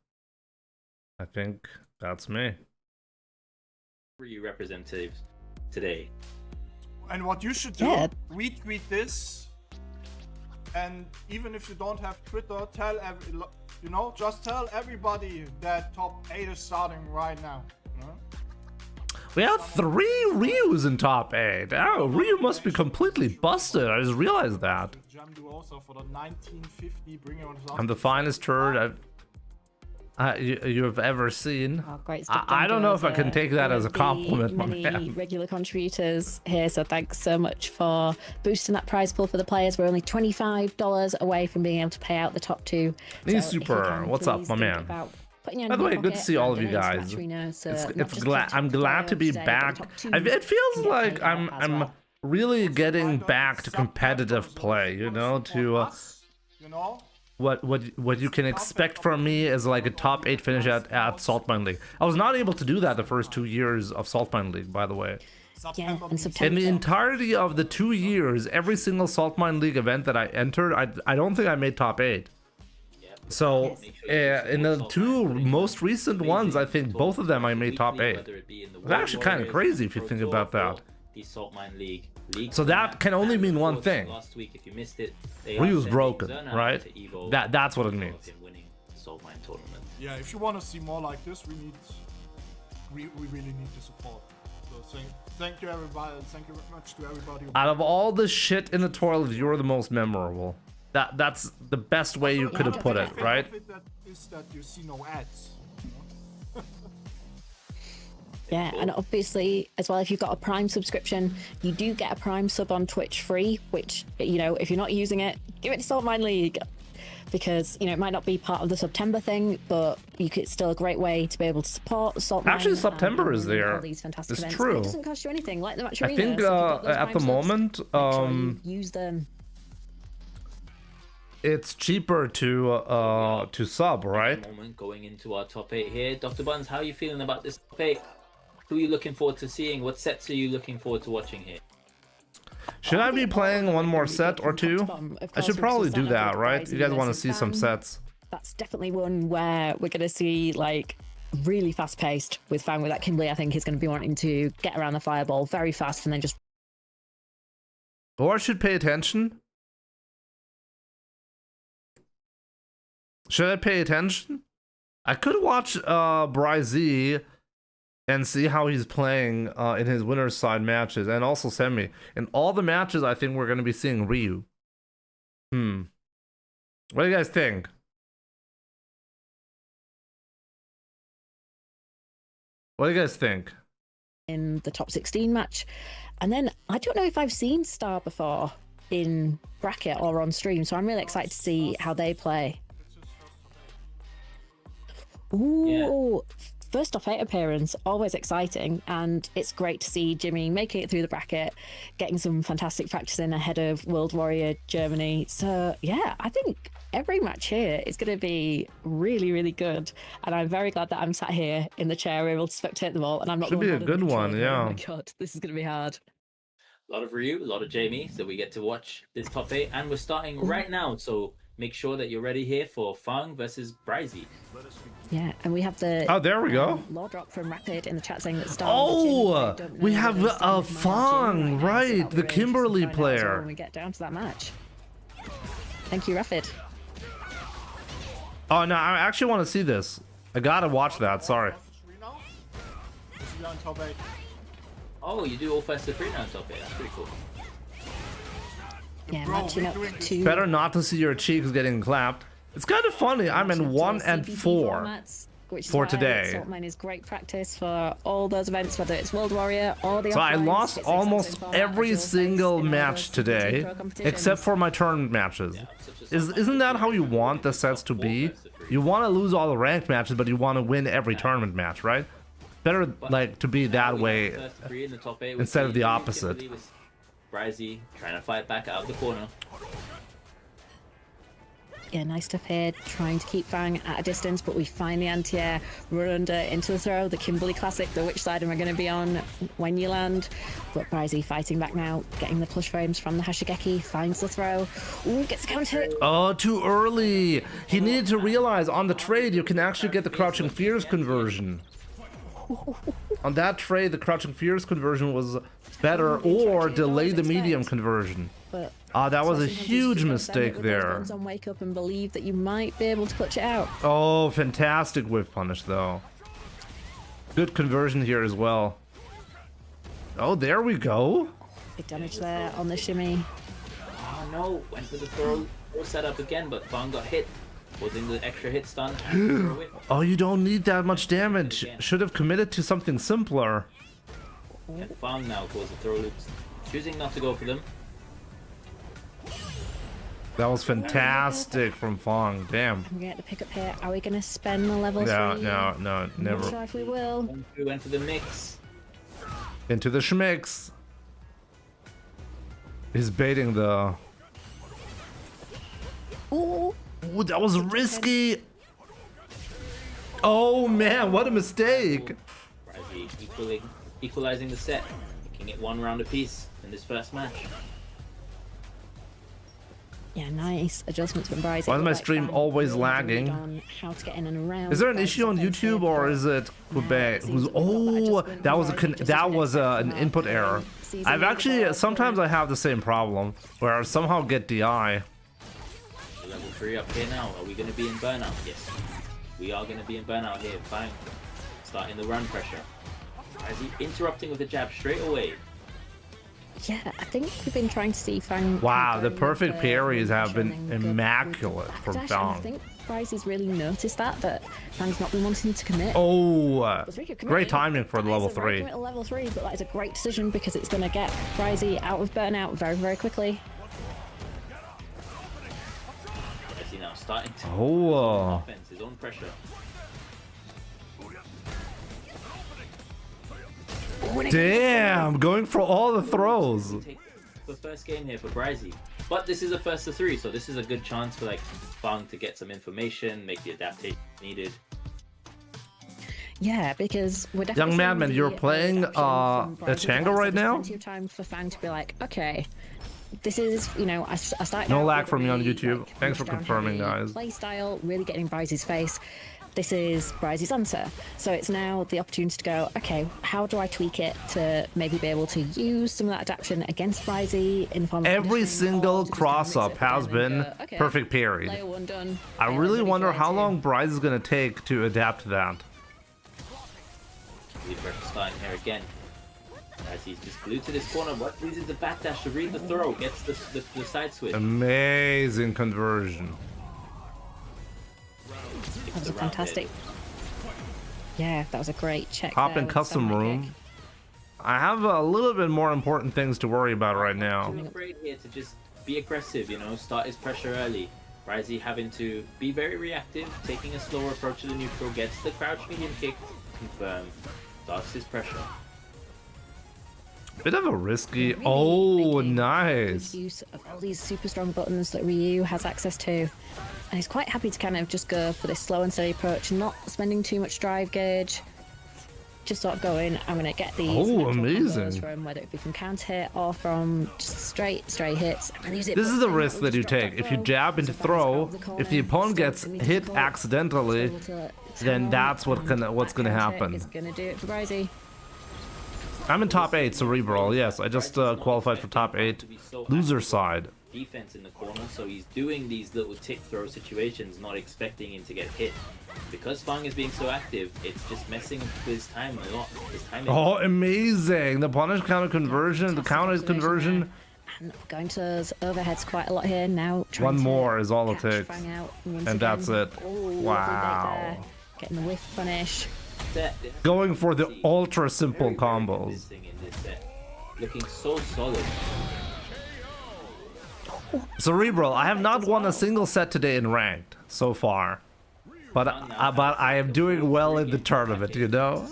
I think that's me. For you representatives today. And what you should do, retweet this, and even if you don't have Twitter, just tell everybody that top 8 is starting right now. We have 3 Ryus in top 8. Oh, Ryu must be completely busted. I just realized that. Also for the 1950, bring on I'm the finest turd you have ever seen. Oh, great stuff. I don't know if I can take that as a compliment, my man. Regular contributors here, so thanks so much for boosting that prize pool for the players. We're only $25 away from being able to pay out the top 2. Hey, super. What's up, my man? By the way, good to see all of you guys. I'm glad to be back. It feels like I'm really getting back to competitive play, you know, to what you can expect from me is like a top 8 finish at Saltmineleague. I was not able to do that the first 2 years of Saltmineleague, by the way. Yeah, in September. In the entirety of the 2 years, every single Saltmineleague event that I entered, I don't think I made top 8. So in the 2 most recent ones, I think both of them I made top 8. It's actually kind of crazy if you think about that. So that can only mean one thing. Ryu's broken, right? That's what it means. Yeah, if you want to see more like this, we really need the support. So thank you everybody. Thank you very much to everybody. Out of all the shit in the toilet, you're the most memorable. That's the best way you could have put it, right? That is that you see no ads. Yeah, and obviously, as well, if you've got a Prime subscription, you do get a Prime sub on Twitch free, which, you know, if you're not using it, give it to Saltmineleague. Because, you know, it might not be part of the September thing, but it's still a great way to be able to support Saltmineleague. Actually, September is there. All these fantastic it's events. true. It doesn't cost you anything, like the match arena. I think at the moment, use them. It's cheaper to sub, right? At the moment, going into our top 8 here, Dr. Buns, how are you feeling about this top 8? Who are you looking forward to seeing? What sets are you looking forward to watching here? Should I be playing one more set or 2? I should probably do that, right? You guys want to see some sets? That's definitely one where we're going to see, like, really fast-paced with Fang. With that Kimberly, I think, is going to be wanting to get around the fireball very fast and then just... Or I should pay attention? Should I pay attention? I could watch Bryzy and see how he's playing in his winner's side matches, and also semi. In all the matches, I think we're going to be seeing Ryu. What do you guys think? What do you guys think? In the top 16 match. And then, I don't know if I've seen Star before in bracket or on stream, so I'm really excited to see how they play. Ooh, yeah. First off 8 appearance, always exciting, and it's great to see Jimmy making it through the bracket, getting some fantastic practice in ahead of World Warrior Germany. So yeah, I think every match here is going to be really, really good, and I'm very glad that I'm sat here in the chair able to spectate them all, and I'm not. Should be a good one, yeah. Oh my god, this is going to be hard. A lot of Ryu, a lot of Jamie, so we get to watch this top 8, and we're starting right now, so make sure that you're ready here for Fang versus Bryzy. Yeah, and we have the... Oh, there we go. Law drop from Rapid in the chat saying that Star... Oh, we have Fang, right, the Kimberly player. When we get down to that match. Thank you, Rapid. Oh, no, I actually want to see this. I gotta watch that, sorry. We are in top 8. Oh, you do all first to 3 now in top 8. That's pretty cool. Yeah, Bro, matching we're up doing this. to Better not to see your cheeks getting clapped. It's kind of funny. I'm in 1 and 4 which is for why today. Saltmine is great practice for all those events, whether it's World Warrior or the So I offlines. lost It's almost exactly format every as you'll single face in all match those today, CPT Pro competitions. except for my tournament matches. Yeah, such a Isn't that how you want the sets to be? You want to lose all the ranked matches, but you want to win every tournament match, right? Better like to be that way First 3 in the top 8 with instead of the Kimberly opposite. with Bryzy trying to fight back out of the corner. Yeah, nice stuff here, trying to keep Fang at a distance, but we find the anti-air, run under into the throw, the Kimberly classic, the which side am I going to be on when you land? But Bryzy fighting back now, getting the push frames from the Hashigeki, finds the throw, ooh, gets a counter hit. Oh, too early. He needed to realize on the trade you can actually get the Crouching Fears conversion. On that trade, the Crouching Fears conversion was better, or delay the medium conversion. But That was a sometimes you huge just gotta mistake stand up with those there. guns on wake up and believe that you might be able to clutch it out. Oh, fantastic whiff punish though. Good conversion here as well. Oh, there we go. Big damage there on the shimmy. Oh no, went for the throw setup again, but Fang got hit. Causing the extra hit stun. Oh, you don't need that much damage. Should have committed to something simpler. And Fang now calls the throw loops. Choosing not to go for them. That was fantastic from Fong. Damn. I'm gonna get the pickup here. Are we gonna spend the level 3? No, Not sure never. if we will. We went for the mix. Into the schmicks. He's baiting the... Ooh. Ooh, that was risky. Oh man, what a mistake. Bryzy equalizing the set, making it 1 round apiece in this first match. Yeah, nice adjustments from Bryzy. Why is my Like, stream Fang always really lagging? read on how to get in and around. Is there an Bryzy's issue on defense YouTube here, or but is it Quebec? it seems Who's, that we've got that oh, adjustment that was a from Bryzy just that as was an an expert input from error. season I've one actually before. sometimes I have the same problem where I somehow get DI. Level 3 up here now. Are we going to be in burnout? Yes. We are going to be in burnout here. Fang starting the run pressure. Bryzy interrupting with a jab straight away. Yeah, I think we've been trying to see Fang. Wow, kind the of go perfect for parries have been running good immaculate backdash, from and I Fang. think Bryzy's really noticed that Fang's not been wanting to commit. Oh, But speaking of committing, great timing for that the level is a very 3. committal level 3, but that is a great decision because it's going to get Bryzy out of burnout very, very quickly. Bryzy now starting to Oh, offense, his own pressure. damn, going for all the throws. Take the first game here for Bryzy. But this is a first to 3, so this is a good chance for like Fang to get some information, make the adaptation needed. Yeah, because we're definitely Young seeing Madman, the you're playing, adaptation from a Bryzy, Chango but right there's now? Plenty of time for Fang to be like, okay, this is, you know, I started No out lag with from me on really, YouTube. like, Thanks for push down confirming, heavy guys. Play style, really getting Bryzy's face. This is Bryzy's answer. So it's now the opportunity to go, okay, how do I tweak it to maybe be able to use some of that adaptation against Bryzy in the form of Every conditioning, single or to just kind of mix cross-up it has again and been go, okay, perfect parried. layer 1 done. I layer really ready wonder for how layer 2. long Bryce is gonna take to adapt to that. Lead pressure starting here again. As he's just glued to this corner, what uses the backdash to read the throw, gets the side switch. Amazing conversion. That was a fantastic. Yeah, that was a great check. Hop there in with custom Samurai room. kick. I have a little bit more important things to worry about right now. Too afraid here to just be aggressive, you know, start his pressure early. Bryzy having to be very reactive, taking a slower approach to the neutral, gets the crouch medium kick, confirm, starts his pressure. Bit of a risky. Really Oh, making nice. good use of all these super strong buttons that Ryu has access to. And he's quite happy to kind of just go for this slow and steady approach, not spending too much drive gauge. Just sort of going, I'm going to get these Oh, natural amazing. combos from whether it be from counter hit or from just straight hits. And use it This is the both risk in, that you just drop take. that If you throw, jab into so Fang's throw, out of the corner, if the opponent still gets gonna be hit difficult, accidentally, able to then tell, that's what's and gonna that counter happen. is going to do it for Bryzy. I'm in top 8 cerebral. Yes, I just qualified for top 8 loser side. Defense in the corner, so he's doing these little tick throw situations, not expecting him to get hit. because Fang is being so active, it's just messing with his time a lot. His timing. Oh, amazing! The punish counter conversion, the counter conversion. And going to those overheads quite a lot here now. One more is all it catch takes, Fang out and that's it. Wow! Getting the whiff punish. Going for the ultra simple combos. Looking so solid. Cerebral, I have not won a single set today in ranked so far, but I am doing well in the tournament, you know.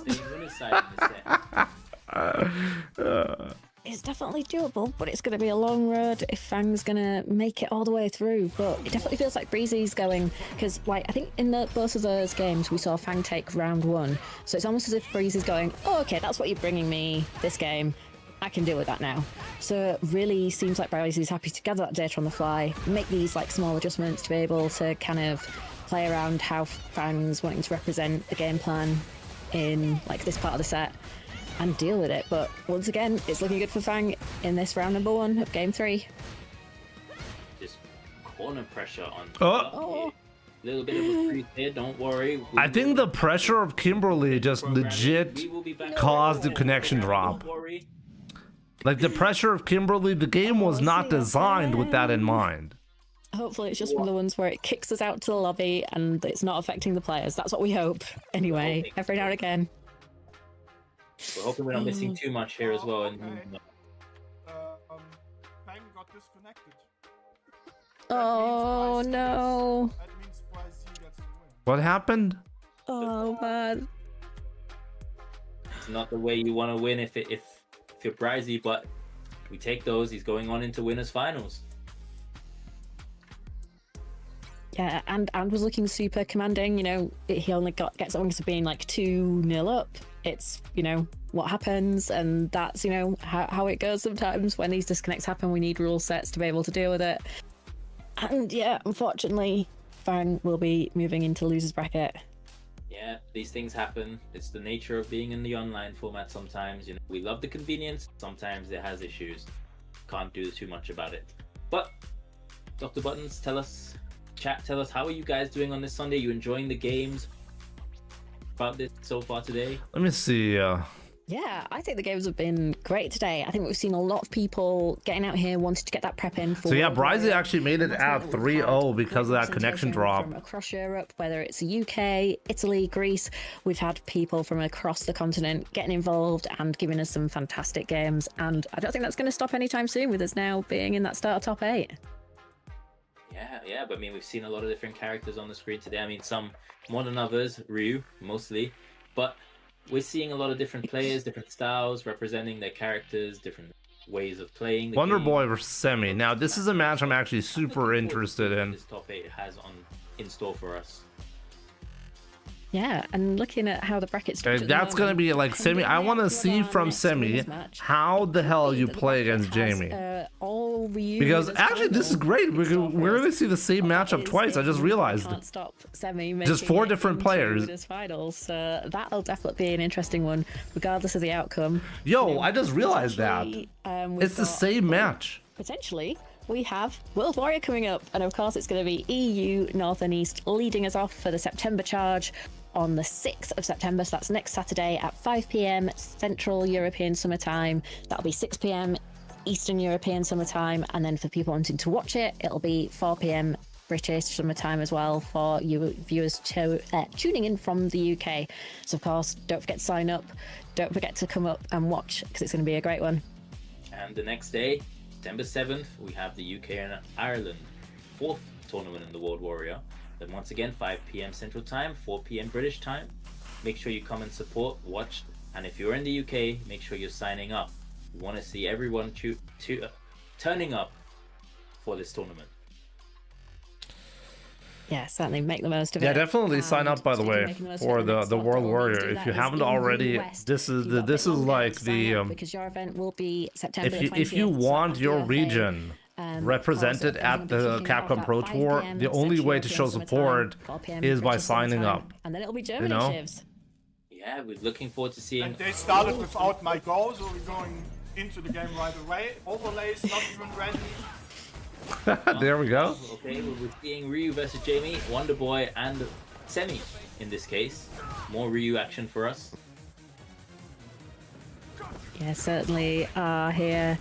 It's definitely doable, but it's going to be a long road if Fang's going to make it all the way through. But it definitely feels like Breezy's going, because like I think in both of those games we saw Fang take round 1, so it's almost as if Breezy's going, oh, okay, that's what you're bringing me this game. I can deal with that now. So really seems like Breezy's happy to gather that data on the fly, make these like small adjustments to be able to kind of play around how Fang's wanting to represent the game plan in like this part of the set and deal with it. But once again, it's looking good for Fang in this round number 1 of game 3. Just corner pressure on. Oh. A little bit of a freeze here, don't worry. I think the pressure of Kimberly just legit caused the connection drop. Like the pressure of Kimberly, the game was not designed with that in mind. Hopefully it's just one of the ones where it kicks us out to the lobby and it's not affecting the players. That's what we hope. Anyway, every now and again. We're hoping we're not missing too much here as well. And Fang got disconnected. Oh no. That means YZ gets the win. What happened? Oh man. it's not the way you want to win if you're Bryzy, but we take those. He's going on into winners finals. Yeah, and was looking super commanding. You know, he only gets on to being like 2-0 up. It's, you know, what happens, and that's, you know, how it goes sometimes when these disconnects happen. We need rule sets to be able to deal with it. And yeah, unfortunately, Fang will be moving into losers bracket. Yeah, these things happen. It's the nature of being in the online format sometimes. You know, we love the convenience. Sometimes it has issues. Can't do too much about it. But Dr. Buttons, tell us, chat, tell us, how are you guys doing on this Sunday? You enjoying the games about this so far today? Let me see. Yeah, I think the games have been great today. I think we've seen a lot of people getting out here wanting to get that prep in. So yeah, Bryzy actually made it at 3-0 because of that connection drop. From across Europe, whether it's the UK, Italy, Greece, we've had people from across the continent getting involved and giving us some fantastic games. And I don't think that's going to stop anytime soon with us now being in that starter top 8. Yeah, but I mean, we've seen a lot of different characters on the screen today. I mean, some more than others, Ryu mostly, but we're seeing a lot of different players, different styles, representing their characters, different ways of playing the Wonder game. Boy versus Semi. Now, this is a match I'm actually super interested in. This top 8 has in store for us. Yeah, and looking at how the brackets. That's gonna be like Semi. I want to see from Semi how the hell you play against Jamie. Because actually, this is great. We're gonna see the same matchup twice. I just realized. Just 4 different players. Finals, so that'll definitely be an interesting one, regardless of the outcome. Yo, I just realized that it's the same match. Potentially, we have World Warrior coming up, and of course, it's going to be EU North and East leading us off for the September charge on the 6th of September. So that's next Saturday at 5 p.m. Central European Summer Time. That'll be 6 p.m. Eastern European Summer Time, and then for people wanting to watch it, it'll be 4 p.m. British Summer Time as well for you viewers tuning in from the UK. So of course, don't forget to sign up. Don't forget to come up and watch, because it's going to be a great one. And the next day, September 7th, we have the UK and Ireland 4th tournament in the World Warrior. Then once again, 5 p.m. Central Time, 4 p.m. British Time. Make sure you come and support, watch, and if you're in the UK, make sure you're signing up. We want to see everyone turning up for this tournament. Yeah, certainly make the most of it. Yeah, definitely sign up, by the way, for the World Warrior. If you haven't already, this is like the because your event will be September. If you want your region represented at the Capcom Pro Tour, the only way to show support is by signing up. And then it'll be Germany shifts. Yeah, we're looking forward to seeing. And they started without my goal, so we're going into the game right away. Overlays not even ready. There we go. Okay, we're seeing Ryu versus Jamie, Wonder Boy, and Semi, in this case. More Ryu action for us. Yeah, certainly are here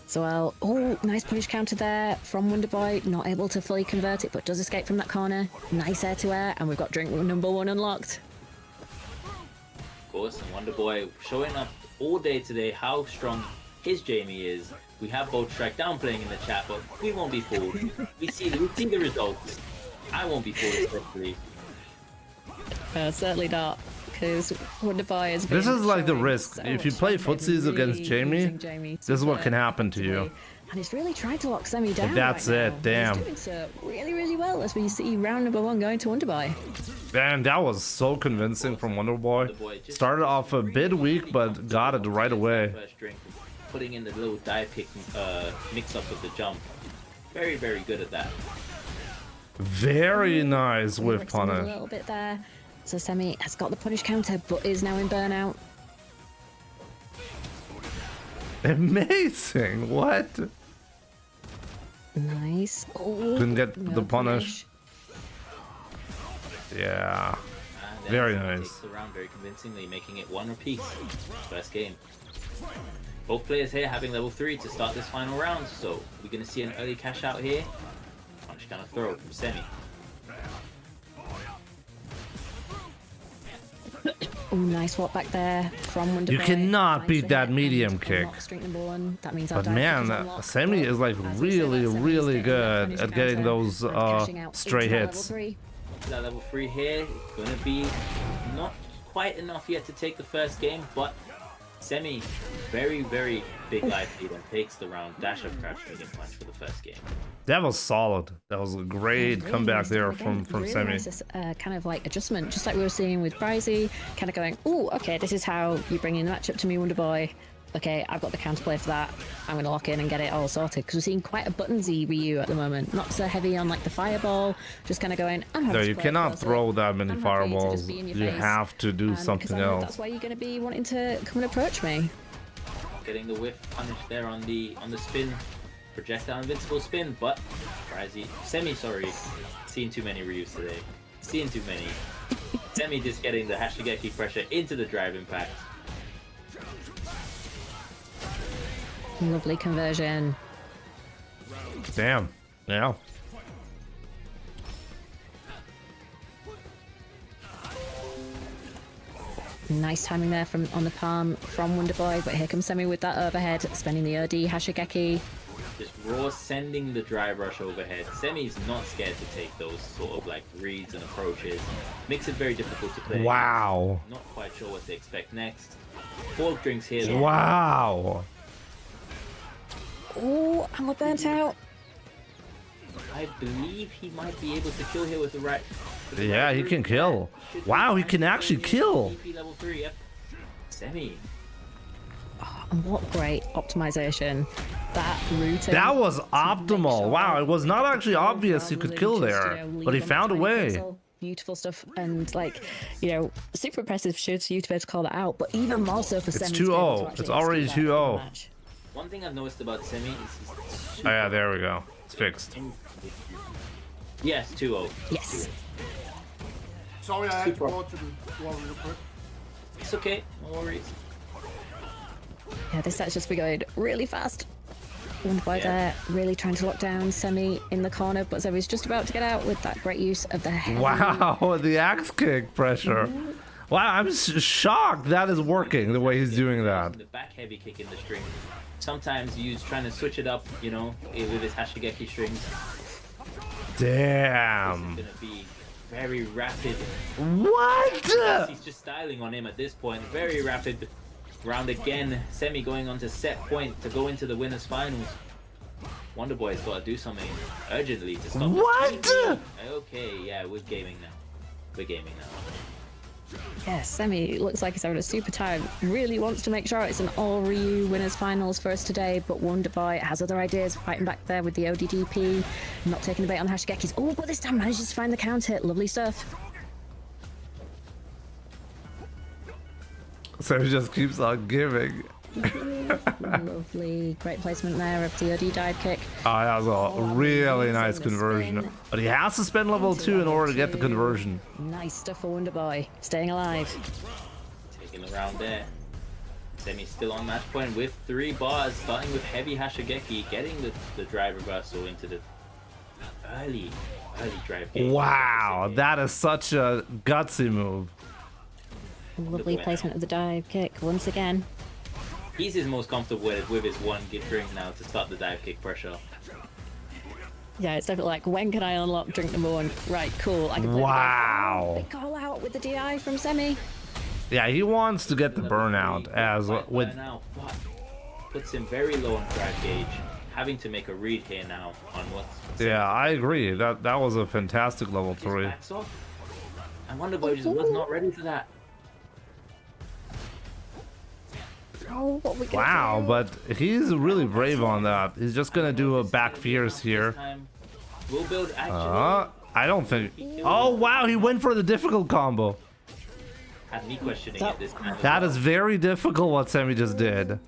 as well. Oh, nice punish counter there from Wonderboy. Not able to fully convert it, but does escape from that corner. Nice air to air, and we've got drink number 1 unlocked. Of course, and Wonderboy showing up all day today how strong his Jamie is. We have both Shrek down playing in the chat, but we won't be fooled. We see the results. I won't be fooled, especially. Certainly not, because Wonderboy is. This is like the risk. If you play footsies against Jamie, this is what can happen to you. And he's really trying to lock Semi down. But that's right it, now. damn. He's doing so really, really well as we see round number 1 going to Wonderboy. Damn, that was so convincing from Wonderboy. Started off a bit weak, but got it right away. First drink, putting in the little dive kick mix up with the jump. Very, very good at that. Very nice with A punish. little bit there. So Semi has got the punish counter, but is now in burnout. Amazing, what? Nice. Oh, Couldn't get no the punish. Yeah. And then Very Semi nice. takes the round very convincingly, making it 1 apiece. First game. Both players here having level 3 to start this final round, so we're going to see an early cash out here. Punch kind of throw from Semi. Oh, nice walk back there from Wonderboy. You cannot Finds beat the that hit medium and kick. unlocks streak number 1. That means our But dive man, kick is unlocked. Semi is like As we say really, that, Semi's really getting that good punish at getting counter those and cashing out stray into that level hits. 3. That level 3 here, going to be not quite enough yet to take the first game, but Semi, very, very big life lead and takes the round. Dash up crouch medium punch for the first game. That was solid. That was a great Really comeback nice there again. from Really Semi. nice, kind of like adjustment, just like we were seeing with Bryzy, kind of going, oh, okay, this is how you bring in the matchup to me, Wonderboy. Okay, I've got the counterplay for that. I'm going to lock in and get it all sorted, because we're seeing quite a buttonsy Ryu at the moment. Not so heavy on like the fireball, just kind of going, I'm happy No, to you play cannot closer. throw that many I'm happy to just fireballs. be in your You face. have to do Because something I know else. that's why you're going to be wanting to come and approach me. Getting the whiff punish there on the spin. Projectile invincible spin, but Semi, seeing too many Ryus today. Seeing too many. Semi just getting the Hashigeki pressure into the drive impact. Lovely conversion. Damn. Yeah. Nice timing there from on the palm from Wonderboy, but here comes Semi with that overhead, spending the OD Hashigeki. Just raw sending the drive rush overhead. Semi's not scared to take those sort of like reads and approaches. Makes it very difficult to play. Wow. Not quite sure what to expect next. 4 drinks here. Though. Wow. Oh, and we're burnt out. I believe he might be able to kill here with the right. Yeah, he can kill. Wow, he can actually kill. DP level 3, yep. Semi. And what great optimization. That routing. That was to make optimal. sure Wow, it was not actually rather obvious he could than kill just, there, leave but he on the found a tiny way. pixel. Beautiful stuff, and like, super impressive shows for you to be able to call that out, but even more so for It's Semi to be able 2-0. to actually It's already execute that in the 2-0. match. One thing I've noticed about Semi is he's Oh yeah, there we go. It's fixed. Yes, 2-0. Yes. Sorry, I had to Super. go to the wall real quick. It's okay, no worries. Yeah, this set's just been going really fast. Wonderboy Yeah. there, really trying to lock down Semi in the corner, but Semi's just about to get out with that great use of the heavy. Wow, the axe kick pressure. Wow, I'm shocked that is working the way he's doing that. The back heavy kick in the string. Sometimes he's trying to switch it up, with his Hashigeki strings. Damn. This is gonna be very rapid. What? He's just styling on him at this point. Very rapid round again. Semi going on to set point to go into the winners finals. Wonderboy's got to do something urgently to stop. What? this. Okay, yeah, we're gaming now. We're gaming now. Yeah, Semi looks like he's having a super time. Really wants to make sure it's an all Ryu winners finals for us today, but Wonderboy has other ideas, fighting back there with the ODDP, not taking the bait on the Hashigekis. Oh, but this time manages to find the counter. Lovely stuff. So he just keeps on giving. Lovely, great placement there of DoD dive kick. Oh, that was a really nice conversion. But he has to spend level 2 in order to get the conversion. Nice stuff for Wonder Boy, staying alive. Taking the round there. Semi's still on match point with 3 bars, starting with heavy Hashigeki, getting the drive reversal into the early drive kick. Wow, that is such a gutsy move. Lovely placement of the dive kick once again. He's his most comfortable with his 1 get drink now to start the dive kick pressure. Yeah, it's definitely like, when can I unlock drink number 1? Right, cool. I can play Wow. big call out with the DI from Semi. Yeah, he wants to get the burnout as with. Burnout, but puts him very low on drive gauge, having to make a read here now on what's. Yeah, I agree. That was a fantastic level 3. Backs off. And Wonder Boy just was not ready for that. Oh, what we gonna Wow, do? but he's really brave on that. He's just gonna do a back fierce here. We'll build actually. I don't think. Oh wow, he went for the difficult combo. Had me questioning it this time. That is very difficult what Semi just did.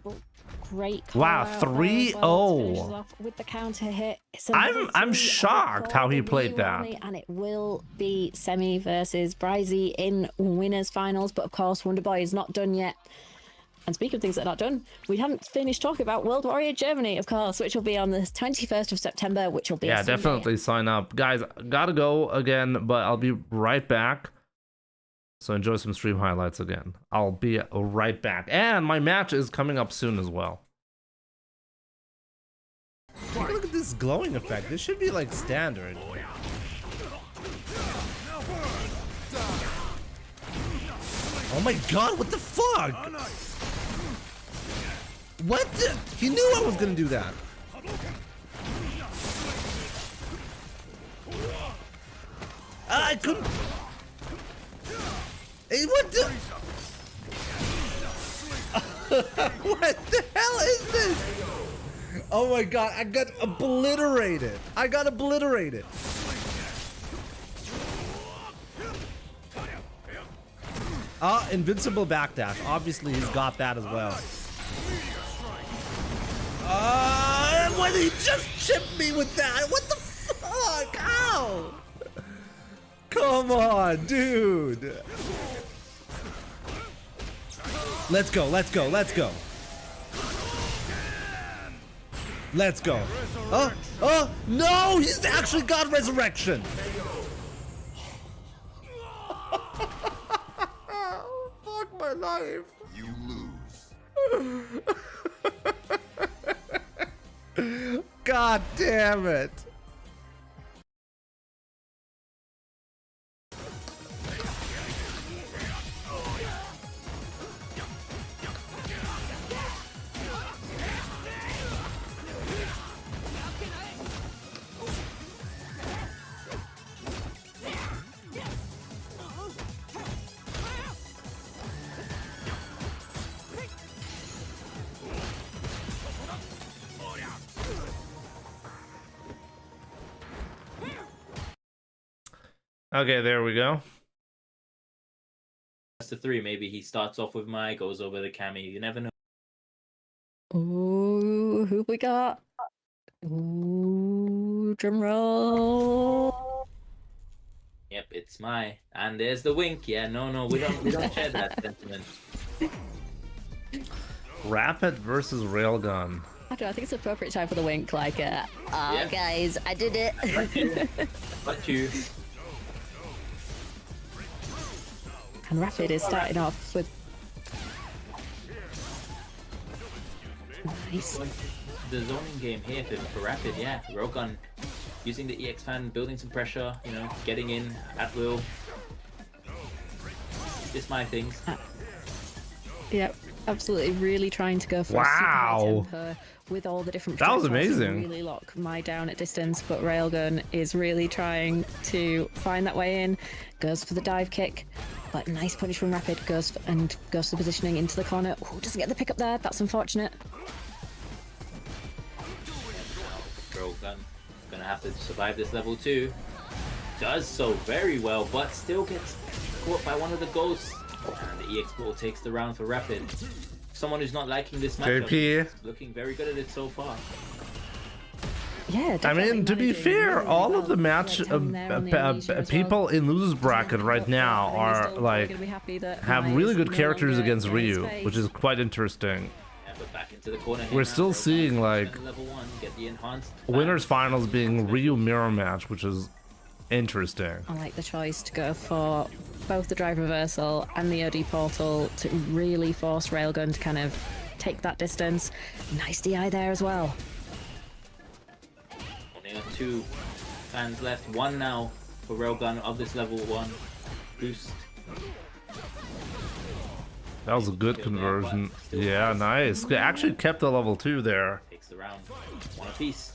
Great. Wow, call out there as 3-0. well to finish us off with the counter hit. It's I'm another shocked 3-0 how he for the played that. Ronnie, and it will be Semi versus Bryzy in winners finals. But of course, Wonder Boy is not done yet. And speaking of things that are not done, we haven't finished talking about World Warrior Germany, of course, which will be on the 21st of September, which will be Yeah, a Sunday. definitely sign up, guys. Gotta go again, but I'll be right back. So enjoy some stream highlights again. I'll be right back, and my match is coming up soon as well. Take a look at this glowing effect. This should be like standard. Oh my god, what the fuck? What the? He knew I was gonna do that. I couldn't. Hey, what the? What the hell is this? Oh my god, I got obliterated. I got obliterated. Invincible backdash. Obviously, he's got that as well. What did he just chip me with that? What the fuck? Ow! Come on, dude. Let's go, let's go, let's go. Let's go. Oh, no! He's actually got resurrection! Fuck my life. You lose. God damn it. Okay, there we go. Best of 3, maybe he starts off with Mai, goes over the Cammy. You never know. Ooh, who we got? Ooh, drum roll. Yep, it's Mai. And there's the wink. Yeah, no, we don't share that sentiment. Rapid versus Railgun. I don't know, I think it's appropriate time for the wink, like, Yeah. guys, I did it. But you. And Rapid is starting off with... Nice. The zoning game here for Rapid, yeah. Rogan using the EX fan, building some pressure, you know, getting in at will. Just my things. Yep, absolutely. Really trying to go for a super high tempo with all the different. That was projectiles to amazing. Really lock Mai down at distance, but Railgun is really trying to find that way in. Goes for the dive kick, but nice punish from Rapid. Goes for the positioning into the corner. Ooh, doesn't get the pick up there. That's unfortunate. Rogan gonna have to survive this level 2. Does so very well, but still gets caught by one of the ghosts. And the EX ball takes the round for Rapid. someone who's not liking this matchup, JP. is looking very good at it so far. Yeah, I mean, to be managing fair, really all well. of the match Like, down there on the Amnesia as well. people in losers bracket right now I think we're are still like gonna be happy that have Maya really is good no characters longer against in his Ryu, face. which is quite interesting. Yeah, but back into the corner here We're now. still seeing like Level 1, get the enhanced winners fans. finals being Ryu mirror match, which is interesting. I like the choice to go for both the drive reversal and the OD portal to really force Railgun to kind of take that distance. Nice DI there as well. Only have 2 fans left. 1 now for Railgun of this level 1 boost. That was a good conversion. Yeah, nice. They actually kept the level 2 there. Takes the round. 1 apiece.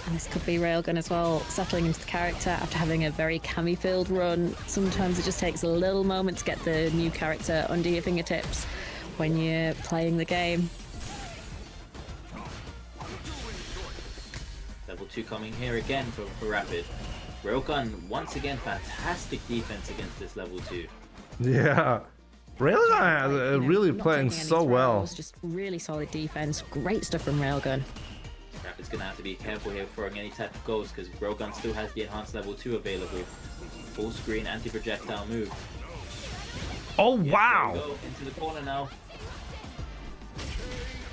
And this could be Railgun as well, settling into the character after having a very cami-filled run. Sometimes it just takes a little moment to get the new character under your fingertips when you're playing the game. Level 2 coming here again for Rapid. Railgun, once again, fantastic defense against this level 2. Yeah. Railgun is You know, really not playing taking any so well. throws, just really solid defense. Great stuff from Railgun. Rapid's gonna have to be careful here throwing any type of goals because Railgun still has the enhanced level 2 available. Full screen anti-projectile move. Oh, Yeah, wow. there we go, into the corner now.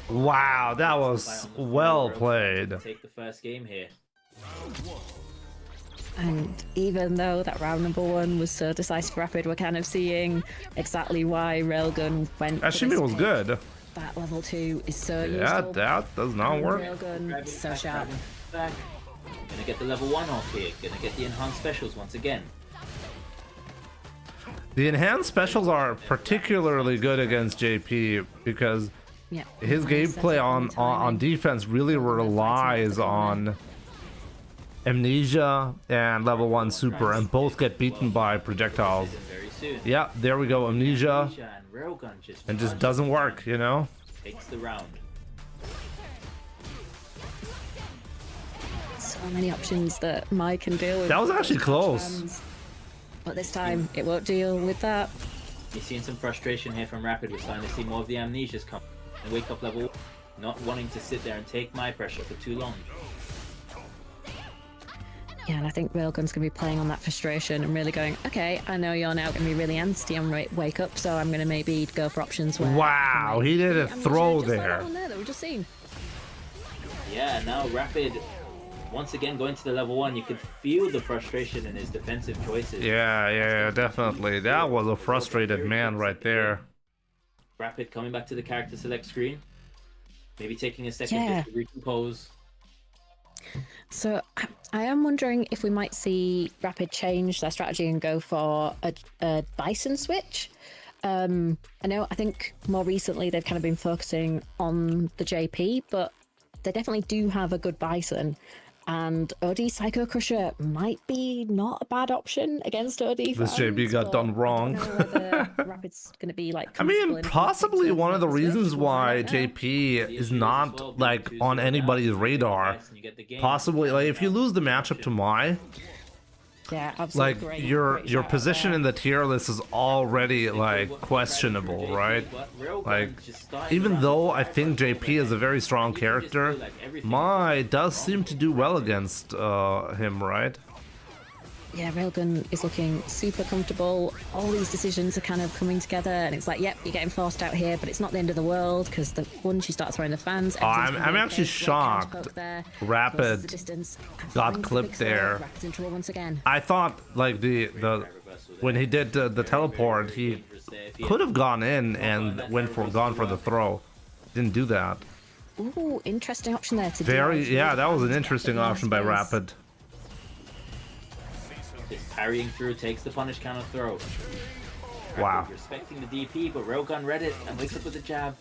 Wow, that was well played. Take the first game here. And even though that round number 1 was so decisive for Rapid, we're kind of seeing exactly why Railgun went. for Ashimi this was pick. good. That level 2 is so Yeah, useful. that does not work. Railgun, so sharp. Back. Gonna get the level 1 off here. Gonna get the enhanced specials once again. The enhanced specials are particularly good against JP because Yeah. his gameplay on defense really relies on Amnesia and level 1 super, and both get beaten by projectiles. Very soon. Yeah, there we go, Amnesia, And Railgun just and just doesn't work, you know? takes the round. So many options that Mike can deal with. That was actually close. Fans. But this time, it won't deal with that. You're seeing some frustration here from Rapid. We're starting to see more of the amnesias come. And wake up level, not wanting to sit there and take my pressure for too long. Yeah, and I think Railgun's going to be playing on that frustration and really going, okay, I know you're now going to be really antsy on Wake Up, so I'm going to maybe go for options where... Wow, he did a Amnesia, throw just like there. that one there that we just seen. Yeah, now Rapid, once again going to the level 1, you could feel the frustration in his defensive choices. Yeah, definitely. That was a frustrated man right there. Rapid coming back to the character select screen. Maybe taking a second Yeah. just to recompose. So I am wondering if we might see Rapid change their strategy and go for a Bison switch. I think more recently they've kind of been focusing on the JP, but they definitely do have a good Bison. And OD Psycho Crusher might be not a bad option against OD. This JP got done wrong. I don't know whether Rapid's going to be like. I mean, comfortable enough possibly to one of the switch reasons or why something like that. JP is not like on anybody's radar. Possibly, like if you lose the matchup to Mai, Yeah, absolutely. like great, your great your shout out position there. in the tier list is already like questionable, right? Like, even though I think JP is a very strong character, Mai does seem to do well against him, right? Yeah, Railgun is looking super comfortable. All these decisions are kind of coming together, and it's like, yep, you're getting forced out here, but it's not the end of the world because once you start throwing the fans, I'm actually shocked Rapid got clipped there. Rapid's in trouble once again. I thought like the when he did the teleport, he could have gone in and gone for the throw. Didn't do that. Ooh, interesting option there to do. Yeah, that was an interesting option by Rapid. Just parrying through, takes the punish counter throw. Wow. Rapid respecting the DP, but Railgun read it and wakes up with a jab.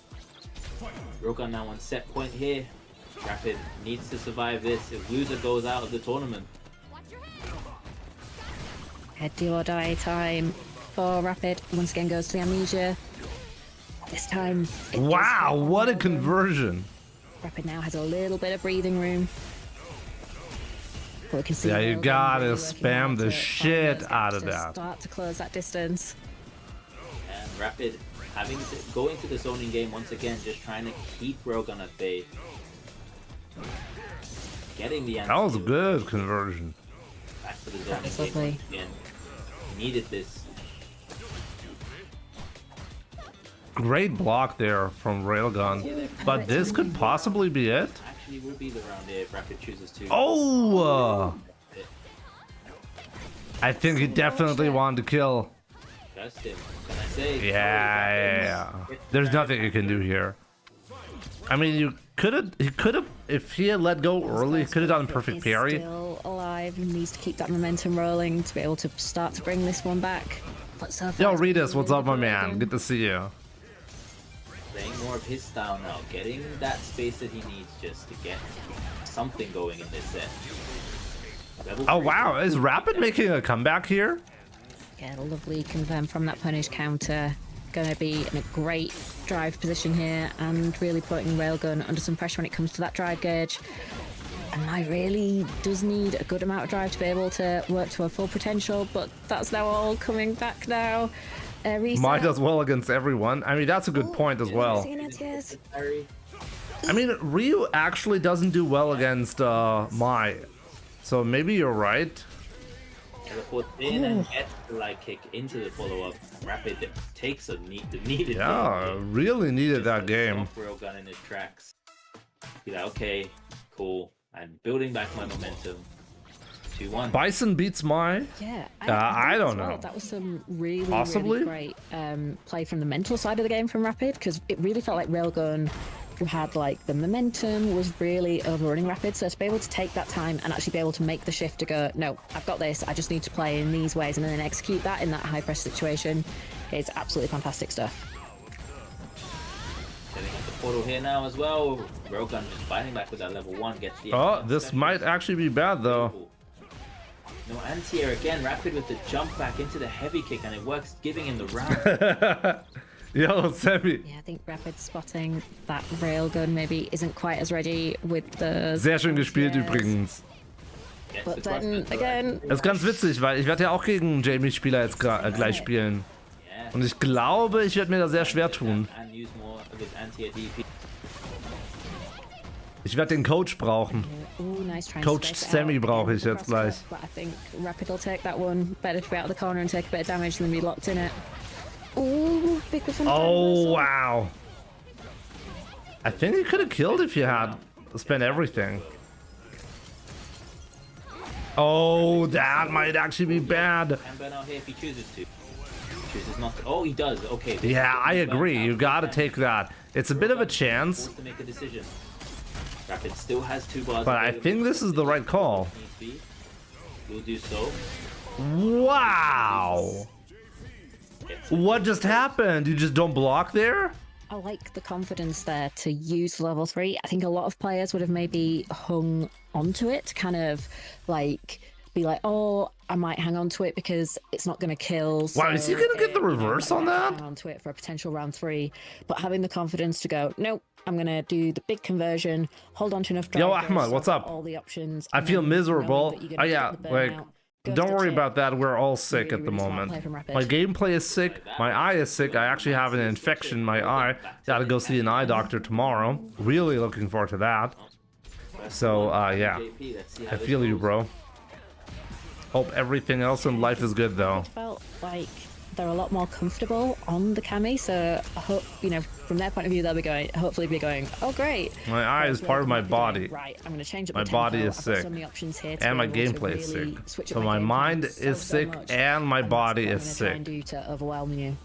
Railgun now on set point here. Rapid needs to survive this if loser goes out of the tournament. A do or die time for Rapid. Once again goes to the Amnesia. This time. it does Wow, hit on what a Railgun. conversion. Rapid now has a little bit of breathing room. But we can see Yeah, you Railgun gotta really working spam hard the to shit find those out gaps of to that. Start to close that distance. Rapid having to go into the zoning game once again, just trying to keep Railgun at bay. Getting the answer. That was a good conversion. Back to the zoning game once again. Needed this. Great block there from Railgun. But this could possibly be it. Actually will be the round here if Rapid chooses to. Oh! I think he definitely wanted to kill. Just him. Can I say? Yeah. There's nothing you can do here. I mean, he could have, if he had let go early, he could have done a perfect parry. Still alive, he needs to keep that momentum rolling to be able to start to bring this one back. But so far, Yo, Redis, what's up, my man? Good to see you. Playing more of his style now, getting that space that he needs just to get something going in this set. Oh wow, is Rapid making a comeback here? Yeah, lovely confirm from that punish counter. Going to be in a great drive position here and really putting Railgun under some pressure when it comes to that drive gauge. And I really does need a good amount of drive to be able to work to her full potential, but that's now all coming back now. Mai does well against everyone. I mean, that's a good point as well. I mean, Ryu actually doesn't do well against Mai. So maybe you're right. Put in and get the light kick into the follow-up. Rapid takes the needed. Yeah, really needed that game. Railgun in his tracks. Be like, okay, cool. I'm building back my momentum. 2-1. Bison beats Mai. Yeah, I don't know. That was some really, possibly really great play from the mental side of the game from Rapid, because it really felt like Railgun, who had like the momentum, was really overrunning Rapid. So to be able to take that time and actually be able to make the shift to go, no, I've got this, I just need to play in these ways, and then execute that in that high press situation, is absolutely fantastic stuff. Setting up the portal here now as well. Railgun just fighting back with that level 1, gets the... Oh, this might actually be bad though. No anti-air again, Rapid with the jump back into the heavy kick, and it works, giving him the round. Yo, Sammy. Yeah, I think Rapid spotting that Railgun maybe isn't quite as ready with the... Sehr schön gespielt übrigens. But then, again... Das ist ganz witzig, weil ich werde ja auch gegen Jamie-Spieler jetzt gleich spielen. Und ich glaube, ich werde mir da sehr schwer tun. Ich werde den Coach brauchen. Coach Sammy brauche ich jetzt gleich. But I think Rapid will take that one. Better to be out of the corner and take a bit of damage than be locked in it. Ooh, big oh, wow. I think he could have killed if you had spent everything. Oh, that might actually be bad. Oh, he does. Okay. Yeah, I agree. You gotta take that. It's a bit of a chance. Rapid still has 2 bars. But I think this is the right call. We'll do so. Wow. What just happened? You just don't block there? I like the confidence there to use level 3. I think a lot of players would have maybe hung onto it, kind of like be like, oh, I might hang on to it because it's not going to kill. Wow, is he going to get the reverse on that? Hang on to it for a potential round 3, but having the confidence to go, nope, I'm going to do the big conversion, hold on to enough drive. Yo, Ahmad, what's up? All the options. I feel miserable. Oh yeah, like, don't worry about that. We're all sick at the moment. My gameplay is sick. My eye is sick. I actually have an infection in my eye. Gotta go see an eye doctor tomorrow. Really looking forward to that. So, yeah. I feel you, bro. Hope everything else in life is good, though. It felt like they're a lot more comfortable on the Cami, so I hope, you know, from their point of view, they'll be going, hopefully be going, oh great. My eye is part of my body. Right, I'm going to change up my the tempo. body is sick. So many options here and my gameplay is sick. So my mind is sick and my body is sick. I'm going to try and do to overwhelm you.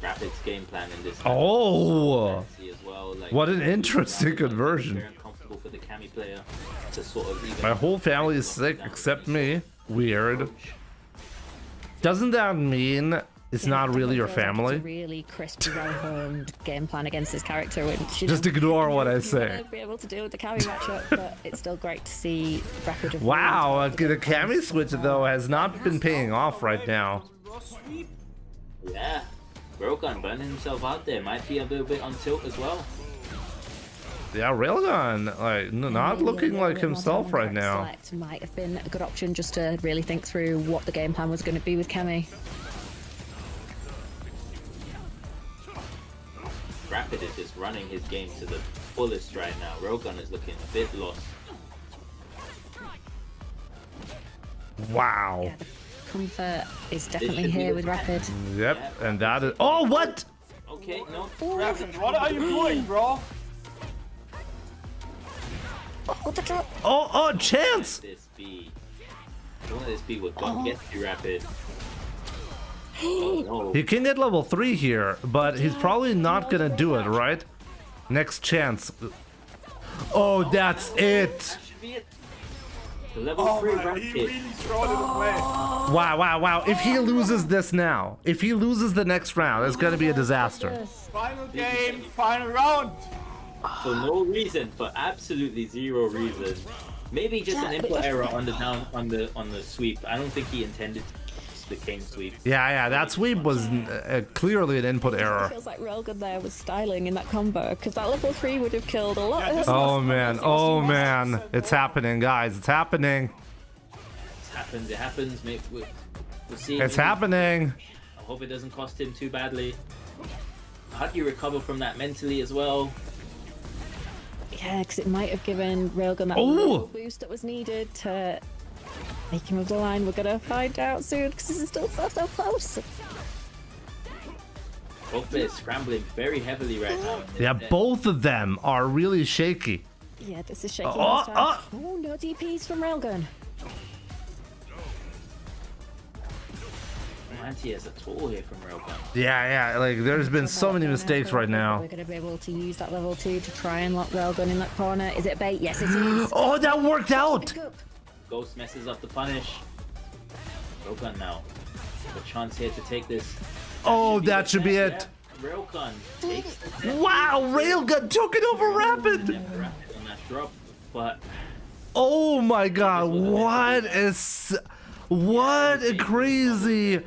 Rapid's game plan in this. Oh! What an interesting conversion. My whole family is sick except me. Weird. Doesn't that mean it's not really your family? Really crispy, well-honed game plan against this character. Which, just ignore what I say. Be able to deal with the Cami matchup, but it's still great to see Rapid. Wow, the Cami switch though has not been paying off right now. Yeah, Railgun burning himself out there. Might be a little bit on tilt as well. Yeah, Railgun, like, not looking like himself right now. Might have been a good option just to really think through what the game plan was going to be with Cami. Rapid is just running his game to the fullest right now. Railgun is looking a bit lost. Wow. Yeah, the comfort is definitely here with Rapid. Yep, and that is. Oh, what? Okay, no. Rapid, what are you doing, bro? Oh, the drop! Oh, chance! This be. Don't let this be what God gets you, Rapid. Oh, no. He can get level 3 here, but he's probably not gonna do it, right? Next chance. Oh, that's it! That should be it. The level Oh 3 man, Rapid. he really thrown it away. Wow. If he loses this now, if he loses the next round, it's gonna be a disaster. Final game, final round. For no reason, for absolutely zero reason. Maybe just an input error on the sweep. I don't think he intended the king sweep. Yeah, that sweep was clearly an input It error. feels like Railgun there was styling in that combo, because that level 3 would have killed a lot of his. Oh man, it's happening, guys, it's happening. It happens. Maybe we'll see. It's happening. I hope it doesn't cost him too badly. How do you recover from that mentally as well? Yeah, because it might have given Railgun that Ooh. little boost that was needed to make him of the line. We're gonna find out soon, because this is still so close. Both players scrambling very heavily right now. Yeah, both of them are really shaky. Yeah, this is shaking. Oh, this time. Oh, no DPs from Railgun. No anti-airs at all here from Railgun. Yeah, like there's been so many mistakes right now. We're gonna be able to use that level 2 to try and lock Railgun in that corner. Is it bait? Yes, it is. Oh, that worked out. Pick up. Ghost messes up the punish. Railgun now. A chance here to take this. Oh, that should be it. Yeah. Railgun takes the Wow, Railgun took it over Rapid. Rapid on that drop, but Oh my god, what a crazy,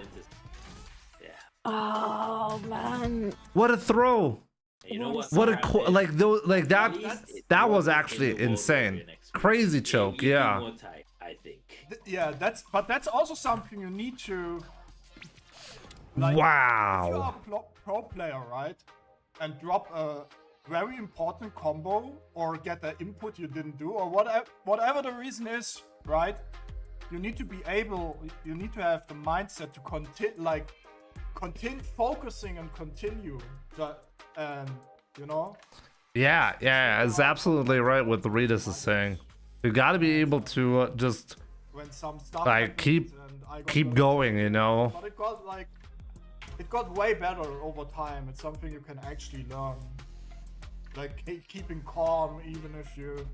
yeah. Oh man. what a throw. You know what? What a Rapid, that was actually insane. Crazy choke, yeah. More tight, I think. Yeah, that's also something you need to. Like, if Wow. you're a pro player, right, and drop a very important combo or get an input you didn't do or whatever the reason is, right? You need to be able. You need to have the mindset to continue focusing and continue. And you know. Yeah, it's absolutely right what the Ritas is saying. You gotta be able to just When some stuff like happens and I got keep the- going, you know. But it got way better over time. It's something you can actually learn. Like keeping calm even if you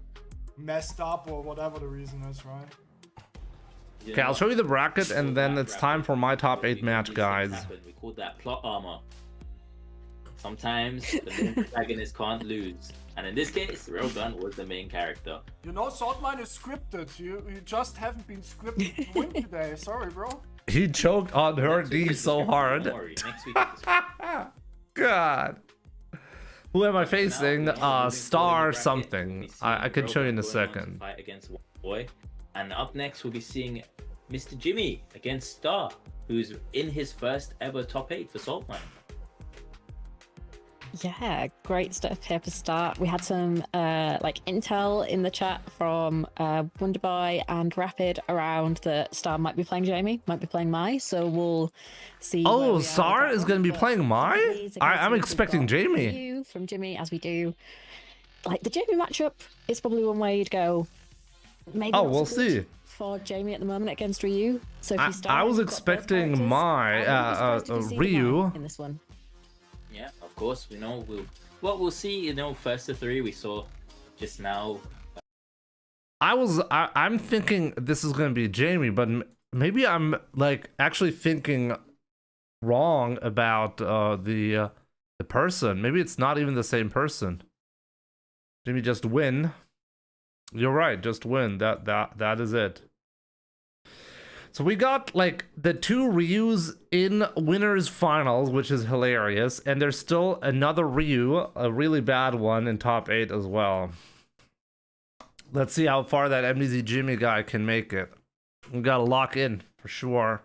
messed up or whatever the reason is, right? You Okay, know I'll show you the bracket So and then that it's Rapid, time for my top we 8 know match, these things guys. happen. We call that plot armor. Sometimes the main protagonist can't lose, and in this case, Railgun was the main character. You know, Saltmine is scripted. You just haven't been scripted to win today. Sorry, bro. He choked on her Next week D is the so script, hard. don't worry. Next week is the God. Who am I facing? Now, Star bracket, something. we see I can show you in a Railgun going on to second. Fight against Boy, and up next we'll be seeing Mr. Jimmy against Star, who's in his first ever top 8 for Saltmine. Yeah, great stuff here for start. We had some like intel in the chat from Wonderboy and Rapid around that Star might be playing Jamie, might be playing Mai, so we'll see. where we Oh, are with Star that is one. going to be But playing Mai? please, again, I'm we've expecting got Jamie. review from Jimmy as we do. Like the Jamie matchup is probably one way you'd go. Maybe Oh, not we'll so good see. for Jamie at the moment against Ryu. So if you start, I was you've got both expecting characters. Mai, I wouldn't be surprised if you see the Ryu. Mai in this one. Yeah, of course. We know we'll see. You know, first to 3 we saw just now. I'm thinking this is going to be Jamie, but maybe I'm like actually thinking wrong about the person. Maybe it's not even the same person. Jamie just win. You're right, just win. That is it. So we got like the 2 Ryus in winners finals, which is hilarious, and there's still another Ryu, a really bad one, in top 8 as well. Let's see how far that MDZ Jimmy guy can make it. We gotta lock in for sure.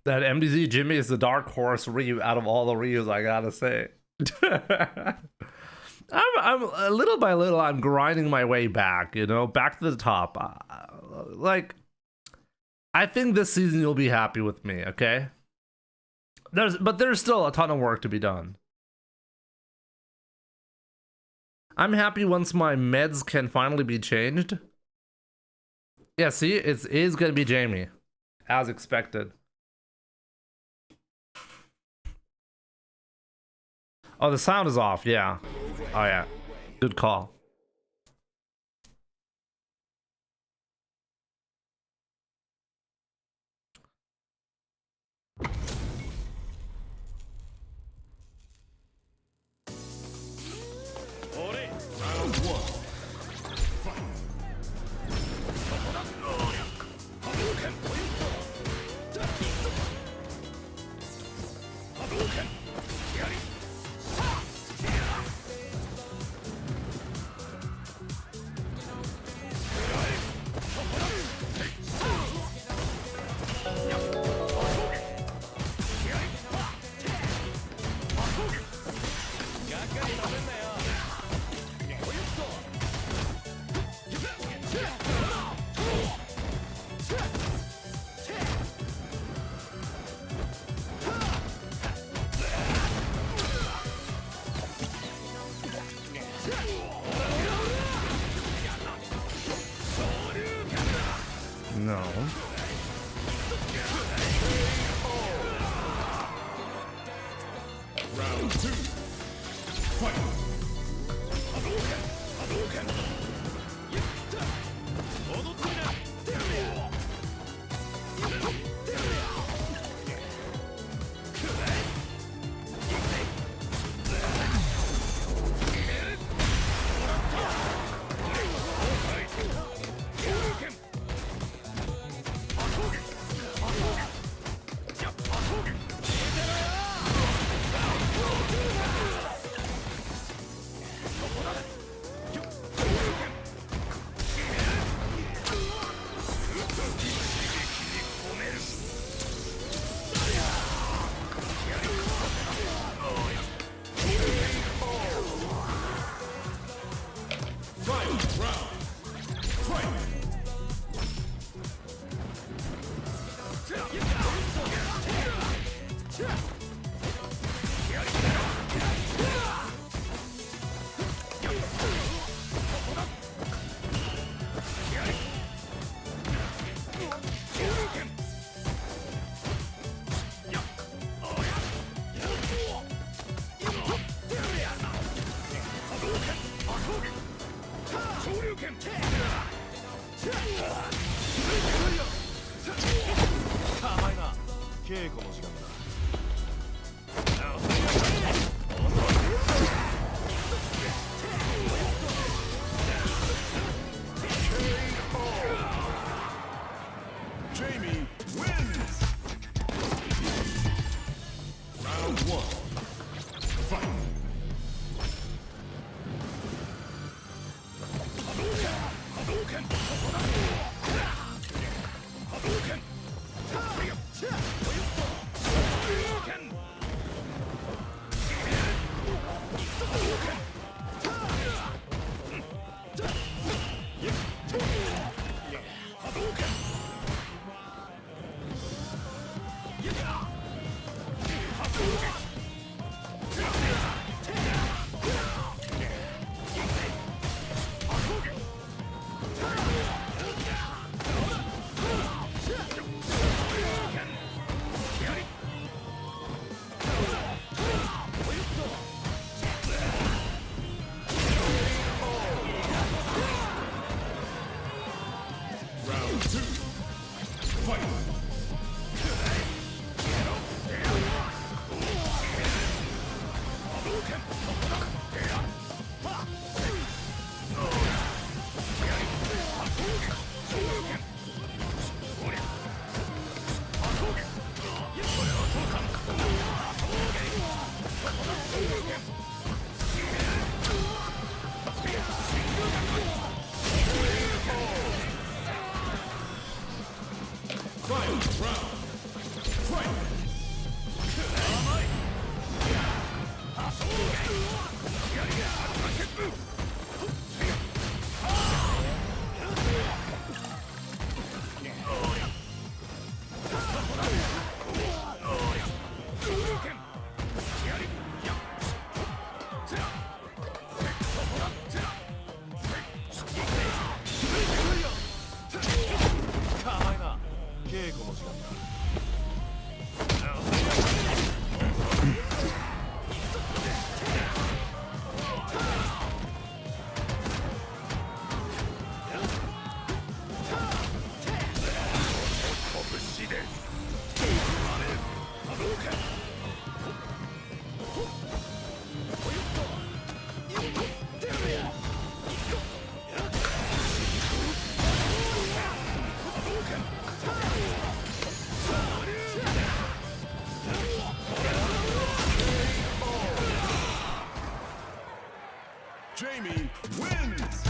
That MDZ Jimmy is the dark horse Ryu out of all the Ryus, I gotta say. I'm little by little, I'm grinding my way back, you know, back to the top. Like, I think this season you'll be happy with me, okay? But there's still a ton of work to be done. I'm happy once my meds can finally be changed. Yeah, see, it is gonna be Jamie, as expected. Oh, the sound is off, yeah. Oh yeah, good call. No. Round 2. Fight. Jamie wins! Round 1. Fight! Final round. Fight! Jamie wins!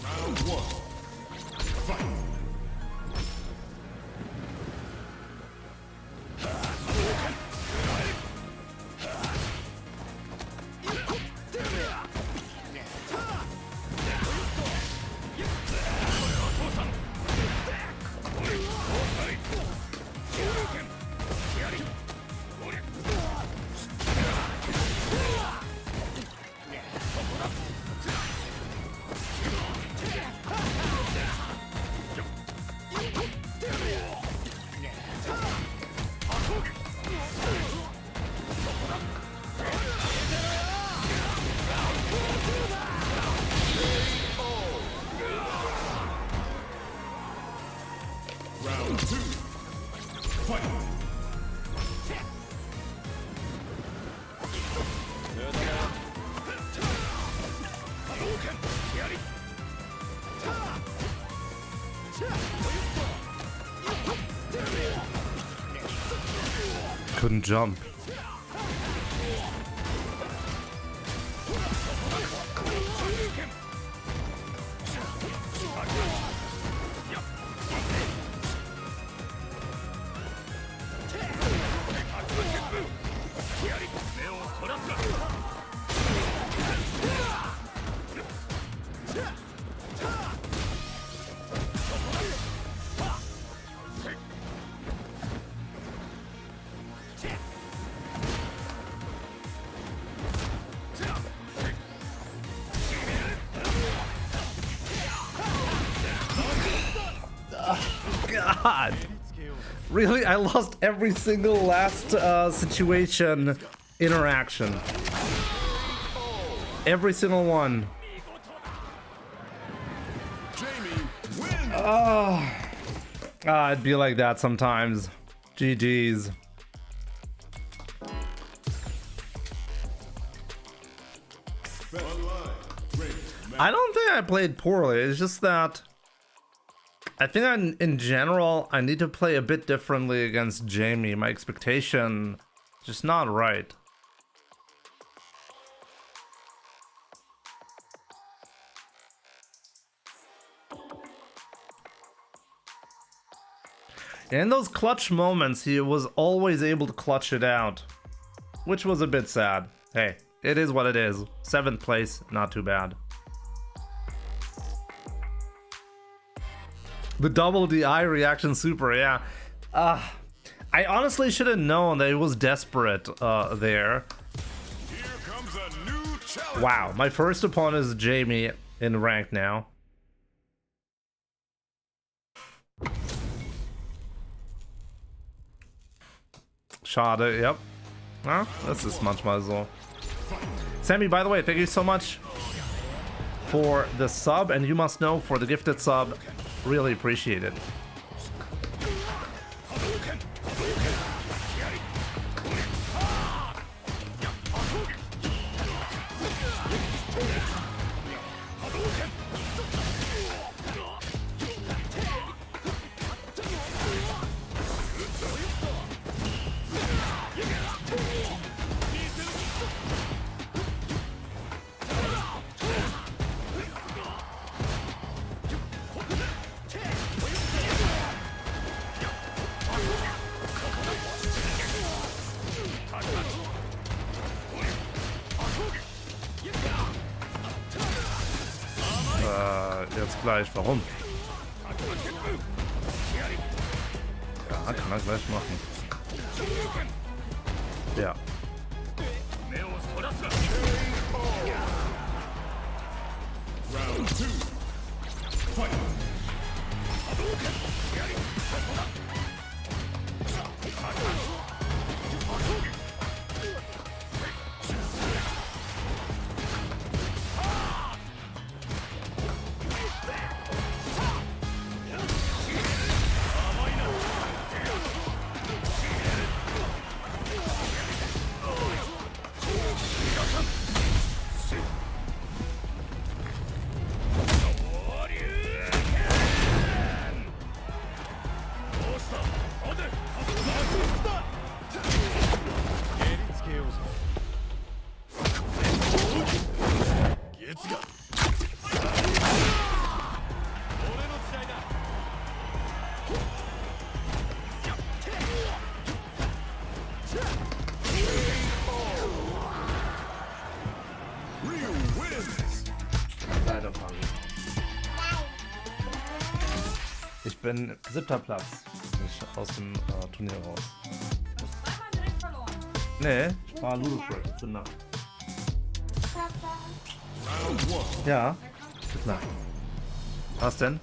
Round one. Fight! Round two. Fight! Couldn't jump. God. Really? I lost every single last situation interaction. Every single one. It'd be like that sometimes. GG's. I don't think I played poorly. It's just that I think in general I need to play a bit differently against Jamie. My expectation is just not right. In those clutch moments, he was always able to clutch it out, which was a bit sad. Hey, it is what it is. 7th place, not too bad. The double DI reaction super, yeah. I honestly should have known that it was desperate there. Here comes a new challenge. Wow, my first opponent is Jamie in rank now. Schade, yep. Ah, das ist manchmal so. Sammy, by the way, thank you so much for the sub, and you must know for the gifted sub. Really appreciate it. jetzt gleich. Warum? Ja, kann er gleich machen. Ja. Round 2. Fight. Ich bin 7. Platz. Ich aus dem Turnier raus. Nee, ich war Ludosburg. Gute Nacht. Ja, gute Nacht. Was denn?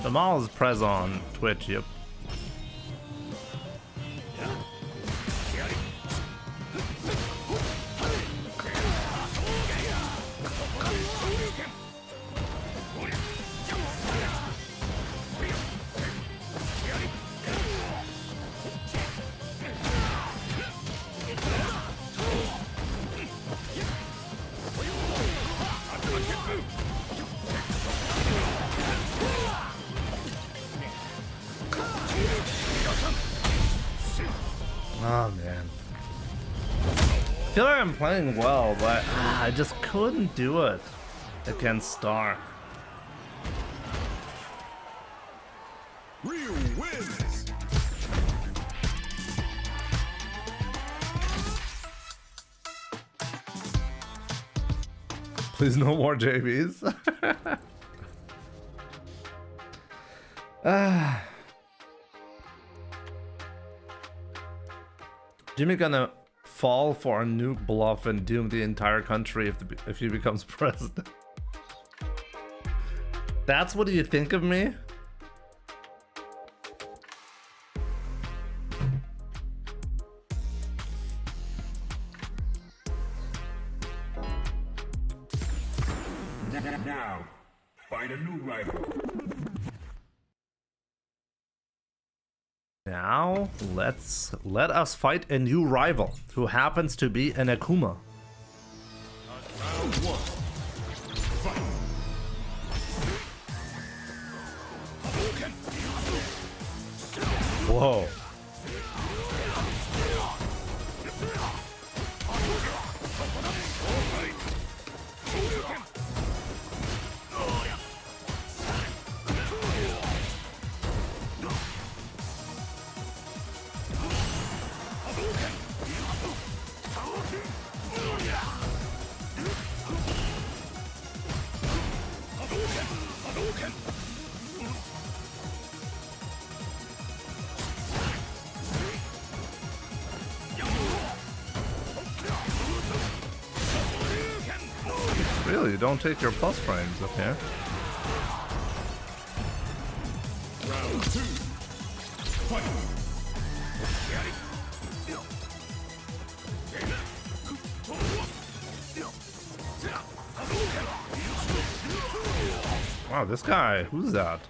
The mouse press on Twitch, yep. Oh man. I feel like I'm playing well, but I just couldn't do it against Star. Ryu wins. Please no more JBs. Jimmy gonna fall for a nuke bluff and doom the entire country if he becomes president. That's what you think of me? Now, find a new rival. Now, let us fight a new rival who happens to be an Akuma. Round 1. Fight. Whoa. Really, you don't take your plus frames up here. Round 2. Fight. Wow, this guy, who's that?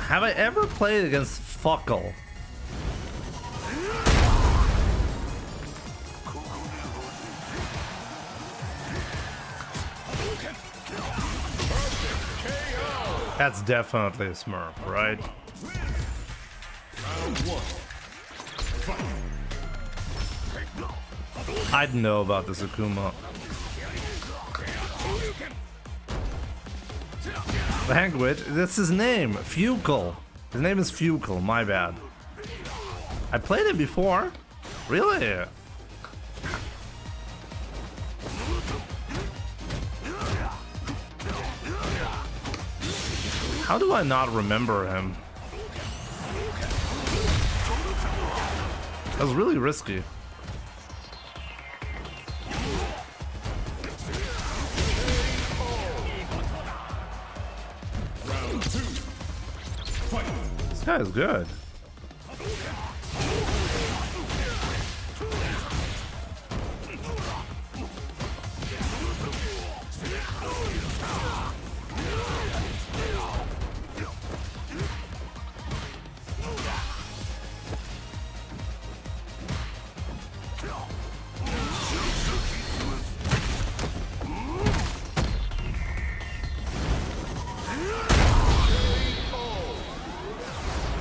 Have I ever played against Fuckle? That's definitely a Smurf, right? I didn't know about this Akuma. Language, that's his name, Fukel. His name is Fukel, my bad. I played it before. Really? How do I not remember him? That was really risky. This guy is good.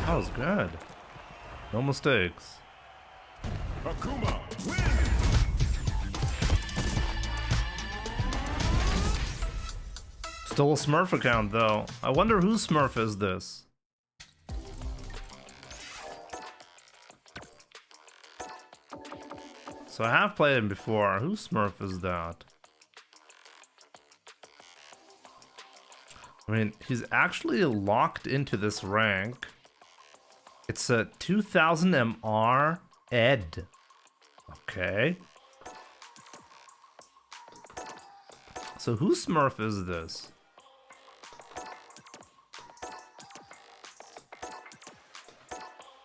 That was good. No mistakes. Akuma wins. Still a Smurf account though. I wonder whose Smurf is this? So I have played him before. Whose Smurf is that? I mean, he's actually locked into this rank. It's a 2000 MR Ed. Okay. So whose Smurf is this?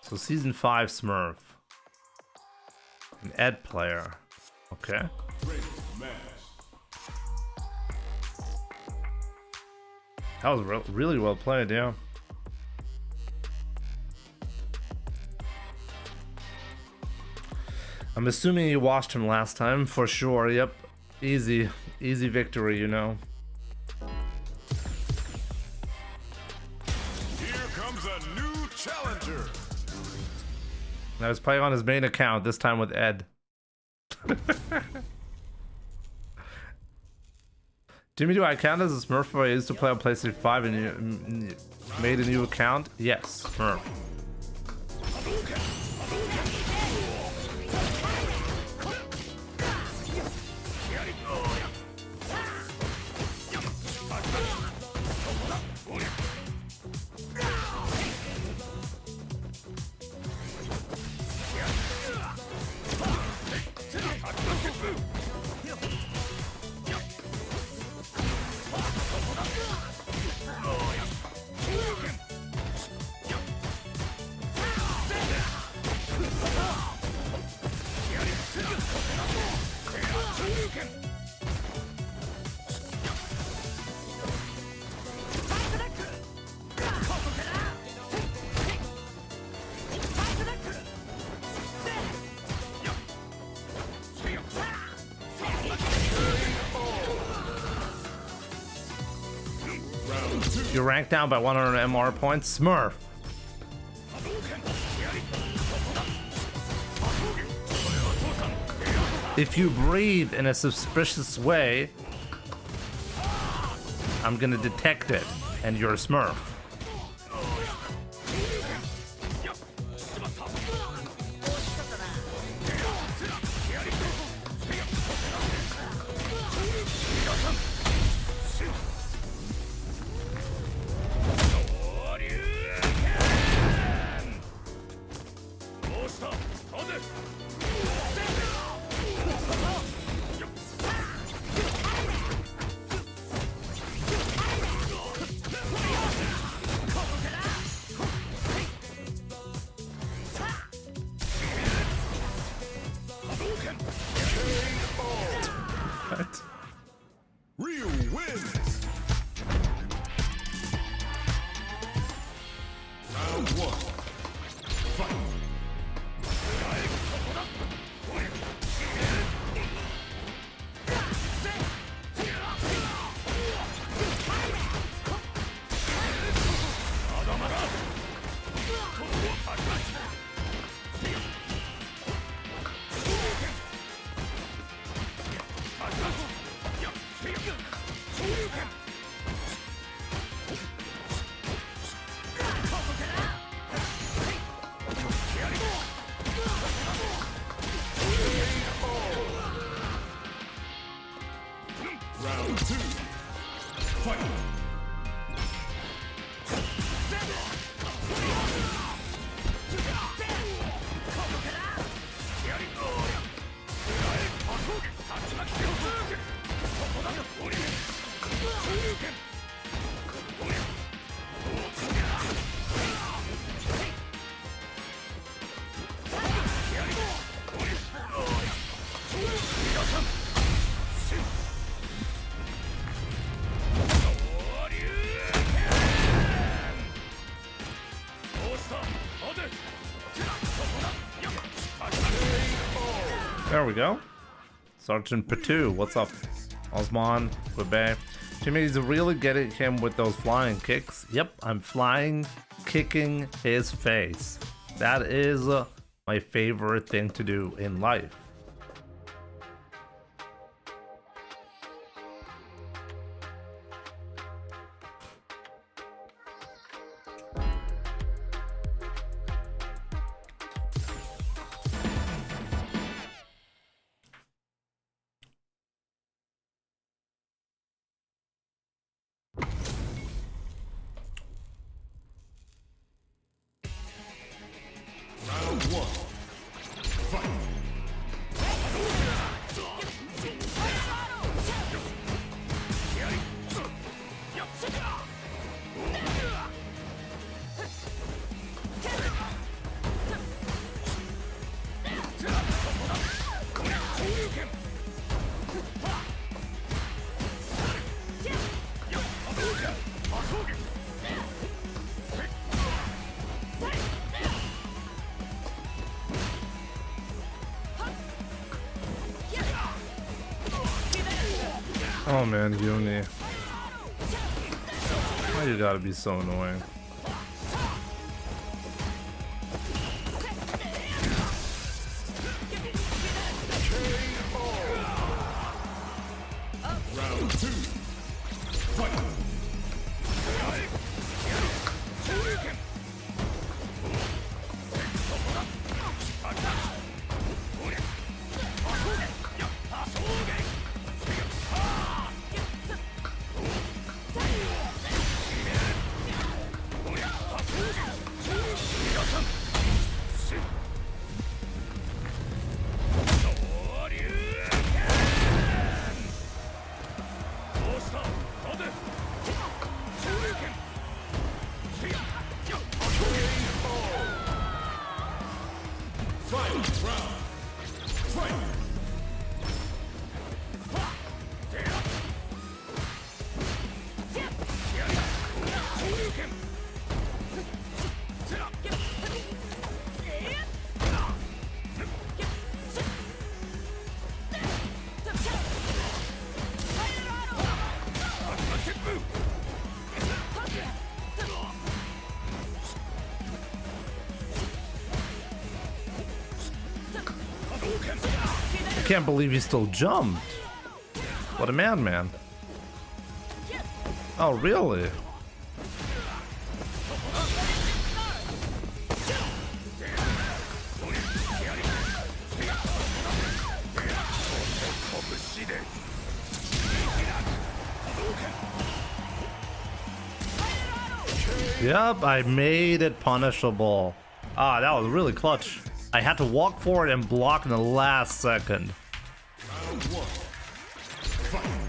So season 5 Smurf. An Ed player. Okay. That was really well played, yeah. I'm assuming you watched him last time, for sure. Yep. Easy victory, you know. Here comes a new challenger. I was playing on his main account, this time with Ed. Jimmy, do I count as a Smurf if I used to play on PlayStation 5 and you made a new account? Yes, Smurf. You're ranked down by 100 MR points, Smurf. If you breathe in a suspicious way, I'm gonna detect it, and you're a Smurf. What? Ryu wins. Round 1. Fight. Round 2. Fight. There we go. Sergeant Patu, what's up? Osman, Quebec. Jimmy's really getting him with those flying kicks. Yep, I'm flying, kicking his face. That is my favorite thing to do in life. Round 1. Fight. Oh man, Uni. Why you gotta be so annoying? Round 2. Fight. I can't believe he still jumped. What a madman. Oh, really? Yep, I made it punishable. Ah, that was really clutch. I had to walk forward and block in the last second. Round 1. Fight.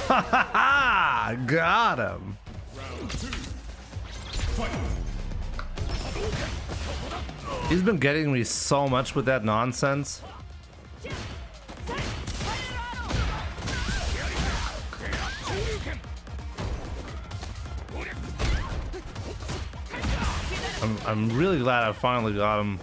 Ha ha ha! Got him. He's been getting me so much with that nonsense. I'm really glad I finally got him.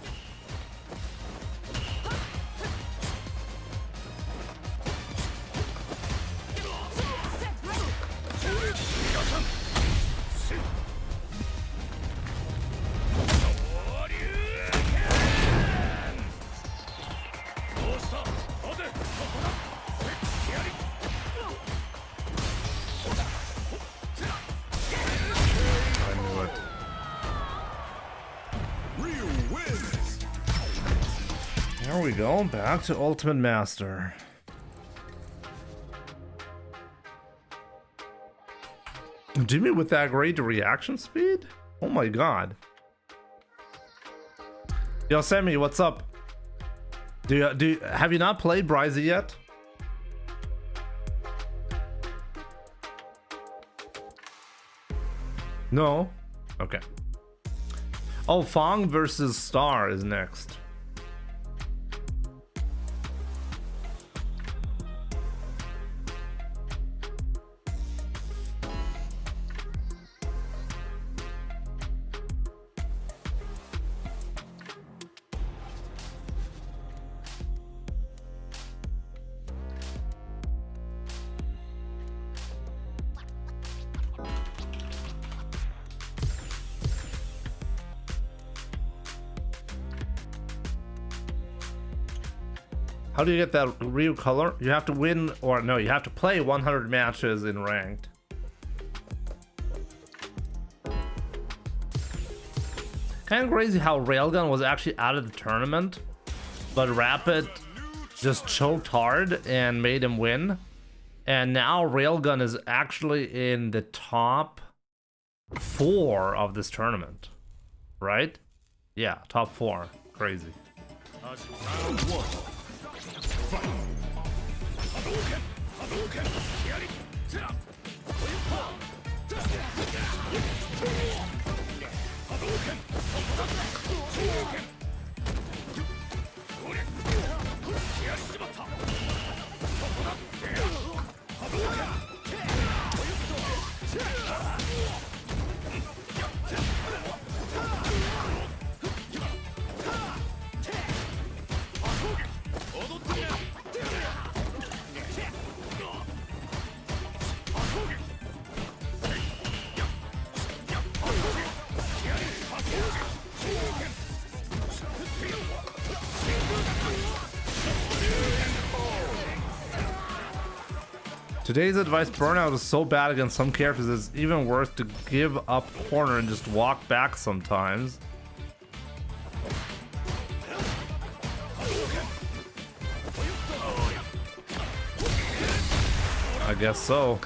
There we go, back to Ultimate Master. Jimmy with that great reaction speed? Oh my god. Yo, Sammy, what's up? Have you not played Bryzy yet? No? Okay. Oh, Fong versus Star is next. How do you get that real color? You have to win, or no, you have to play 100 matches in ranked. Kind of crazy how Railgun was actually out of the tournament, but Rapid just choked hard and made him win. And now Railgun is actually in the top 4 of this tournament, right? Yeah, top 4. Crazy. Today's advice, burnout is so bad against some characters it's even worse to give up corner and just walk back sometimes. I guess so.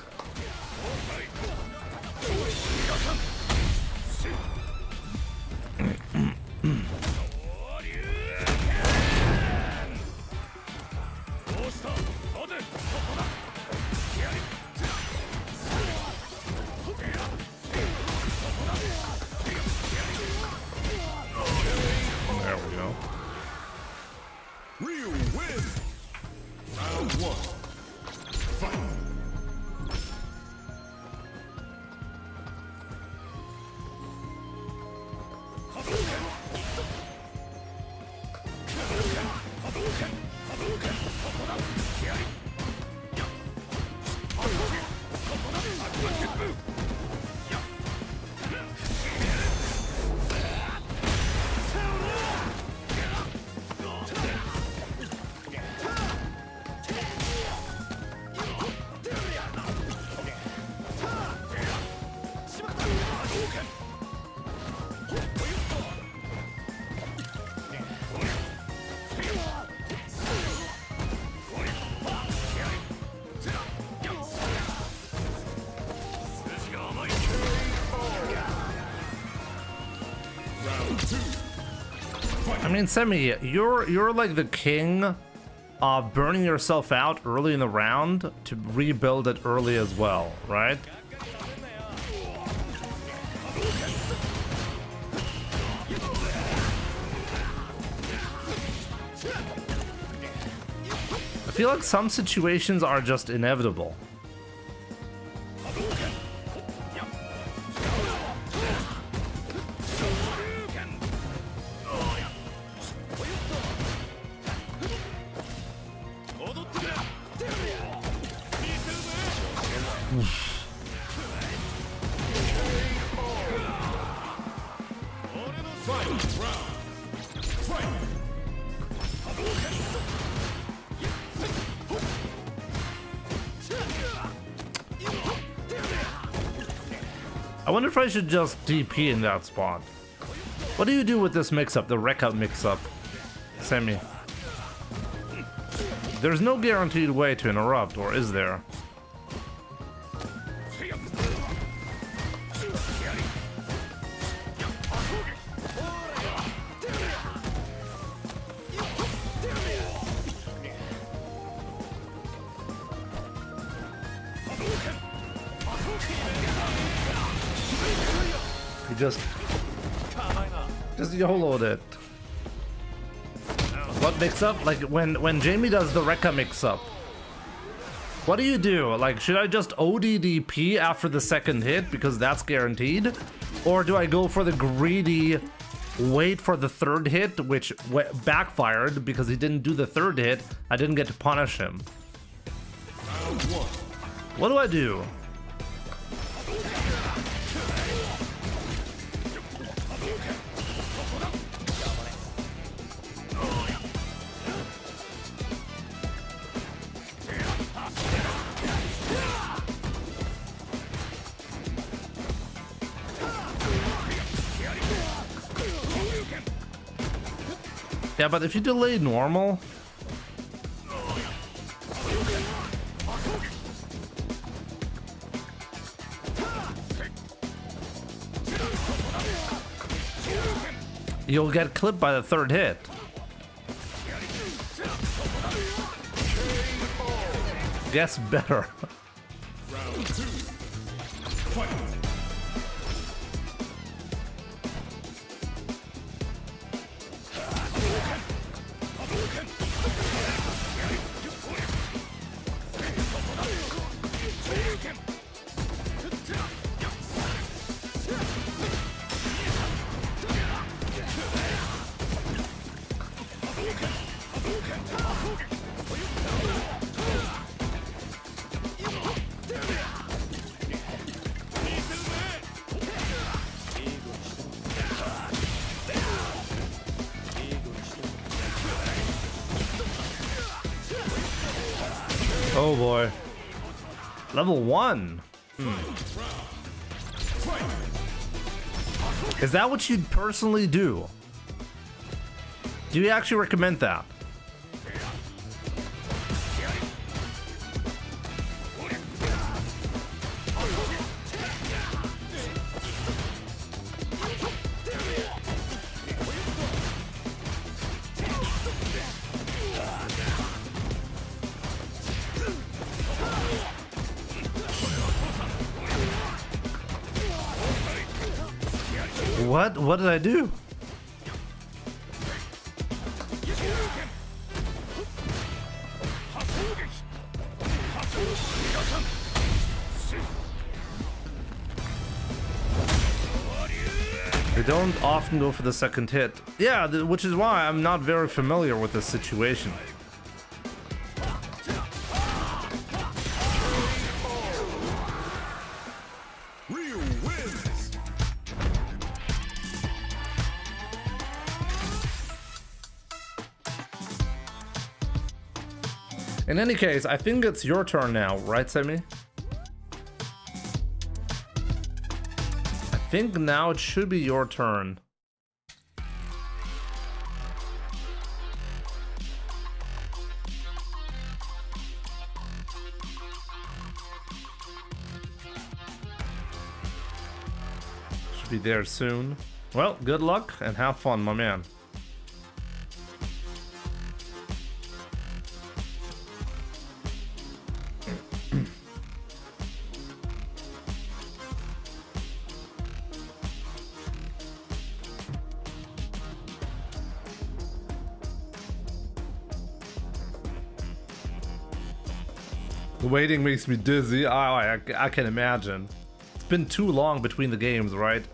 I mean, Semi, you're like the king burning yourself out early in the round to rebuild it early as well, right? I feel like some situations are just inevitable. I wonder if I should just DP in that spot. What do you do with this mix-up, the Rekka mix-up, Semi? There's no guaranteed way to interrupt, or is there? Just YOLO'd it. What mix up? Like when Jamie does the Rekka mix up. What do you do? Like, should I just ODDP after the second hit because that's guaranteed? Or do I go for the greedy wait for the third hit, which backfired because he didn't do the third hit? I didn't get to punish him. What do I do? Yeah, but if you delay normal... you'll get clipped by the third hit. Guess better. Round 2. Fight. Oh boy. Level 1. Is that what you'd personally do? Do you actually recommend that? What did I do? They don't often go for the second hit. Yeah, which is why I'm not very familiar with this situation. In any case, I think it's your turn now, right, Semi? I think now it should be your turn. Should be there soon. Well, good luck and have fun, my man. The waiting makes me dizzy. I can imagine. It's been too long between the games, right?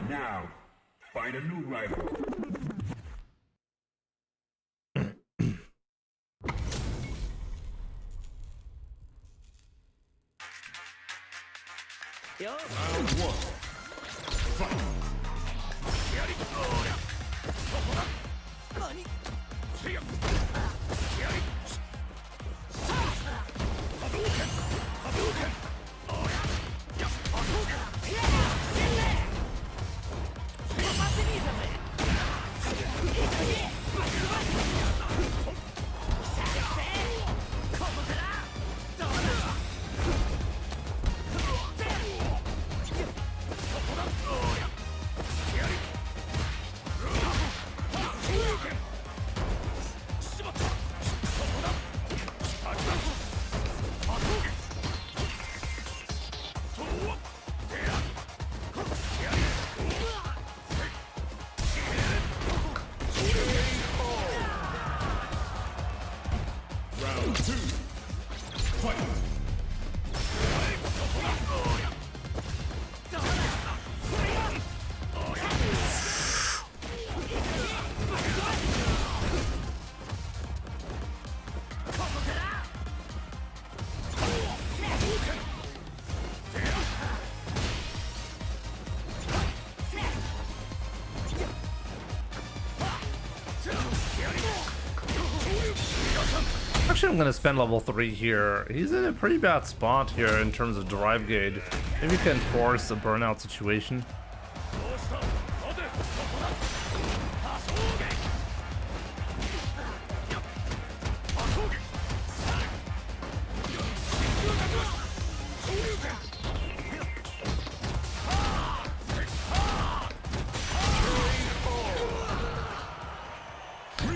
Now, find a new rival. Round one. Fight. Round two. Fight. Actually, I'm gonna spend level 3 here. He's in a pretty bad spot here in terms of drive gauge. Maybe he can force a burnout situation.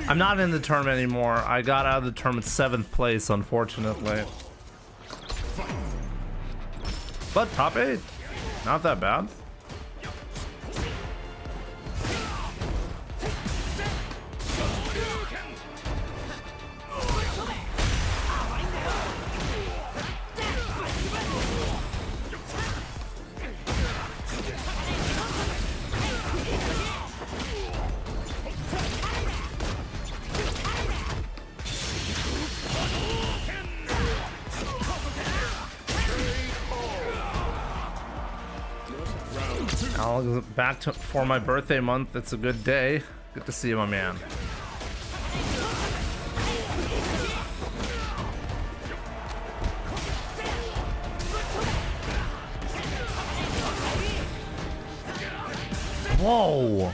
I'm not in the tournament anymore. I got out of the tournament 7th place, unfortunately. But top 8, not that bad. Back to, for my birthday month. It's a good day. Good to see you, my man. Whoa!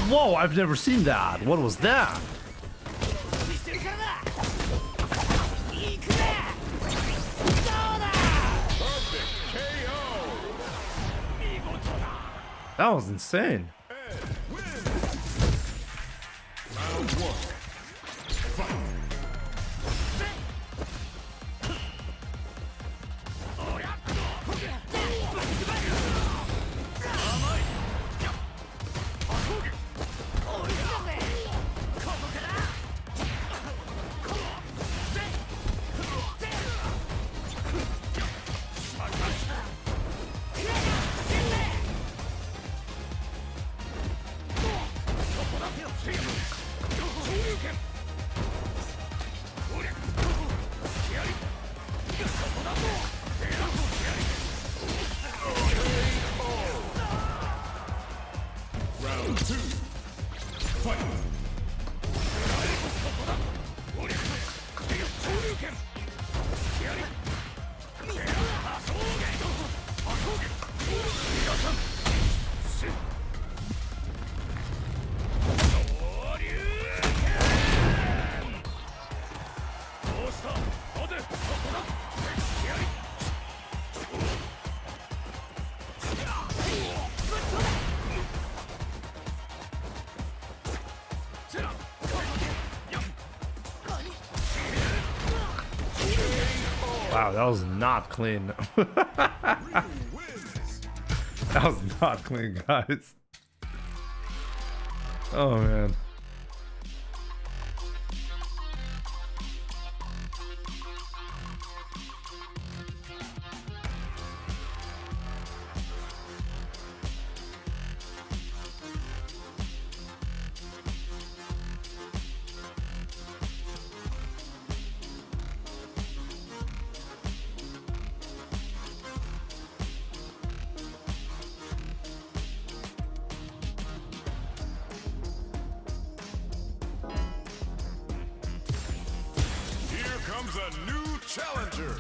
Whoa, I've never seen that. What was that? That was insane. Round one. Fight. Round two. Fight. Wow, that was not clean. That was not clean, guys. Oh man. Comes a new challenger.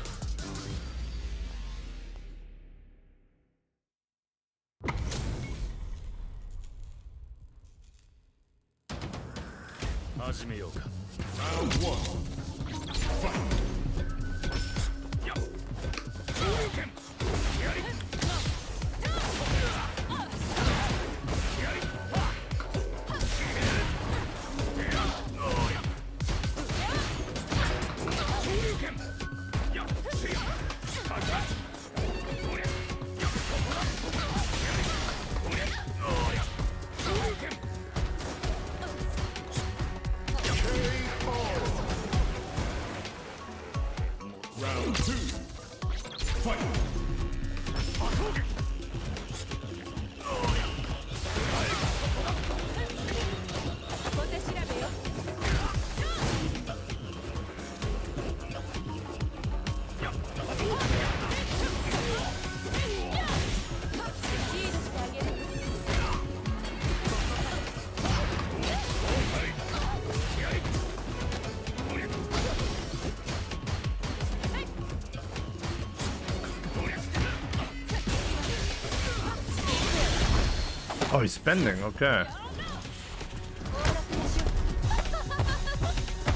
Round 1. Fight. Round 2. Fight. Oh, he's spending. Okay.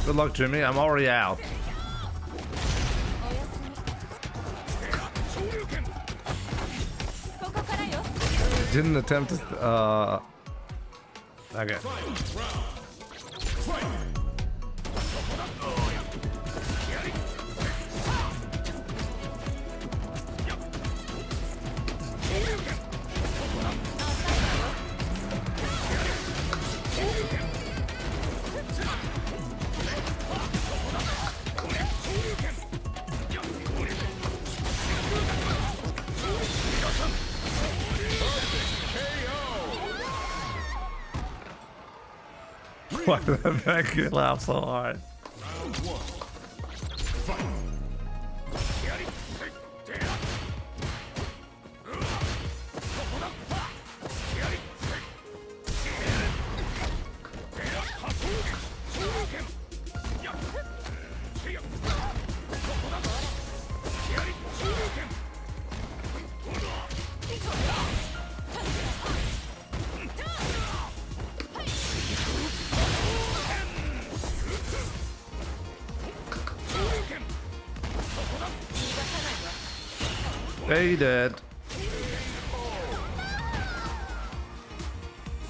Good luck, Jimmy. I'm already out. Didn't attempt to. Okay. Why did that make you laugh so hard? Round 1. Fight. He did.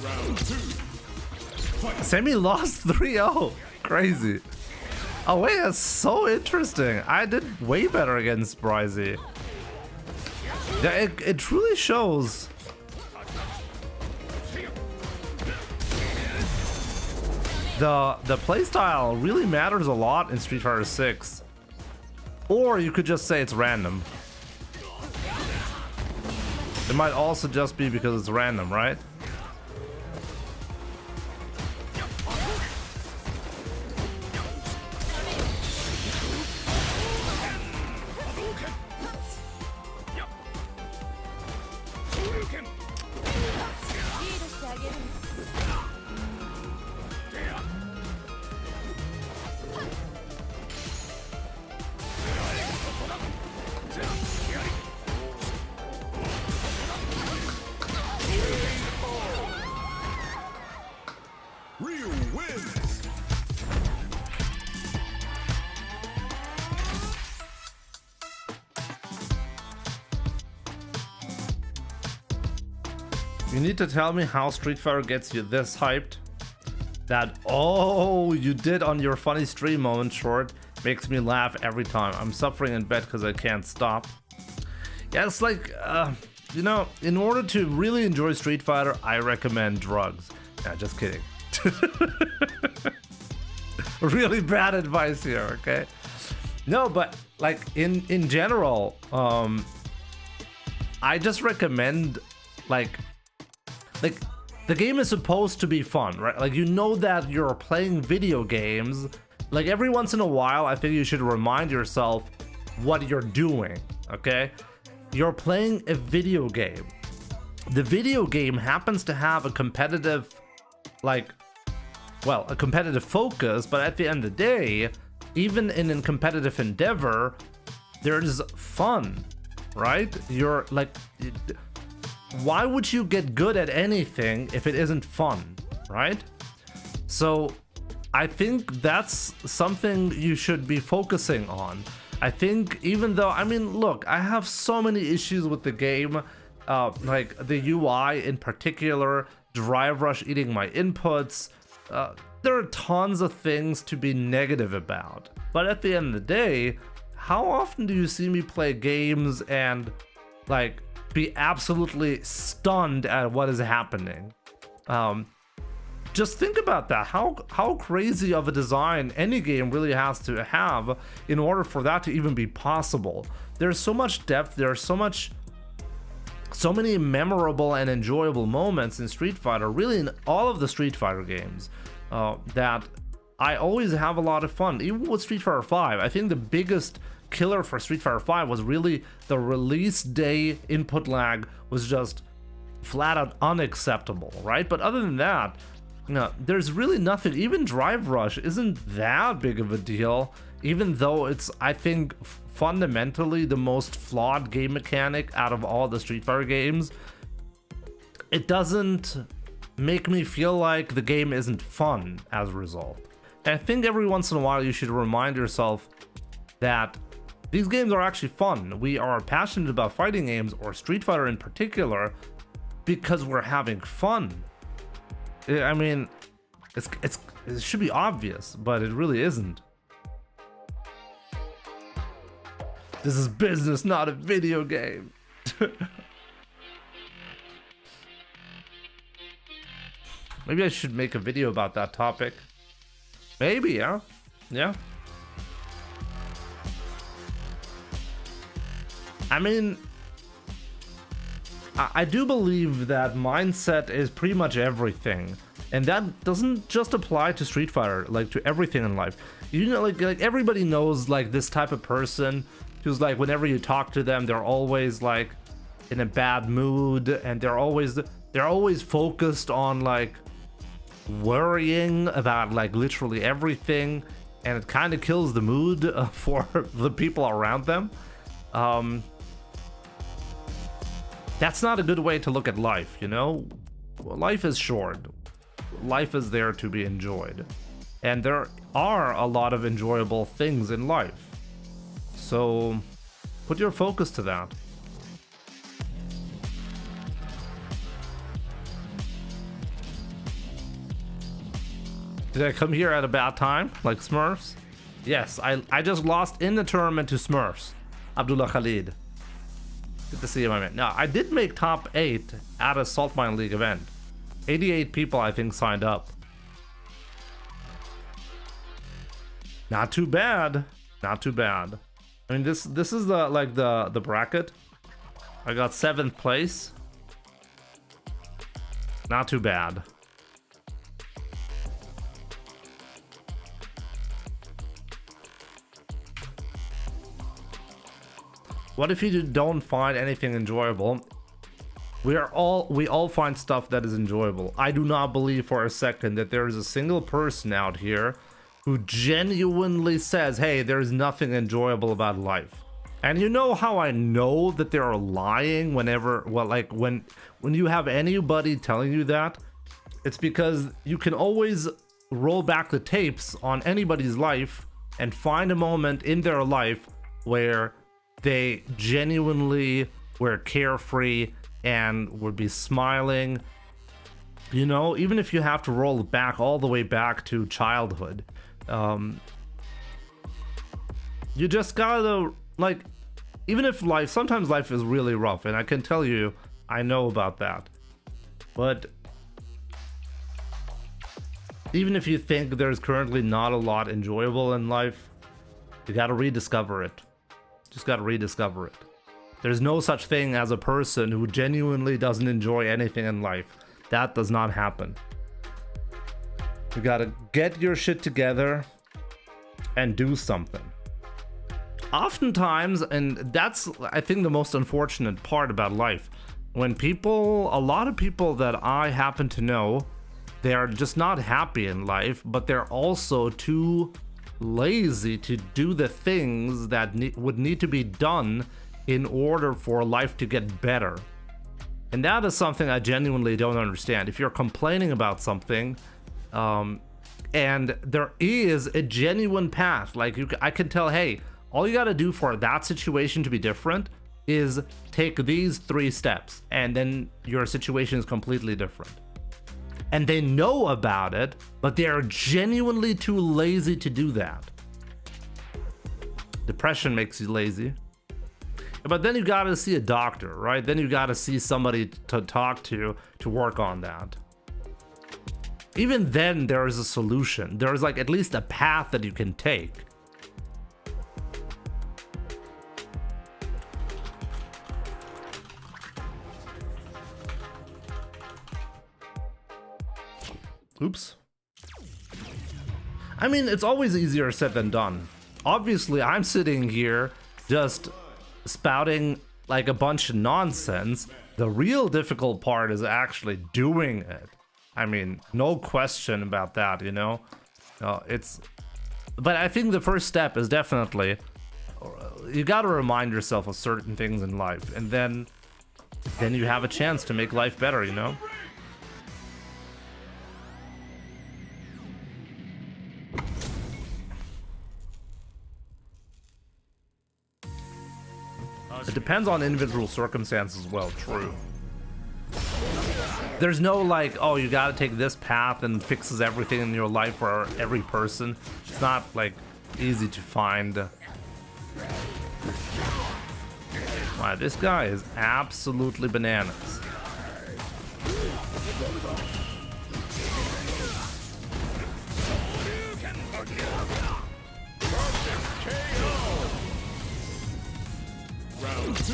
Round 2. Fight. Sammy lost 3-0. Crazy. Oh wait, that's so interesting. I did way better against Bryzy. Yeah, it truly shows. The playstyle really matters a lot in Street Fighter 6. Or you could just say it's random. It might also just be because it's random, right? Ryu wins. You need to tell me how Street Fighter gets you this hyped. That, oh, you did on your funny stream moment short makes me laugh every time. I'm suffering in bed because I can't stop. Yeah, it's like, you know, in order to really enjoy Street Fighter, I recommend drugs. Nah, just kidding. Really bad advice here, okay? No, but like in general, I just recommend like the game is supposed to be fun, right? Like, you know that you're playing video games. Like, every once in a while, I think you should remind yourself what you're doing, okay? You're playing a video game. The video game happens to have a competitive, like, well, a competitive focus, but at the end of the day, even in a competitive endeavor, there's fun, right? You're like, why would you get good at anything if it isn't fun, right? So I think that's something you should be focusing on. I think, even though, I mean, look, I have so many issues with the game, like the UI in particular, Drive Rush eating my inputs. There are tons of things to be negative about. But at the end of the day, how often do you see me play games and like be absolutely stunned at what is happening? Just think about that. How crazy of a design any game really has to have in order for that to even be possible. There's so much depth, there's so many memorable and enjoyable moments in Street Fighter, really in all of the Street Fighter games, that I always have a lot of fun. Even with Street Fighter V, I think the biggest killer for Street Fighter V was really the release day input lag was just flat out unacceptable, right? But other than that, there's really nothing. Even Drive Rush isn't that big of a deal, even though it's, I think, fundamentally the most flawed game mechanic out of all the Street Fighter games. It doesn't make me feel like the game isn't fun as a result. And I think every once in a while you should remind yourself that these games are actually fun. We are passionate about fighting games, or Street Fighter in particular, because we're having fun. I mean, it should be obvious, but it really isn't. This is business, not a video game. Maybe I should make a video about that topic. Maybe, yeah? Yeah. I mean, I do believe that mindset is pretty much everything. And that doesn't just apply to Street Fighter, like to everything in life. You know, like everybody knows like this type of person who's like, whenever you talk to them, they're always like in a bad mood, and they're always focused on like worrying about like literally everything, and it kind of kills the mood for the people around them. That's not a good way to look at life, you know? Life is short. Life is there to be enjoyed. And there are a lot of enjoyable things in life. So put your focus to that. Did I come here at a bad time, like Smurfs? Yes, I just lost in the tournament to Smurfs. Abdullah Khalid. Good to see you, my man. Now, I did make top 8 at a Saltmineleague event. 88 people, I think, signed up. Not too bad. Not too bad. I mean, this is the bracket. I got 7th place. Not too bad. What if you don't find anything enjoyable? We all find stuff that is enjoyable. I do not believe for a second that there is a single person out here who genuinely says, hey, there's nothing enjoyable about life. And you know how I know that they're lying whenever, well, like when you have anybody telling you that? It's because you can always roll back the tapes on anybody's life and find a moment in their life where they genuinely were carefree and would be smiling. You know, even if you have to roll back all the way back to childhood, you just gotta, like, even if sometimes life is really rough, and I can tell you, I know about that, but Even if you think there's currently not a lot enjoyable in life, you gotta rediscover it. Just gotta rediscover it. There's no such thing as a person who genuinely doesn't enjoy anything in life. That does not happen. You gotta get your shit together and do something. Oftentimes, and that's, I think, the most unfortunate part about life, when a lot of people that I happen to know, they are just not happy in life, but they're also too lazy to do the things that would need to be done in order for life to get better. And that is something I genuinely don't understand. If you're complaining about something, and there is a genuine path, like I can tell, hey, all you gotta do for that situation to be different is take these 3 steps, and then your situation is completely different. And they know about it, but they are genuinely too lazy to do that. Depression makes you lazy. But then you gotta see a doctor, right? Then you gotta see somebody to talk to work on that. Even then, there is a solution. There is like at least a path that you can take. Oops. I mean, it's always easier said than done. Obviously, I'm sitting here just spouting like a bunch of nonsense. The real difficult part is actually doing it. I mean, no question about that, you know? But I think the first step is definitely, you gotta remind yourself of certain things in life, and then you have a chance to make life better, you know? It depends on individual circumstances as well, true. There's no like, oh, you gotta take this path and fixes everything in your life for every person. It's not like easy to find. Wow, this guy is absolutely bananas.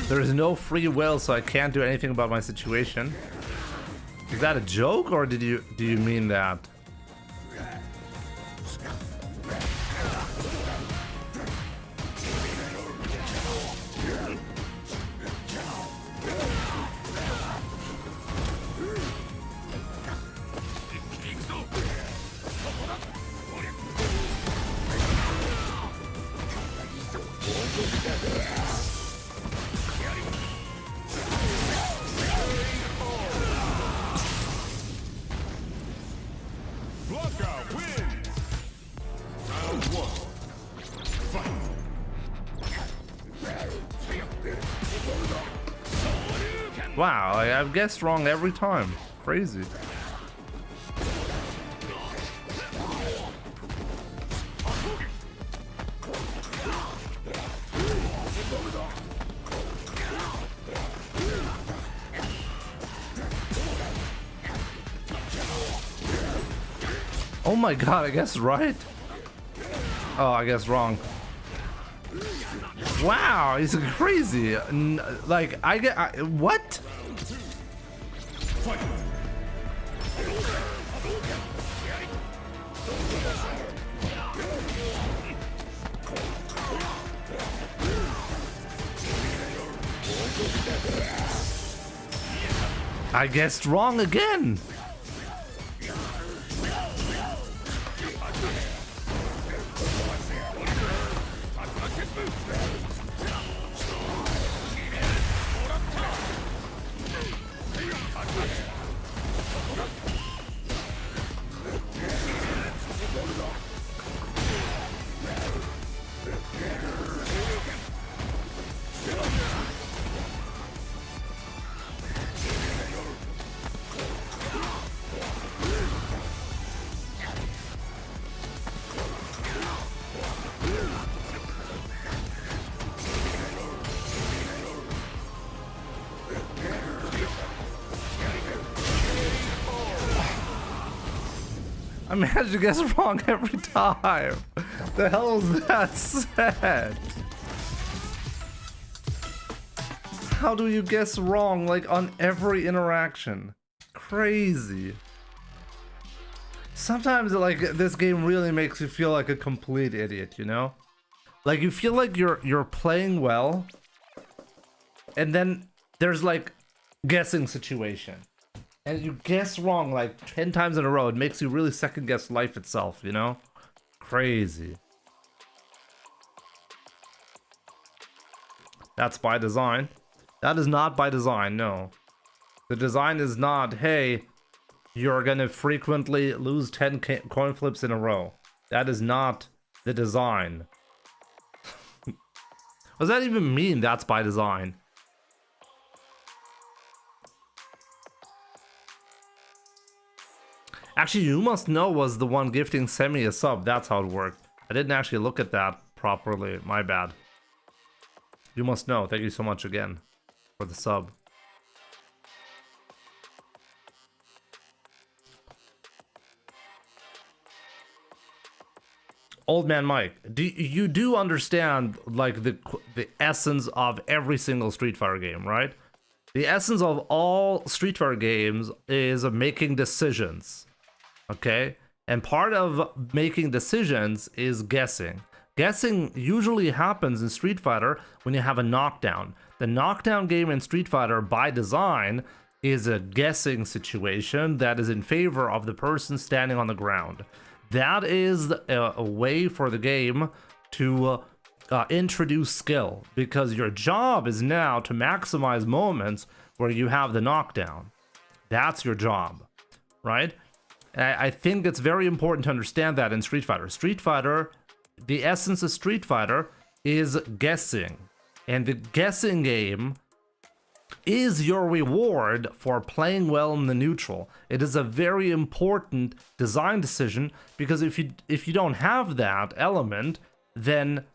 There is no free will, so I can't do anything about my situation. Is that a joke, or do you mean that? Wow, I've guessed wrong every time. Crazy. Oh my god, I guess right. Oh, I guess wrong. Wow, he's crazy. Like, what? I guessed wrong again. I managed to guess wrong every time. The hell is that said? How do you guess wrong like on every interaction? Crazy. Sometimes like this game really makes you feel like a complete idiot, you know? Like you feel like you're playing well, and then there's like guessing situation. And you guess wrong like 10 times in a row. It makes you really second guess life itself, you know? Crazy. That's by design. That is not by design, no. The design is not, hey, you're gonna frequently lose 10 coin flips in a row. That is not the design. What does that even mean, that's by design? Actually, You Must Know was the one gifting Semi a sub. That's how it worked. I didn't actually look at that properly. My bad. You Must Know. Thank you so much again for the sub. Old Man Mike, you do understand like the essence of every single Street Fighter game, right? The essence of all Street Fighter games is making decisions. Okay, and part of making decisions is guessing. Guessing usually happens in Street Fighter when you have a knockdown. The knockdown game in Street Fighter by design is a guessing situation that is in favor of the person standing on the ground. That is a way for the game to introduce skill, because your job is now to maximize moments where you have the knockdown. That's your job, right? I think it's very important to understand that in Street Fighter. Street Fighter, the essence of Street Fighter is guessing. And the guessing game is your reward for playing well in the neutral. It is a very important design decision, because if you don't have that element, then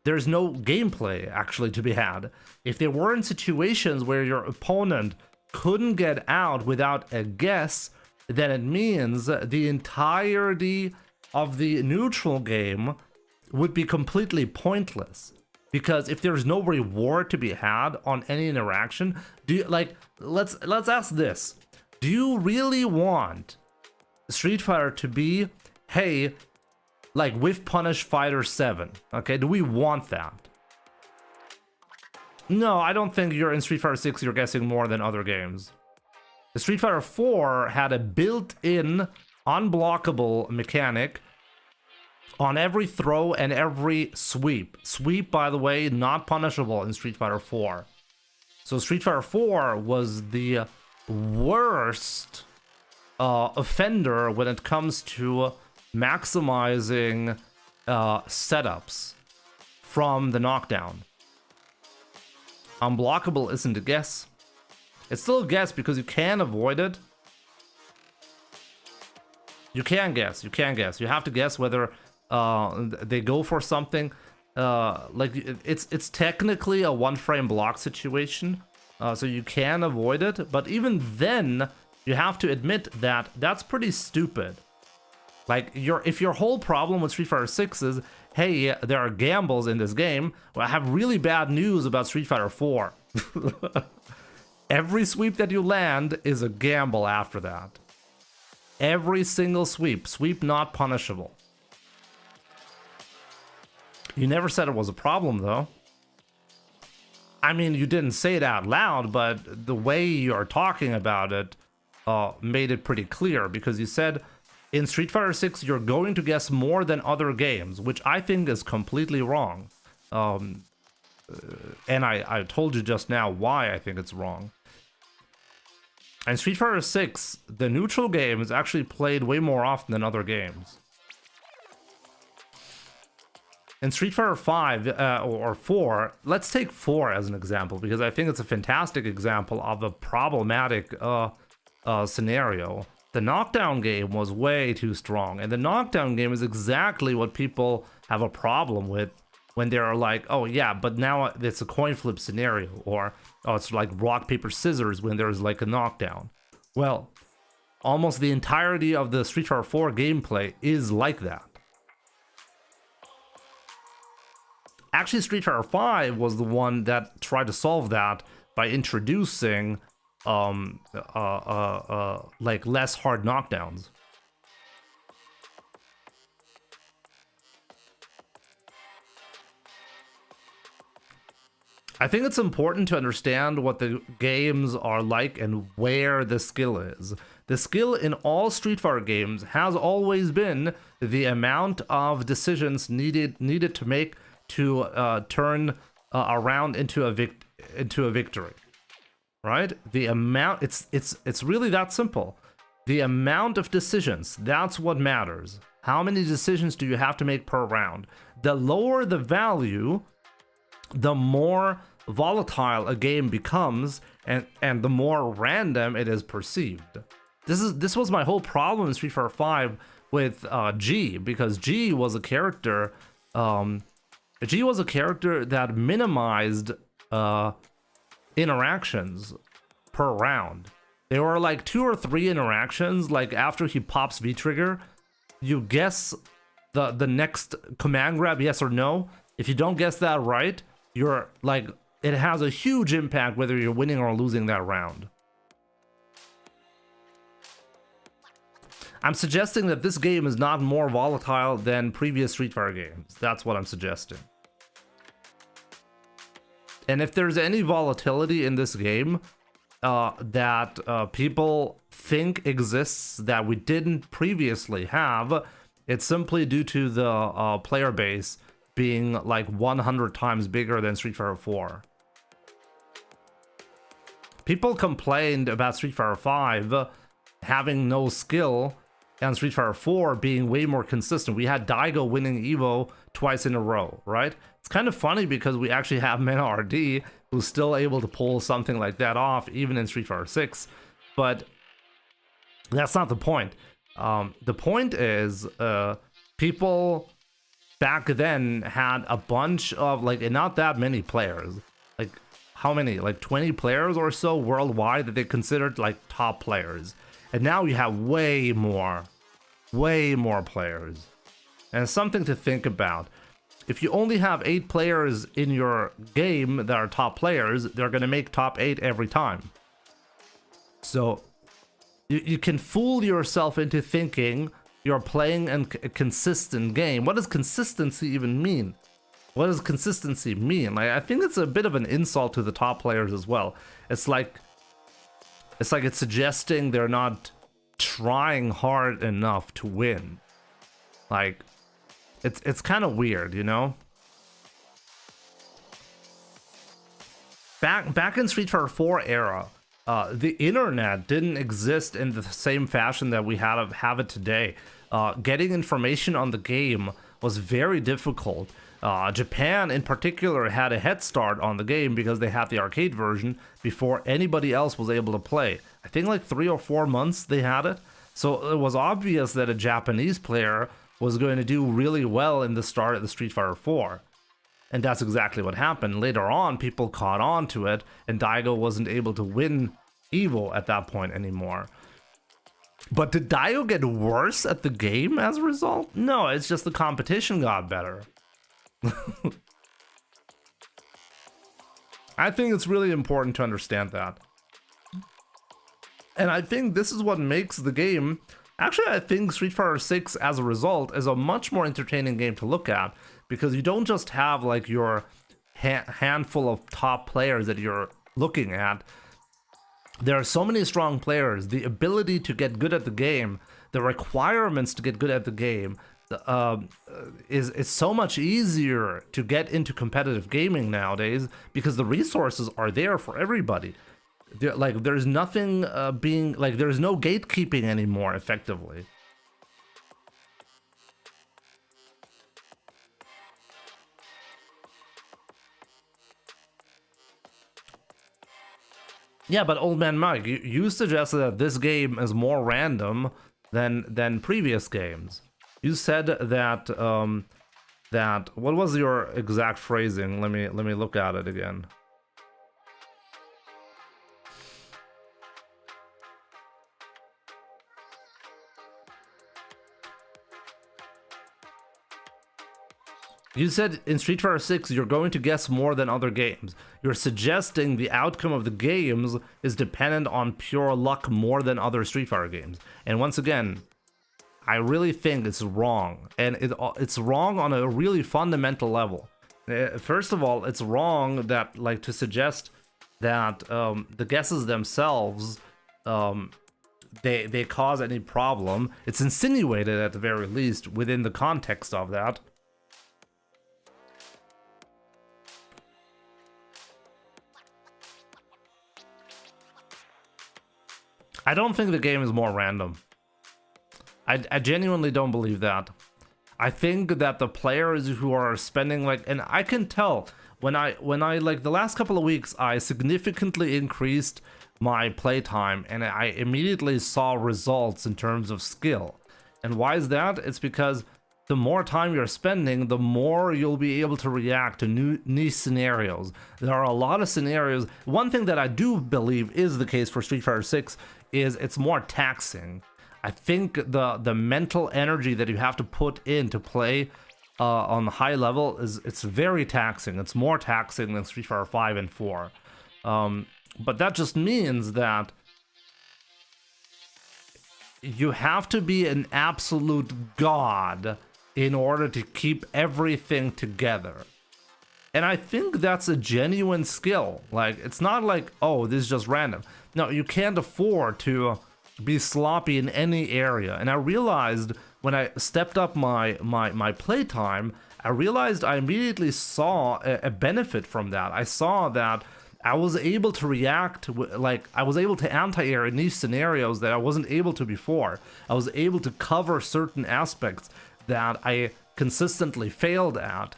there's no gameplay actually to be had. If there weren't situations where your opponent couldn't get out without a guess, then it means the entirety of the neutral game would be completely pointless. Because if there's no reward to be had on any interaction, do you, like, let's ask this. Do you really want Street Fighter to be, hey, like Whiff Punish Fighter 7? Okay, do we want that? No, I don't think you're in Street Fighter 6, you're guessing more than other games. The Street Fighter 4 had a built-in unblockable mechanic on every throw and every sweep. Sweep, by the way, not punishable in Street Fighter 4. So Street Fighter 4 was the worst offender when it comes to maximizing setups from the knockdown. Unblockable isn't a guess. It's still a guess because you can avoid it. You can guess. You have to guess whether they go for something. Like it's technically a one-frame block situation, so you can avoid it. But even then, you have to admit that that's pretty stupid. Like if your whole problem with Street Fighter 6 is, hey, there are gambles in this game, well, I have really bad news about Street Fighter 4. Every sweep that you land is a gamble after that. Every single sweep not punishable. You never said it was a problem, though. I mean, you didn't say it out loud, but the way you're talking about it made it pretty clear, because you said in Street Fighter 6 you're going to guess more than other games, which I think is completely wrong. And I told you just now why I think it's wrong. In Street Fighter 6, the neutral game is actually played way more often than other games. In Street Fighter 5 or 4, let's take 4 as an example, because I think it's a fantastic example of a problematic scenario. The knockdown game was way too strong, and the knockdown game is exactly what people have a problem with when they're like, oh yeah, but now it's a coin flip scenario, or oh, it's like rock, paper, scissors when there's like a knockdown. Well, Almost the entirety of the Street Fighter 4 gameplay is like that. Actually, Street Fighter 5 was the one that tried to solve that by introducing like less hard knockdowns. I think it's important to understand what the games are like and where the skill is. The skill in all Street Fighter games has always been the amount of decisions needed to make to turn a round into a victory. Right? The amount, it's really that simple. The amount of decisions, that's what matters. How many decisions do you have to make per round? The lower the value, the more volatile a game becomes, and the more random it is perceived. This was my whole problem in Street Fighter 5 with G, because G was a character that minimized interactions per round. There were like 2 or 3 interactions, like after he pops V-trigger, you guess the next command grab, yes or no. If you don't guess that right, you're like, it has a huge impact whether you're winning or losing that round. I'm suggesting that this game is not more volatile than previous Street Fighter games. That's what I'm suggesting. And if there's any volatility in this game that people think exists that we didn't previously have, it's simply due to the player base being like 100 times bigger than Street Fighter 4. People complained about Street Fighter 5 having no skill and Street Fighter 4 being way more consistent. We had Daigo winning Evo twice in a row, right? It's kind of funny because we actually have Mena RD who's still able to pull something like that off even in Street Fighter 6, but that's not the point. The point is people back then had a bunch of, like, not that many players. Like, how many? Like 20 players or so worldwide that they considered like top players. And now you have way more players. And it's something to think about. If you only have 8 players in your game that are top players, they're going to make top 8 every time. So you can fool yourself into thinking you're playing a consistent game. What does consistency even mean? What does consistency mean? Like, I think it's a bit of an insult to the top players as well. It's like it's suggesting they're not trying hard enough to win. Like, it's kind of weird, you know? Back in Street Fighter 4 era, the internet didn't exist in the same fashion that we have it today. Getting information on the game was very difficult. Japan in particular had a head start on the game because they had the arcade version before anybody else was able to play. I think like 3 or 4 months they had it. So it was obvious that a Japanese player was going to do really well in the start of the Street Fighter 4. And that's exactly what happened. Later on, people caught on to it, and Daigo wasn't able to win Evo at that point anymore. But did Daigo get worse at the game as a result? No, it's just the competition got better. I think it's really important to understand that. And I think this is what makes the game... Actually, I think Street Fighter 6, as a result, is a much more entertaining game to look at, because you don't just have like your handful of top players that you're looking at. There are so many strong players. The ability to get good at the game, the requirements to get good at the game, is so much easier to get into competitive gaming nowadays because the resources are there for everybody. There's nothing there's no gatekeeping anymore, effectively. Yeah, but Old Man Mike, you suggested that this game is more random than previous games. You said that what was your exact phrasing? Let me look at it again. You said in Street Fighter 6 you're going to guess more than other games. You're suggesting the outcome of the games is dependent on pure luck more than other Street Fighter games. And once again, I really think it's wrong. And it's wrong on a really fundamental level. First of all, it's wrong that, like, to suggest that the guesses themselves they cause any problem. It's insinuated at the very least within the context of that. I don't think the game is more random. I genuinely don't believe that. I think that the players who are spending, like, and I can tell when I like the last couple of weeks, I significantly increased my playtime and I immediately saw results in terms of skill. And why is that? It's because the more time you're spending, the more you'll be able to react to new scenarios. There are a lot of scenarios. One thing that I do believe is the case for Street Fighter 6 is it's more taxing. I think the mental energy that you have to put in to play on the high level it's very taxing. It's more taxing than Street Fighter 5 and 4. But that just means that you have to be an absolute god in order to keep everything together. And I think that's a genuine skill. Like, it's not like, oh, this is just random. No, you can't afford to be sloppy in any area. And I realized when I stepped up my playtime, I realized I immediately saw a benefit from that. I saw that I was able to react, like, I was able to anti-air in these scenarios that I wasn't able to before. I was able to cover certain aspects that I consistently failed at.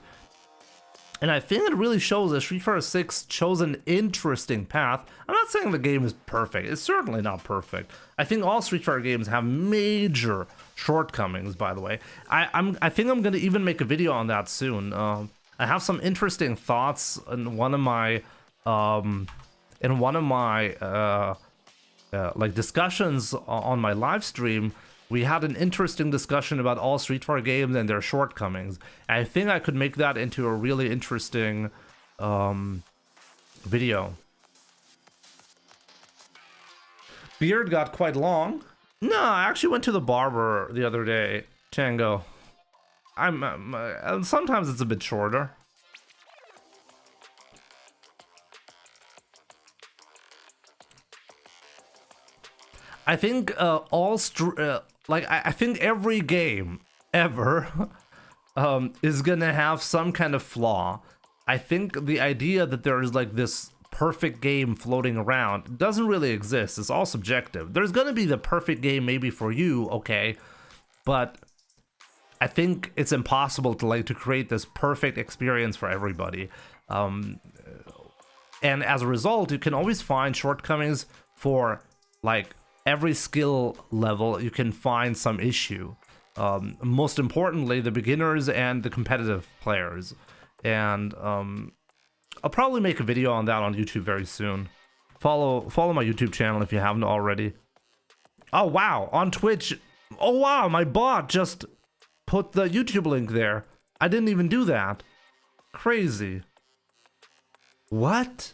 And I think it really shows that Street Fighter 6 chose an interesting path. I'm not saying the game is perfect. It's certainly not perfect. I think all Street Fighter games have major shortcomings, by the way. I think I'm going to even make a video on that soon. I have some interesting thoughts in one of my like discussions on my live stream. We had an interesting discussion about all Street Fighter games and their shortcomings. I think I could make that into a really interesting video. Beard got quite long. No, I actually went to the barber the other day, Tango. Sometimes it's a bit shorter. I think I think every game ever is gonna have some kind of flaw. I think the idea that there is like this perfect game floating around doesn't really exist. It's all subjective. There's gonna be the perfect game maybe for you, okay, but I think it's impossible to create this perfect experience for everybody. And as a result, you can always find shortcomings for like every skill level. You can find some issue. Most importantly, the beginners and the competitive players. And I'll probably make a video on that on YouTube very soon. Follow my YouTube channel if you haven't already. Oh wow, on Twitch. Oh wow, my bot just put the YouTube link there. I didn't even do that. Crazy. What?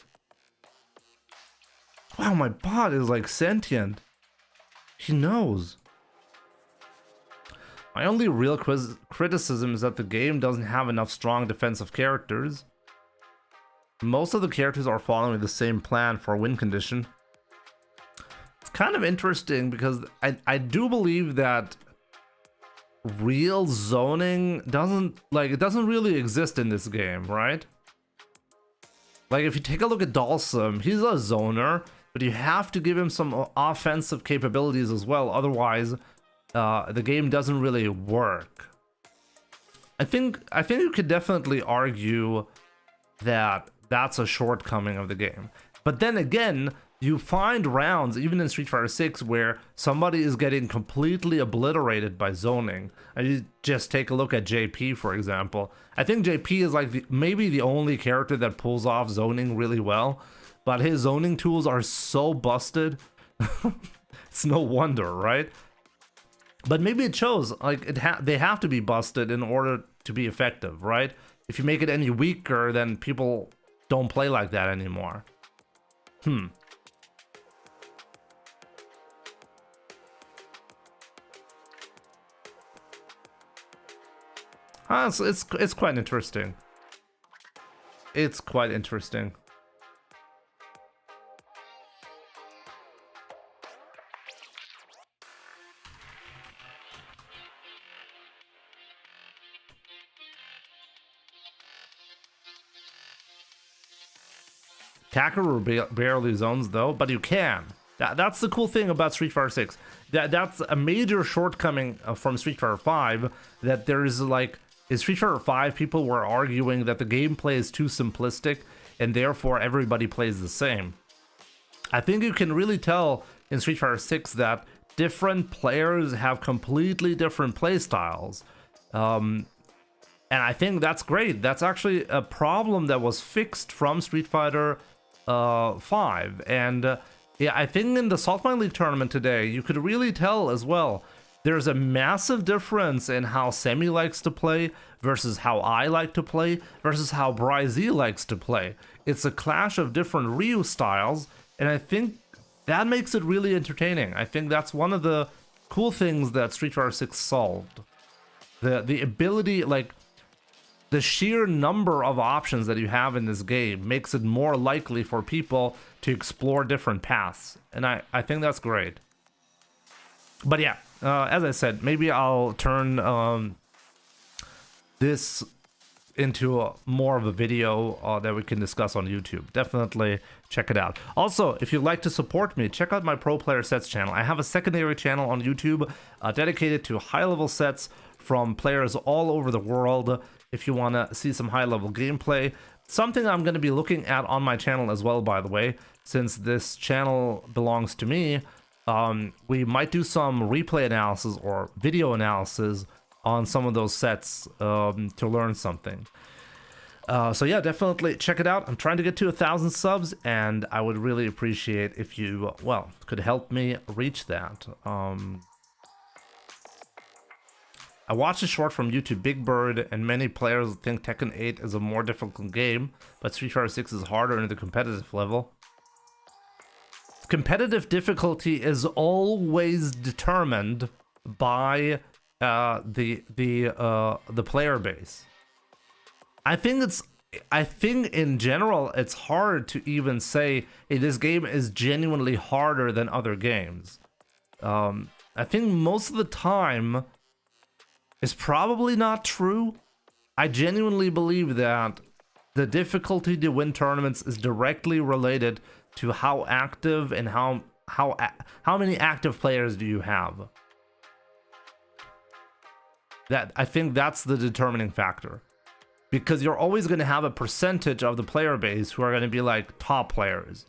Wow, my bot is like sentient. He knows. My only real criticism is that the game doesn't have enough strong defensive characters. Most of the characters are following the same plan for a win condition. It's kind of interesting because I do believe that real zoning doesn't really exist in this game, right? Like, if you take a look at Dalsum, he's a zoner, but you have to give him some offensive capabilities as well, otherwise the game doesn't really work. I think you could definitely argue that that's a shortcoming of the game. But then again, you find rounds, even in Street Fighter 6, where somebody is getting completely obliterated by zoning. And you just take a look at JP, for example. I think JP is like maybe the only character that pulls off zoning really well. But his zoning tools are so busted. It's no wonder, right? But maybe it shows, like, they have to be busted in order to be effective, right? If you make it any weaker, then people don't play like that anymore. So it's quite interesting. It's quite interesting. Kakarot barely zones though, but you can. That's the cool thing about Street Fighter 6. That's a major shortcoming from Street Fighter 5. That there's like in Street Fighter 5, people were arguing that the gameplay is too simplistic and therefore everybody plays the same. I think you can really tell in Street Fighter 6 that different players have completely different play styles. And I think that's great. That's actually a problem that was fixed from Street Fighter 5. And yeah, I think in the Saltmineleague tournament today, you could really tell as well. There's a massive difference in how Semi likes to play versus how I like to play versus how Bryzy likes to play. It's a clash of different Ryu styles, and I think that makes it really entertaining. I think that's one of the cool things that Street Fighter 6 solved. The ability, like, the sheer number of options that you have in this game makes it more likely for people to explore different paths, and I think that's great. But yeah, as I said, maybe I'll turn this into more of a video that we can discuss on YouTube. Definitely check it out. Also, if you'd like to support me, check out my Pro Player Sets channel. I have a secondary channel on YouTube dedicated to high-level sets from players all over the world. If you want to see some high-level gameplay, something I'm going to be looking at on my channel as well, by the way, since this channel belongs to me. We might do some replay analysis or video analysis on some of those sets to learn something. So yeah, definitely check it out. I'm trying to get to 1,000 subs, and I would really appreciate if you, well, could help me reach that. I watched a short from YouTube Big Bird, and many players think Tekken 8 is a more difficult game, but Street Fighter 6 is harder in the competitive level. Competitive difficulty is always determined by the player base. I think in general it's hard to even say, hey, this game is genuinely harder than other games. I think most of the time is probably not true. I genuinely believe that the difficulty to win tournaments is directly related to how active and how many active players do you have. That, I think that's the determining factor, because you're always going to have a percentage of the player base who are going to be like top players.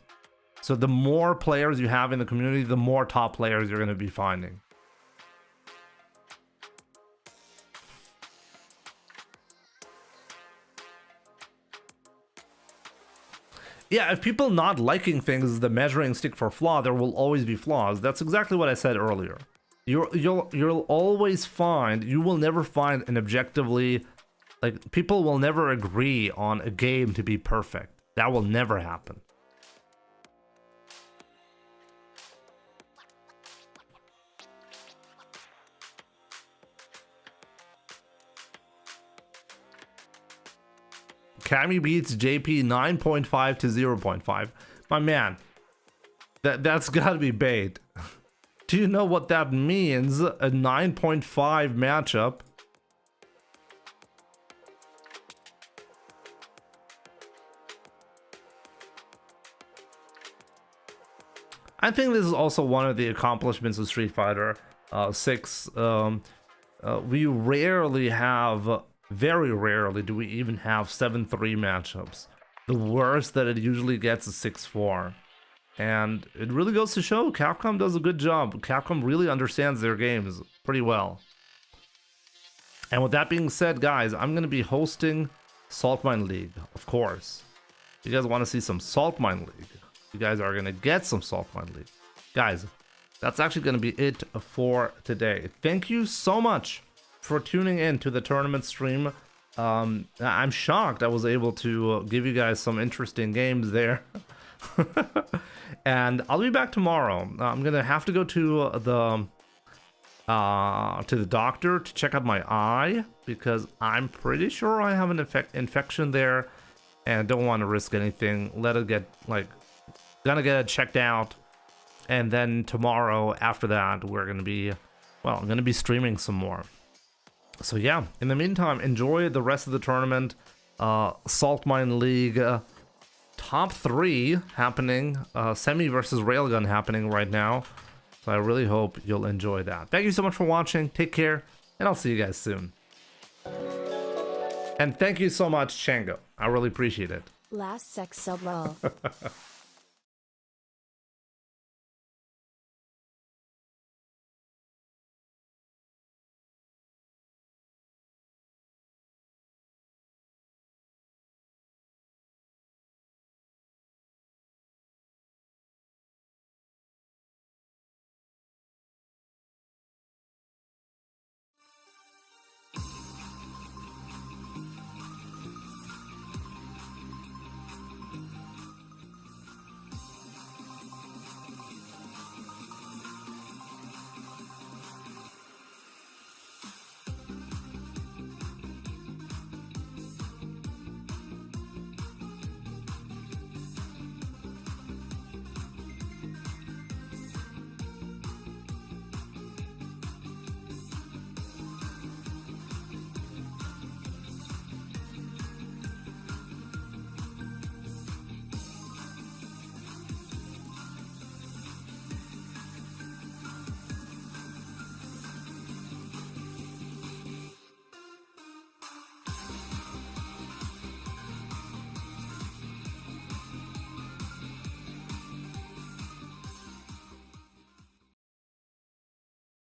So the more players you have in the community, the more top players you're going to be finding. Yeah, if people not liking things is the measuring stick for flaw, there will always be flaws. That's exactly what I said earlier. You'll always find, you will never find an objectively, like, people will never agree on a game to be perfect. That will never happen. Cammy beats JP 9.5 to 0.5. My man, that's gotta be bait. Do you know what that means? A 9.5 matchup. I think this is also one of the accomplishments of Street Fighter 6. We rarely have, very rarely do we even have 7-3 matchups. The worst that it usually gets is 6-4. And it really goes to show Capcom does a good job. Capcom really understands their games pretty well. And with that being said, guys, I'm going to be hosting Saltmineleague, of course. If you guys want to see some Saltmineleague, you guys are going to get some Saltmineleague. Guys, that's actually going to be it for today. Thank you so much for tuning in to the tournament stream. I'm shocked I was able to give you guys some interesting games there. And I'll be back tomorrow. I'm gonna have to go to the doctor to check out my eye because I'm pretty sure I have an infection there, and don't want to risk anything. Let it get gonna get it checked out, and then tomorrow after that we're gonna be, well, I'm gonna be streaming some more. So yeah, in the meantime, enjoy the rest of the tournament. Saltmineleague top 3 happening, semi versus railgun happening right now. So I really hope you'll enjoy that. Thank you so much for watching. Take care, and I'll see you guys soon. And thank you so much, Chango. I really appreciate it. Last sex sub roll.